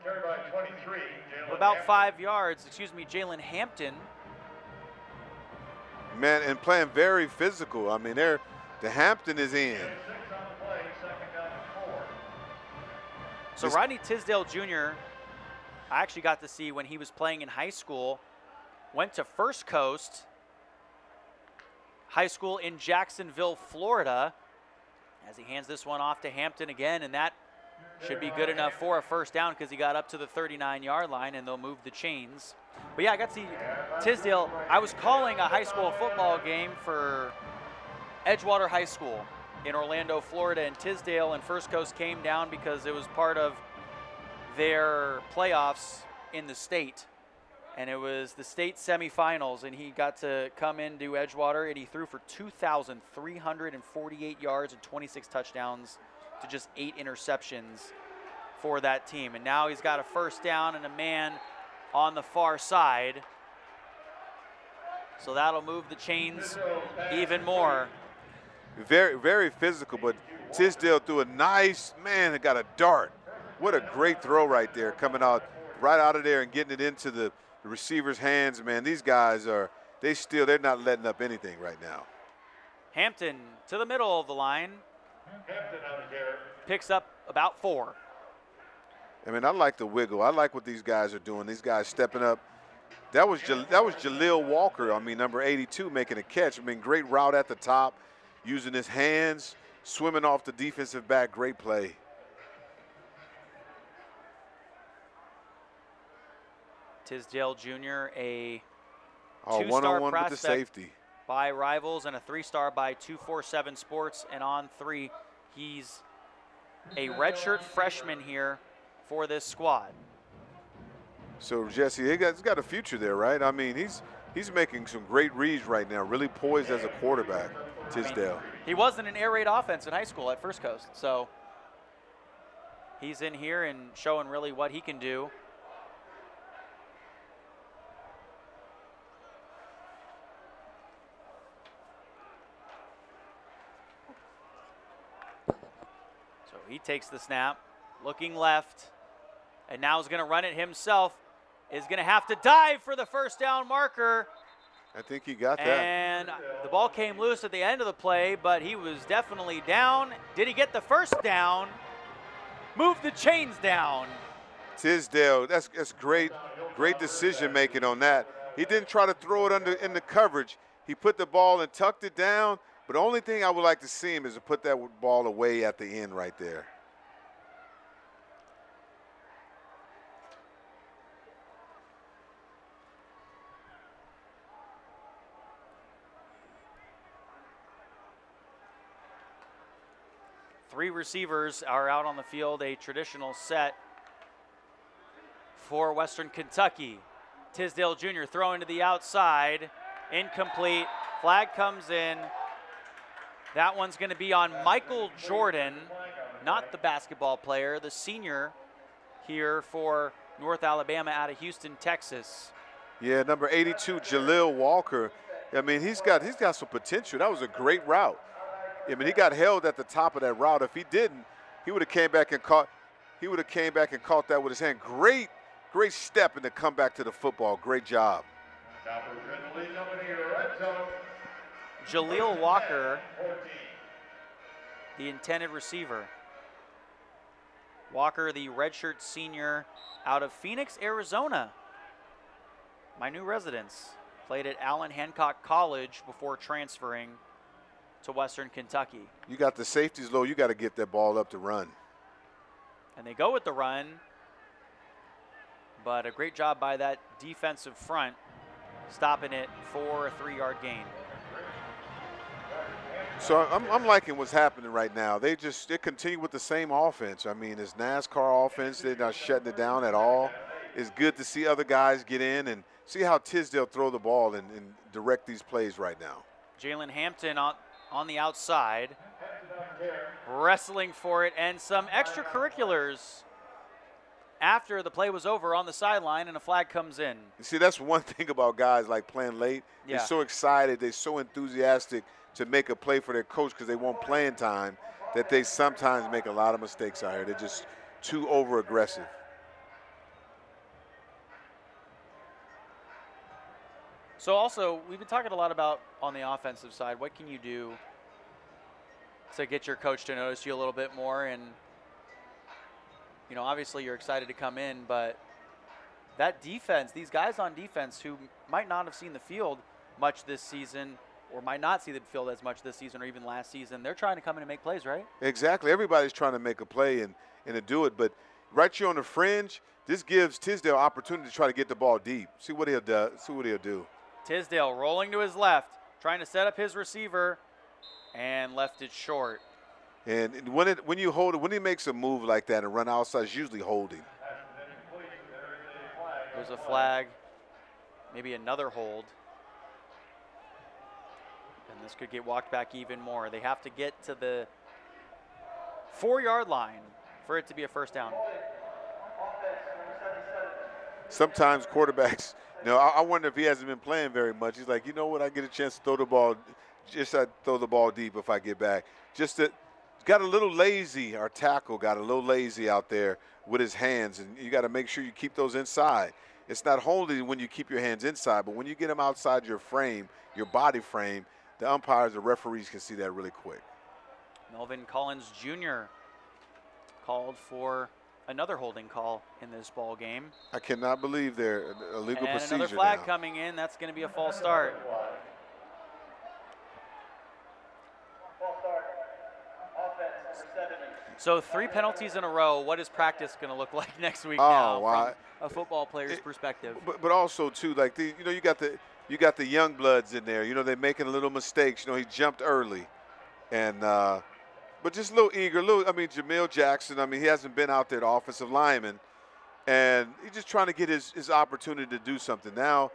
About 5 yards, Jalen Hampton. Man, and playing very physical. I mean, the Hampton is in. So Rodney Tisdale Jr., I actually got to see when he was playing in high school, went to First Coast High School in Jacksonville, Florida, as he hands this one off to Hampton again, and that should be good enough for a first down because he got up to the 39-yard line, and they'll move the chains. But yeah, I got to see Tisdale. I was calling a high school football game for Edgewater High School in Orlando, Florida, and Tisdale and First Coast came down because it was part of their playoffs in the state. And it was the state semifinals, and he got to come into Edgewater, and he threw for 2,348 yards and 26 touchdowns to just 8 interceptions for that team. And now he's got a first down and a man on the far side. So that'll move the chains even more. Very, very physical, but Tisdale threw a nice, man, it got a dart. What a great throw right there, coming out right out of there and getting it into the receiver's hands. Man, these guys they're not letting up anything right now. Hampton to the middle of the line. Picks up about 4. I mean, I like the wiggle. I like what these guys are doing. These guys stepping up. That was Jaleel Walker, I mean, number 82, making a catch. I mean, great route at the top, using his hands, swimming off the defensive back. Great play. Tisdale Jr., a one-on-one two-star with the prospect safety by Rivals and a 3-star by 247 Sports. And on 3, he's a redshirt freshman here for this squad. So Jesse, he's got a future there, right? I mean, he's making some great reads right now. Really poised as a quarterback, Tisdale. He was in an air raid offense in high school at First Coast, so he's in here and showing really what he can do. So he takes the snap, looking left, and now is going to run it himself. Is going to have to dive for the first down marker. I think he got that. And the ball came loose at the end of the play, but he was definitely down. Did he get the first down? Move the chains down. Tisdale, that's great decision making on that. He didn't try to throw it in the coverage. He put the ball and tucked it down. But the only thing I would like to see him is to put that ball away at the end right there. Three receivers are out on the field, a traditional set for Western Kentucky. Tisdale Jr. throwing to the outside, incomplete. Flag comes in. That one's going to be on Michael Jordan, not the basketball player, the senior here for North Alabama out of Houston, Texas. Yeah, number 82, Jaleel Walker. I mean, he's got some potential. That was a great route. I mean, he got held at the top of that route. If he didn't, he would have came back and caught. He would have came back and caught that with his hand. Great step in the comeback to the football. Great job. Jaleel Walker, the intended receiver. Walker, the redshirt senior out of Phoenix, Arizona. My new residence. Played at Allen Hancock College before transferring to Western Kentucky. You got the safeties low. You got to get that ball up to run. And they go with the run, but a great job by that defensive front, stopping it for a 3-yard gain. So I'm liking what's happening right now. They continue with the same offense. I mean, it's NASCAR offense. They're not shutting it down at all. It's good to see other guys get in and see how Tisdale throw the ball and direct these plays right now. Jalen Hampton on the outside. wrestling for it, and some extracurriculars after the play was over on the sideline, and a flag comes in. You see, that's one thing about guys like playing late. Yeah. They're so excited, they're so enthusiastic to make a play for their coach because they want playing time that they sometimes make a lot of mistakes out here. They're just too over-aggressive. So also, we've been talking a lot about on the offensive side, what can you do to get your coach to notice you a little bit more? And, you know, obviously you're excited to come in, but that defense, these guys on defense who might not have seen the field much this season or might not see the field as much this season or even last season, they're trying to come in and make plays, right? Exactly. Everybody's trying to make a play and to do it, but right here on the fringe, this gives Tisdale opportunity to try to get the ball deep. See what he'll do. See what he'll do. Tisdale rolling to his left, trying to set up his receiver, and left it short. And when you hold it, when he makes a move like that and run outside, it's usually holding. There's a flag, maybe another hold. And this could get walked back even more. They have to get to the 4-yard line for it to be a first down. Sometimes quarterbacks, you know, I wonder if he hasn't been playing very much. He's like, you know what, I get a chance to throw the ball, just I throw the ball deep if I get back. Just that, got a little lazy, our tackle got a little lazy out there with his hands, and you got to make sure you keep those inside. It's not holding when you keep your hands inside, but when you get them outside your frame, your body frame, the umpires, the referees can see that really quick. Melvin Collins Jr. called for another holding call in this ball game. I cannot believe they're illegal and procedure another flag now. coming in. That's going to be a false start. So 3 penalties in a row. What is practice going to look like next week now from a football player's perspective? But also too, like you know, you got the young bloods in there. You know, they're making little mistakes. You know, he jumped early, and but just a little eager. I mean, Jamil Jackson. I mean, he hasn't been out there, the offensive lineman, and he's just trying to get his opportunity to do something. Now,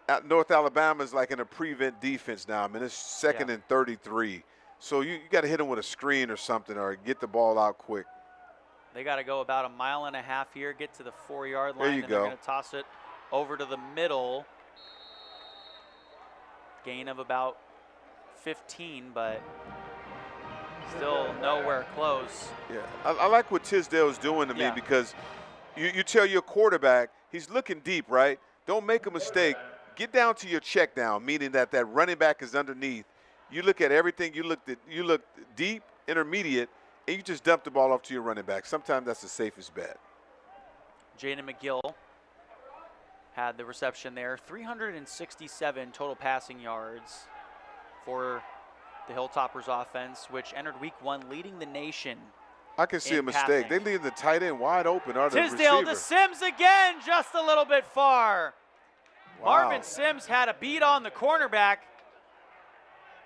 at North Alabama is like in a prevent defense now. I mean, it's 2nd and 33. So you got to hit him with a screen or something or get the ball out quick. They got to go about 1.5 miles here, get to the 4-yard line, there you and go. they're going to toss it over to the middle. Gain of about 15, but still nowhere close. Yeah, I like what Tisdale's doing to me because you tell your quarterback, he's looking deep, right? Don't make a mistake. Get down to your check down, meaning that running back is underneath. You look at everything. You look deep, intermediate, and you just dump the ball off to your running back. Sometimes that's the safest bet. Jaden McGill had the reception there. 367 total passing yards for the Hilltoppers offense, which entered week 1 leading the nation. I can see a mistake. They leave the tight end wide open. Or the Tisdale receiver. to Sims again, just a little bit far. Wow. Marvin Sims had a beat on the cornerback,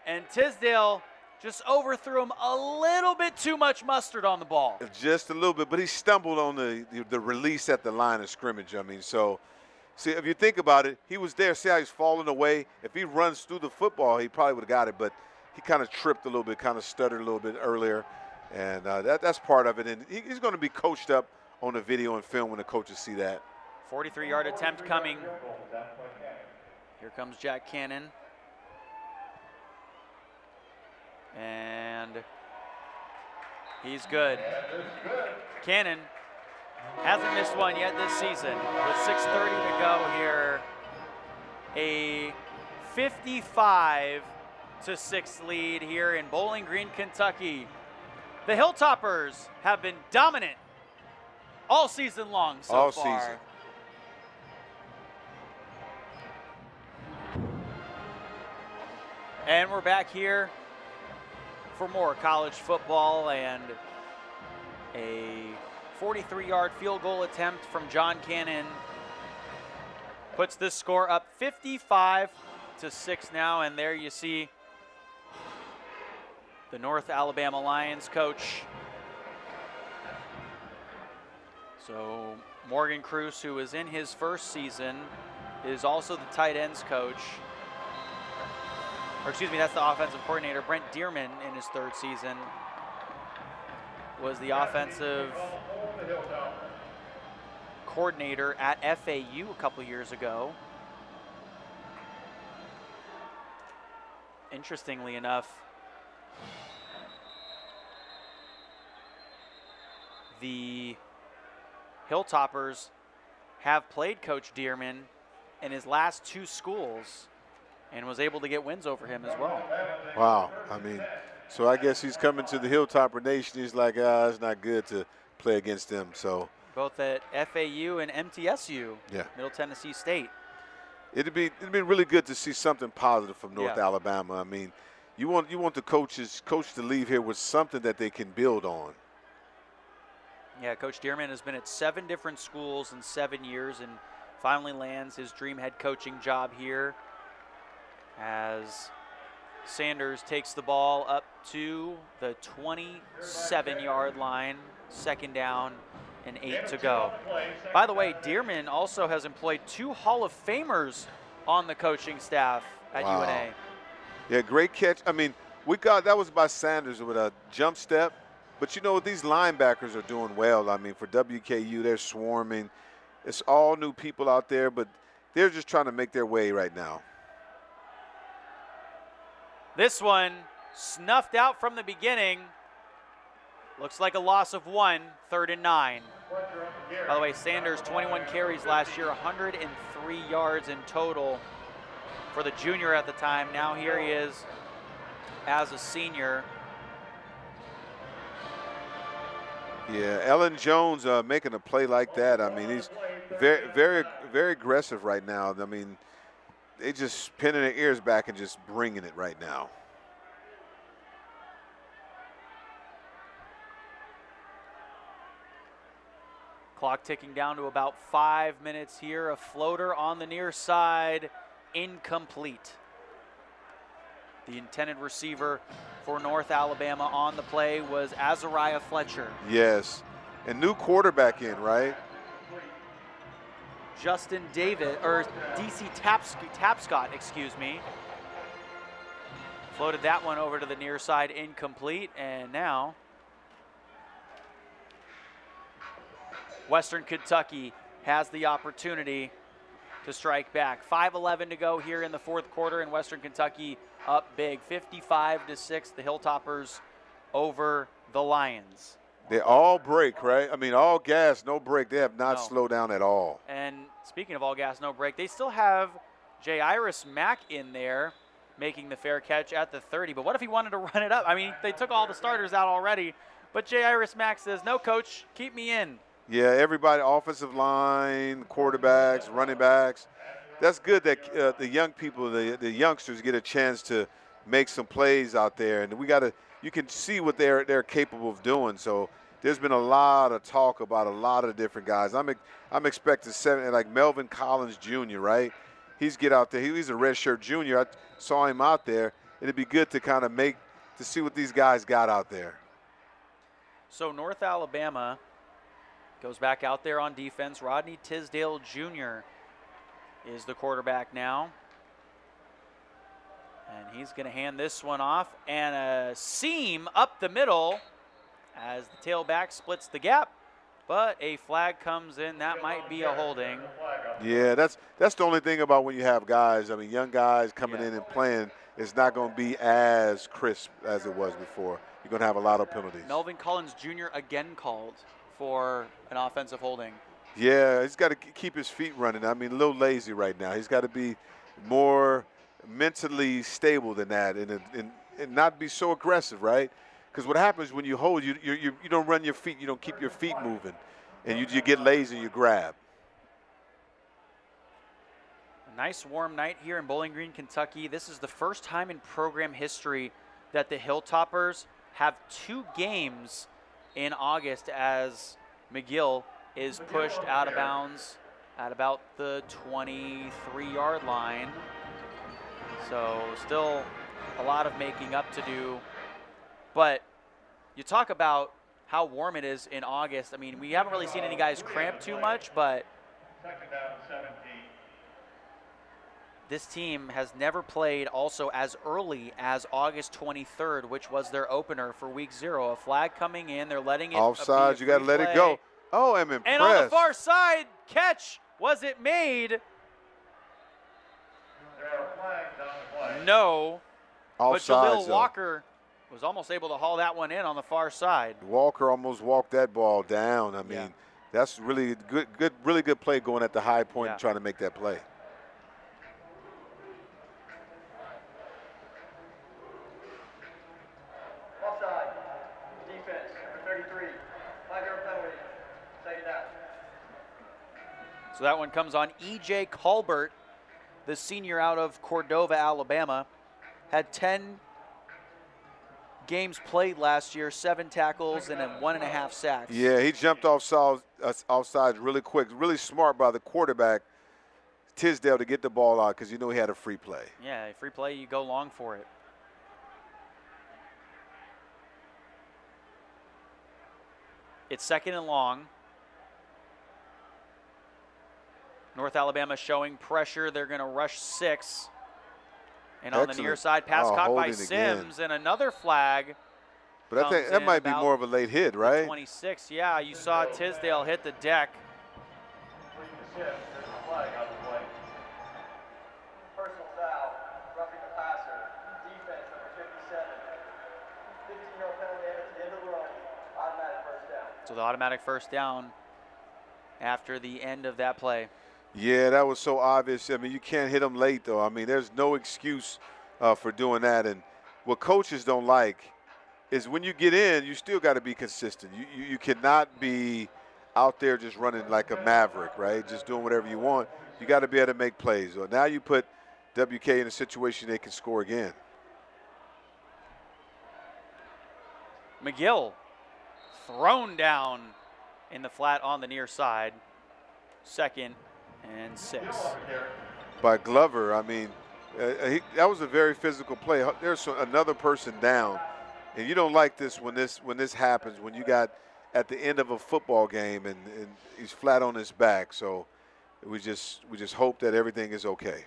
and Tisdale just overthrew him a little bit too much mustard on the ball. Just a little bit, but he stumbled on the release at the line of scrimmage. I mean, so, see, if you think about it, he was there. See how he's falling away? If he runs through the football, he probably would have got it, but he kind of tripped a little bit, kind of stuttered a little bit earlier, and that's part of it. And he's going to be coached up on the video and film when the coaches see that. 43-yard attempt coming. Here comes Jack Cannon. And he's good. Cannon hasn't missed one yet this season. With 6:30 to go here, a 55-6 lead here in Bowling Green, Kentucky. The Hilltoppers have been dominant all season long so all far. Season. And we're back here for more college football, and a 43-yard field goal attempt from John Cannon puts this score up 55-6 now. And there you see the North Alabama Lions coach. So Morgan Cruz, who is in his first season, is also the tight ends coach. or excuse me, that's the offensive coordinator. Brent Dearman in his 3rd season was the offensive coordinator at FAU a couple years ago. Interestingly enough, the Hilltoppers have played Coach Dearman in his last 2 schools and was able to get wins over him as well. Wow. I mean, so I guess he's coming to the Hilltopper Nation. He's like, it's not good to play against them. So both at FAU and MTSU, yeah, Middle Tennessee State. It'd be really good to see something positive from North Yeah. Alabama. I mean, you want the coach to leave here with something that they can build on. Yeah, Coach Dearman has been at 7 different schools in 7 years and finally lands his dream head coaching job here as Sanders takes the ball up to the 27-yard line, 2nd down and 8 to go. By the way, Dearman also has employed 2 Hall of Famers on the coaching staff at Wow. UNA. Yeah, great catch. I mean, that was by Sanders with a jump step. But you know what, these linebackers are doing well. I mean, for WKU, they're swarming. It's all new people out there, but they're just trying to make their way right now. This one snuffed out from the beginning. Looks like a loss of 1, 3rd and 9. By the way, Sanders, 21 carries last year, 103 yards in total for the junior at the time. Now here he is as a senior. Yeah, Ellen Jones making a play like that. I mean, he's very, very, very aggressive right now. I mean, they just pinning their ears back and just bringing it right now. Clock ticking down to about 5 minutes here. A floater on the near side, incomplete. The intended receiver for North Alabama on the play was Azariah Fletcher. Yes, and new quarterback in, right? Justin David, or DC Tapscott, excuse me. Floated that one over to the near side, incomplete, and now Western Kentucky has the opportunity to strike back. 5:11 to go here in the 4th quarter, and Western Kentucky up big, 55-6. The Hilltoppers over the Lions. They all break, right? I mean, all gas, no break. They have not No. slowed down at all. And speaking of all gas, no break, they still have Jairus Mack in there making the fair catch at the 30. But what if he wanted to run it up? I mean, they took all the starters out already, but Jairus Mack says, no, coach, keep me in. Yeah, everybody, offensive line, quarterbacks, running backs. That's good that the young people, the youngsters get a chance to make some plays out there. And you can see what they're capable of doing. So there's been a lot of talk about a lot of different guys. I'm expecting 7, like Melvin Collins Jr., right? He's get out there. He's a redshirt junior. I saw him out there. It'd be good to kind of to see what these guys got out there. So North Alabama goes back out there on defense. Rodney Tisdale Jr. is the quarterback now. And he's going to hand this one off. And a seam up the middle as the tailback splits the gap. But a flag comes in. That might be a holding. Yeah, that's the only thing about when you have guys, I mean, young guys coming in and playing, it's not going to be as crisp as it was before. You're going to have a lot of penalties. Melvin Collins Jr. again called for an offensive holding. Yeah, he's got to keep his feet running. I mean, a little lazy right now. He's got to be more mentally stable than that and not be so aggressive, right? Because what happens when you hold, you don't run your feet, you don't keep your feet moving, and you get lazy and you grab. A nice warm night here in Bowling Green, Kentucky. This is the first time in program history that the Hilltoppers have 2 games in August as McGill is pushed out of bounds at about the 23-yard line. So still a lot of making up to do. But you talk about how warm it is in August. I mean, we haven't really seen any guys cramp too much, but this team has never played also as early as August 23rd, which was their opener for week 0. A flag coming in, they're letting it offsides, you got to let it go. Oh, I'm impressed. And on the far side, catch, was it made? No. But Jalil Walker was almost able to haul that one in on the far side. Walker almost walked that ball down. I mean, that's really really good play going at the high point and trying to make that play. Offside. Defense, number 33. 5-yard penalty. Second down. So that one comes on E.J. Colbert, the senior out of Cordova, Alabama. Had 10 games played last year, 7 tackles and 1.5 sacks. Yeah, he jumped offsides really quick. Really smart by the quarterback, Tisdale, to get the ball out because you know he had a free play. Yeah, free play, you go long for it. It's 2nd and long. North Alabama showing pressure. They're going to rush 6. And on the near side, pass caught by Sims, and another flag. But I think that might be more of a late hit, right? 26, yeah. You saw Tisdale hit the deck. Personal foul, roughing the passer. Defense, number 57. 15-yard penalty at the end of the run. Automatic first down. So the automatic first down after the end of that play. Yeah, that was so obvious. I mean, you can't hit them late, though. I mean, there's no excuse for doing that. And what coaches don't like is when you get in, you still got to be consistent. You cannot be out there just running like a maverick, right? Just doing whatever you want. You got to be able to make plays. Well, now you put WK in a situation they can score again. McGill thrown down in the flat on the near side. 2nd and 6. By Glover. I mean, that was a very physical play. There's another person down, and you don't like this when this happens, when you got at the end of a football game and he's flat on his back. So we just hope that everything is okay.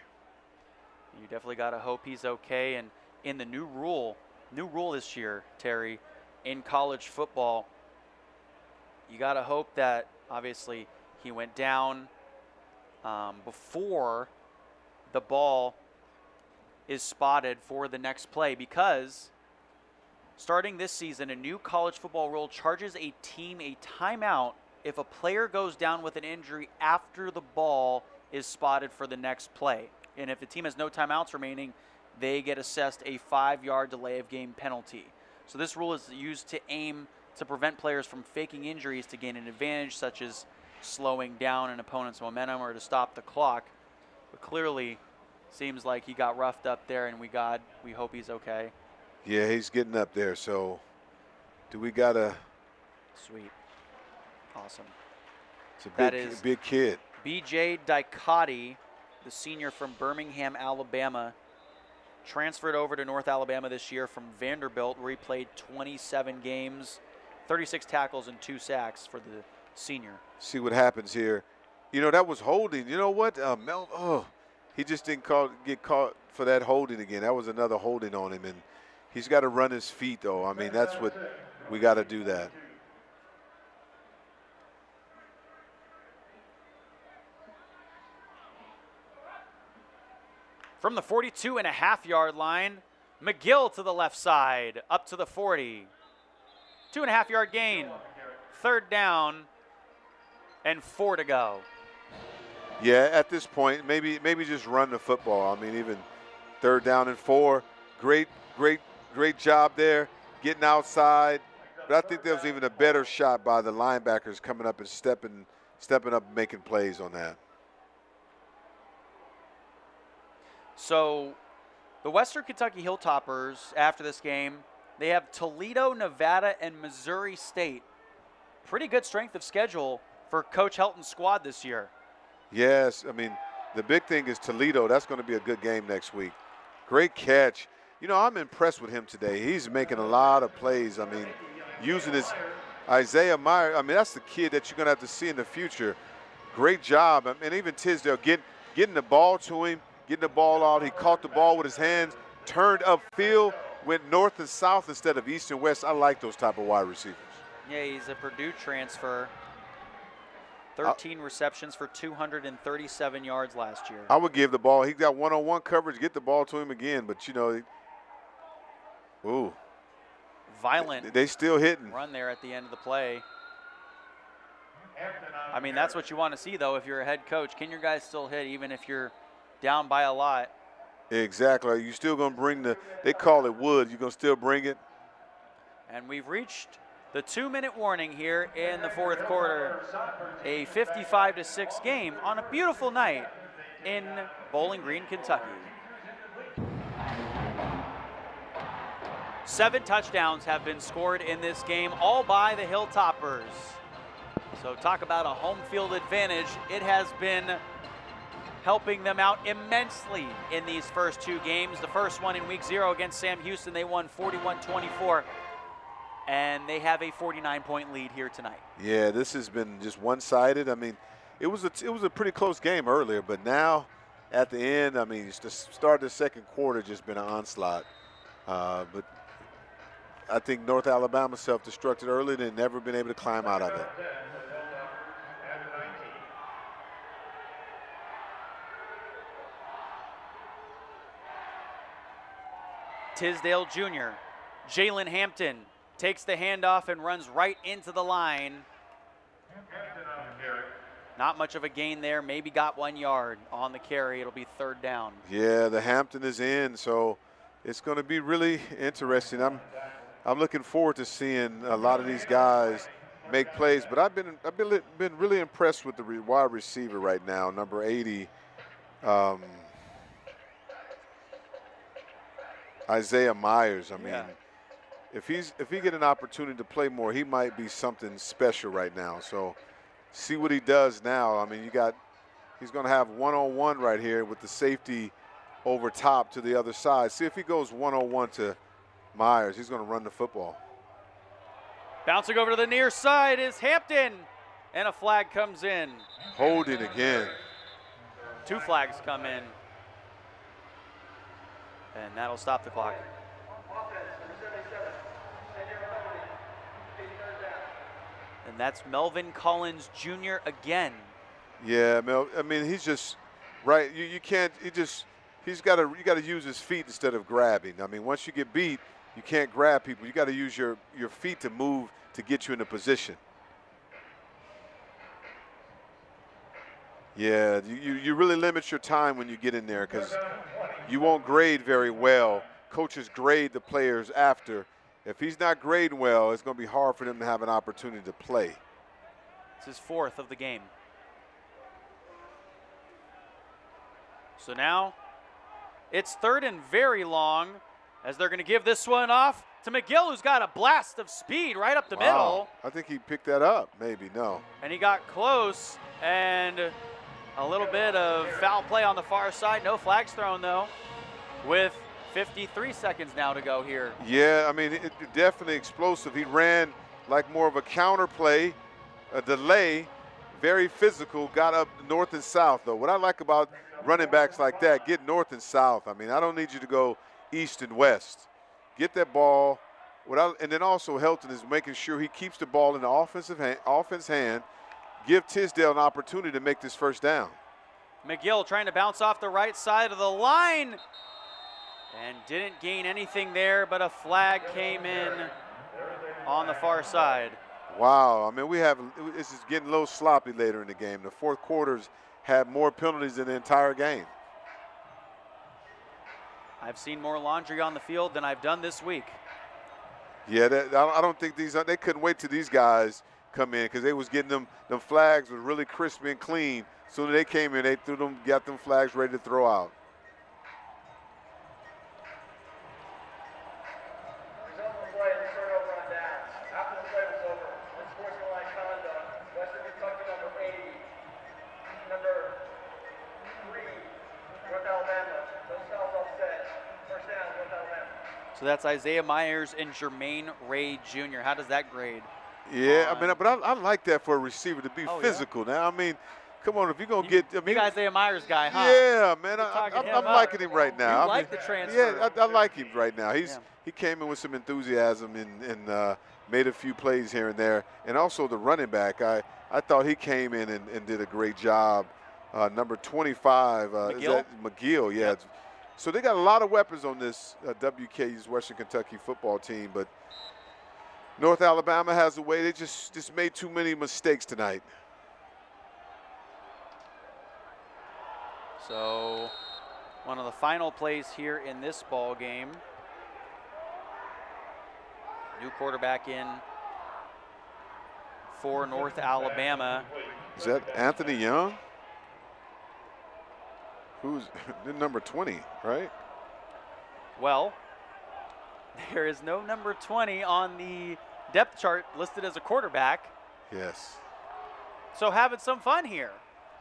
You definitely got to hope he's okay. And in the new rule this year, Terry, in college football, you got to hope that obviously he went down before the ball is spotted for the next play, because starting this season, a new college football rule charges a team a timeout if a player goes down with an injury after the ball is spotted for the next play. And if the team has no timeouts remaining, they get assessed a 5-yard delay of game penalty. So this rule is used to aim to prevent players from faking injuries to gain an advantage, such as slowing down an opponent's momentum or to stop the clock. But clearly seems like he got roughed up there, and we hope he's okay. Yeah, he's getting up there. So do we got a sweet, awesome. It's a big kid. B.J. Dicotti, the senior from Birmingham, Alabama, transferred over to North Alabama this year from Vanderbilt, where he played 27 games, 36 tackles and 2 sacks for the senior. See what happens here. You know, that was holding. You know what? He just didn't get caught for that holding again. That was another holding on him, and he's got to run his feet, though. I mean, that's what we got to do that. From the 42.5-yard line, McGill to the left side, up to the 40. 2.5-yard gain, 3rd down, and 4 to go. Yeah, at this point, maybe just run the football. I mean, even 3rd down and 4, great job there, getting outside. But I think there was even a better shot by the linebackers coming up and stepping up and making plays on that. So the Western Kentucky Hilltoppers, after this game, they have Toledo, Nevada, and Missouri State. Pretty good strength of schedule for Coach Helton's squad this year. Yes, I mean, the big thing is Toledo. That's going to be a good game next week. Great catch. You know, I'm impressed with him today. He's making a lot of plays. I mean, using his Isaiah Meyer. I mean, that's the kid that you're going to have to see in the future. Great job. I mean, even Tisdale getting the ball to him, getting the ball out. He caught the ball with his hands, turned upfield, went north and south instead of east and west. I like those type of wide receivers. Yeah, he's a Purdue transfer. 13 receptions for 237 yards last year. I would give the ball. He got one-on-one coverage. Get the ball to him again. But, you know, ooh. Violent. They still hitting. Run there at the end of the play. I mean, that's what you want to see, though, if you're a head coach. Can your guys still hit even if you're down by a lot? Exactly. You're still going to bring they call it wood. You're going to still bring it. And we've reached the 2-minute warning here in the fourth quarter. A 55-6 game on a beautiful night in Bowling Green, Kentucky. 7 touchdowns have been scored in this game, all by the Hilltoppers. So talk about a home field advantage. It has been helping them out immensely in these first 2 games. The first one in week 0 against Sam Houston, they won 41-24. And they have a 49-point lead here tonight. Yeah, this has been just one-sided. I mean, it was a pretty close game earlier, but now at the end, I mean, the start of the second quarter just been an onslaught. But I think North Alabama self-destructed early and never been able to climb out of it. Tisdale Jr., Jalen Hampton takes the handoff and runs right into the line. Not much of a gain there, maybe got 1 yard on the carry. It'll be 3rd down. Yeah, the Hampton is in, so it's going to be really interesting. I'm looking forward to seeing a lot of these guys make plays, but I've been really impressed with the wide receiver right now, number 80. Isaiah Myers. I mean, yeah. If he get an opportunity to play more, he might be something special right now. So see what he does now. I mean, he's going to have one-on-one right here with the safety over top to the other side. See if he goes one-on-one to Myers. He's going to run the football. Bouncing over to the near side is Hampton, and a flag comes in. Holding again. 2 flags come in, and that'll stop the clock. And that's Melvin Collins Jr. again. Yeah, I mean, he's just right. You can't. You got to use his feet instead of grabbing. I mean, once you get beat, you can't grab people. You got to use your feet to move to get you in a position. Yeah, you really limit your time when you get in there because you won't grade very well. Coaches grade the players after. If he's not grading well, it's going to be hard for them to have an opportunity to play. It's his 4th of the game. So now it's 3rd and very long as they're going to give this one off to McGill, who's got a blast of speed right up the middle. I think he picked that up. Maybe, no. And he got close, and a little bit of foul play on the far side. No flags thrown, though, with 53 seconds now to go here. Yeah, I mean, it definitely explosive. He ran like more of a counter play, a delay, very physical, got up north and south, though. What I like about running backs like that, get north and south. I mean, I don't need you to go east and west. Get that ball. And then also Helton is making sure he keeps the ball in the offense hand, give Tisdale an opportunity to make this 1st down. McGill trying to bounce off the right side of the line. And didn't gain anything there, but a flag came in on the far side. Wow, I mean, this is getting a little sloppy later in the game. The 4th quarters had more penalties than the entire game. I've seen more laundry on the field than I've done this week. Yeah, I don't think they couldn't wait till these guys come in because they was getting them flags were really crispy and clean. As soon as they came in, they got them flags ready to throw out. So that's Isaiah Myers and Jermaine Ray Jr. How does that grade? Yeah, I mean, but I like that for a receiver to be physical. Yeah. Now, I mean, Come on, if you're going to get – I mean, you guys, Isaiah Myers guy, huh? Yeah, man. talking him I'm up. liking him right now. You like the transfer. Yeah, I like him right now. He came in with some enthusiasm and made a few plays here and there. And also the running back, I thought he came in and did a great job. Number 25, is that McGill? Yeah. Yep. So they got a lot of weapons on this WKU's Western Kentucky football team, but North Alabama has a way. They just made too many mistakes tonight. So one of the final plays here in this ball game. New quarterback in for North Alabama. Is that Anthony Young? Who's number 20, right? Well, there is no number 20 on the depth chart listed as a quarterback. Yes. So having some fun here.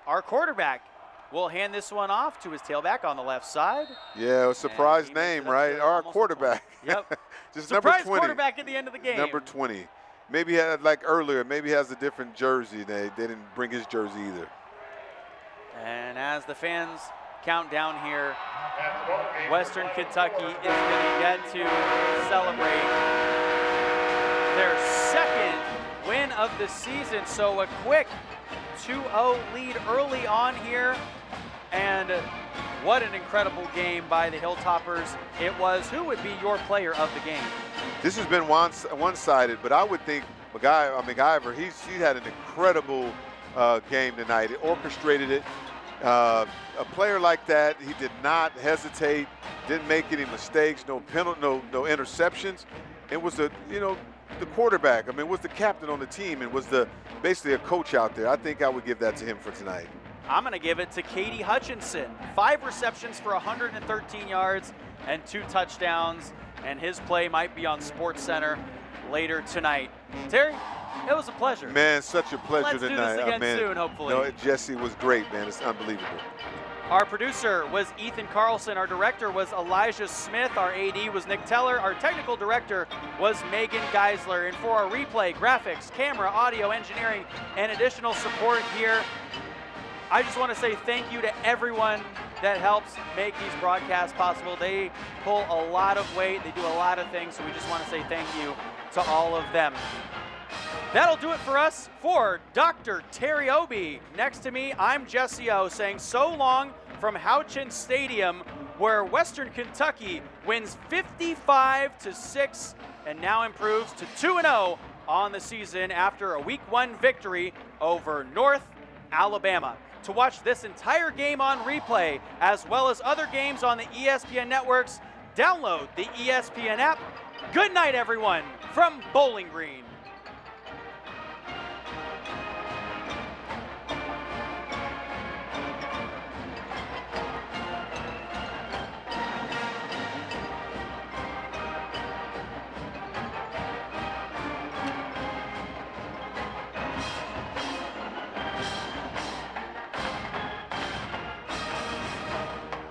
Our quarterback will hand this one off to his tailback on the left side. Yeah, a surprise name, right? Our quarterback. Yep. Just surprise number 20. Quarterback at the end of the game. Number 20. Maybe he had, like earlier, maybe he has a different jersey. They didn't bring his jersey either. And as the fans count down here, Western Kentucky is going to get to celebrate their second win of the season. So a quick 2-0 lead early on here. And what an incredible game by the Hilltoppers it was. Who would be your player of the game? This has been one-sided, but I would think McIvor, he had an incredible game tonight. He orchestrated it. A player like that, he did not hesitate, didn't make any mistakes, no penalty, no interceptions. It was the quarterback. I mean, was the captain on the team and was basically a coach out there. I think I would give that to him for tonight. I'm going to give it to Katie Hutchinson. 5 receptions for 113 yards and 2 touchdowns, and his play might be on SportsCenter later tonight. Terry, it was a pleasure. Man, such a pleasure tonight. Let's do this again soon, hopefully. No, Jesse was great, man. It's unbelievable. Our producer was Ethan Carlson. Our director was Elijah Smith. Our AD was Nick Teller. Our technical director was Megan Geisler. And for our replay, graphics, camera, audio, engineering, and additional support here, I just want to say thank you to everyone that helps make these broadcasts possible. They pull a lot of weight. They do a lot of things, so we just want to say thank you to all of them. That'll do it for us. For Dr. Terry Obie, next to me, I'm Jesse O, saying so long from Houchin Stadium, where Western Kentucky wins 55-6 and now improves to 2-0 on the season after a Week 1 victory over North Alabama. To watch this entire game on replay, as well as other games on the ESPN networks, download the ESPN app. Good night, everyone, from Bowling Green.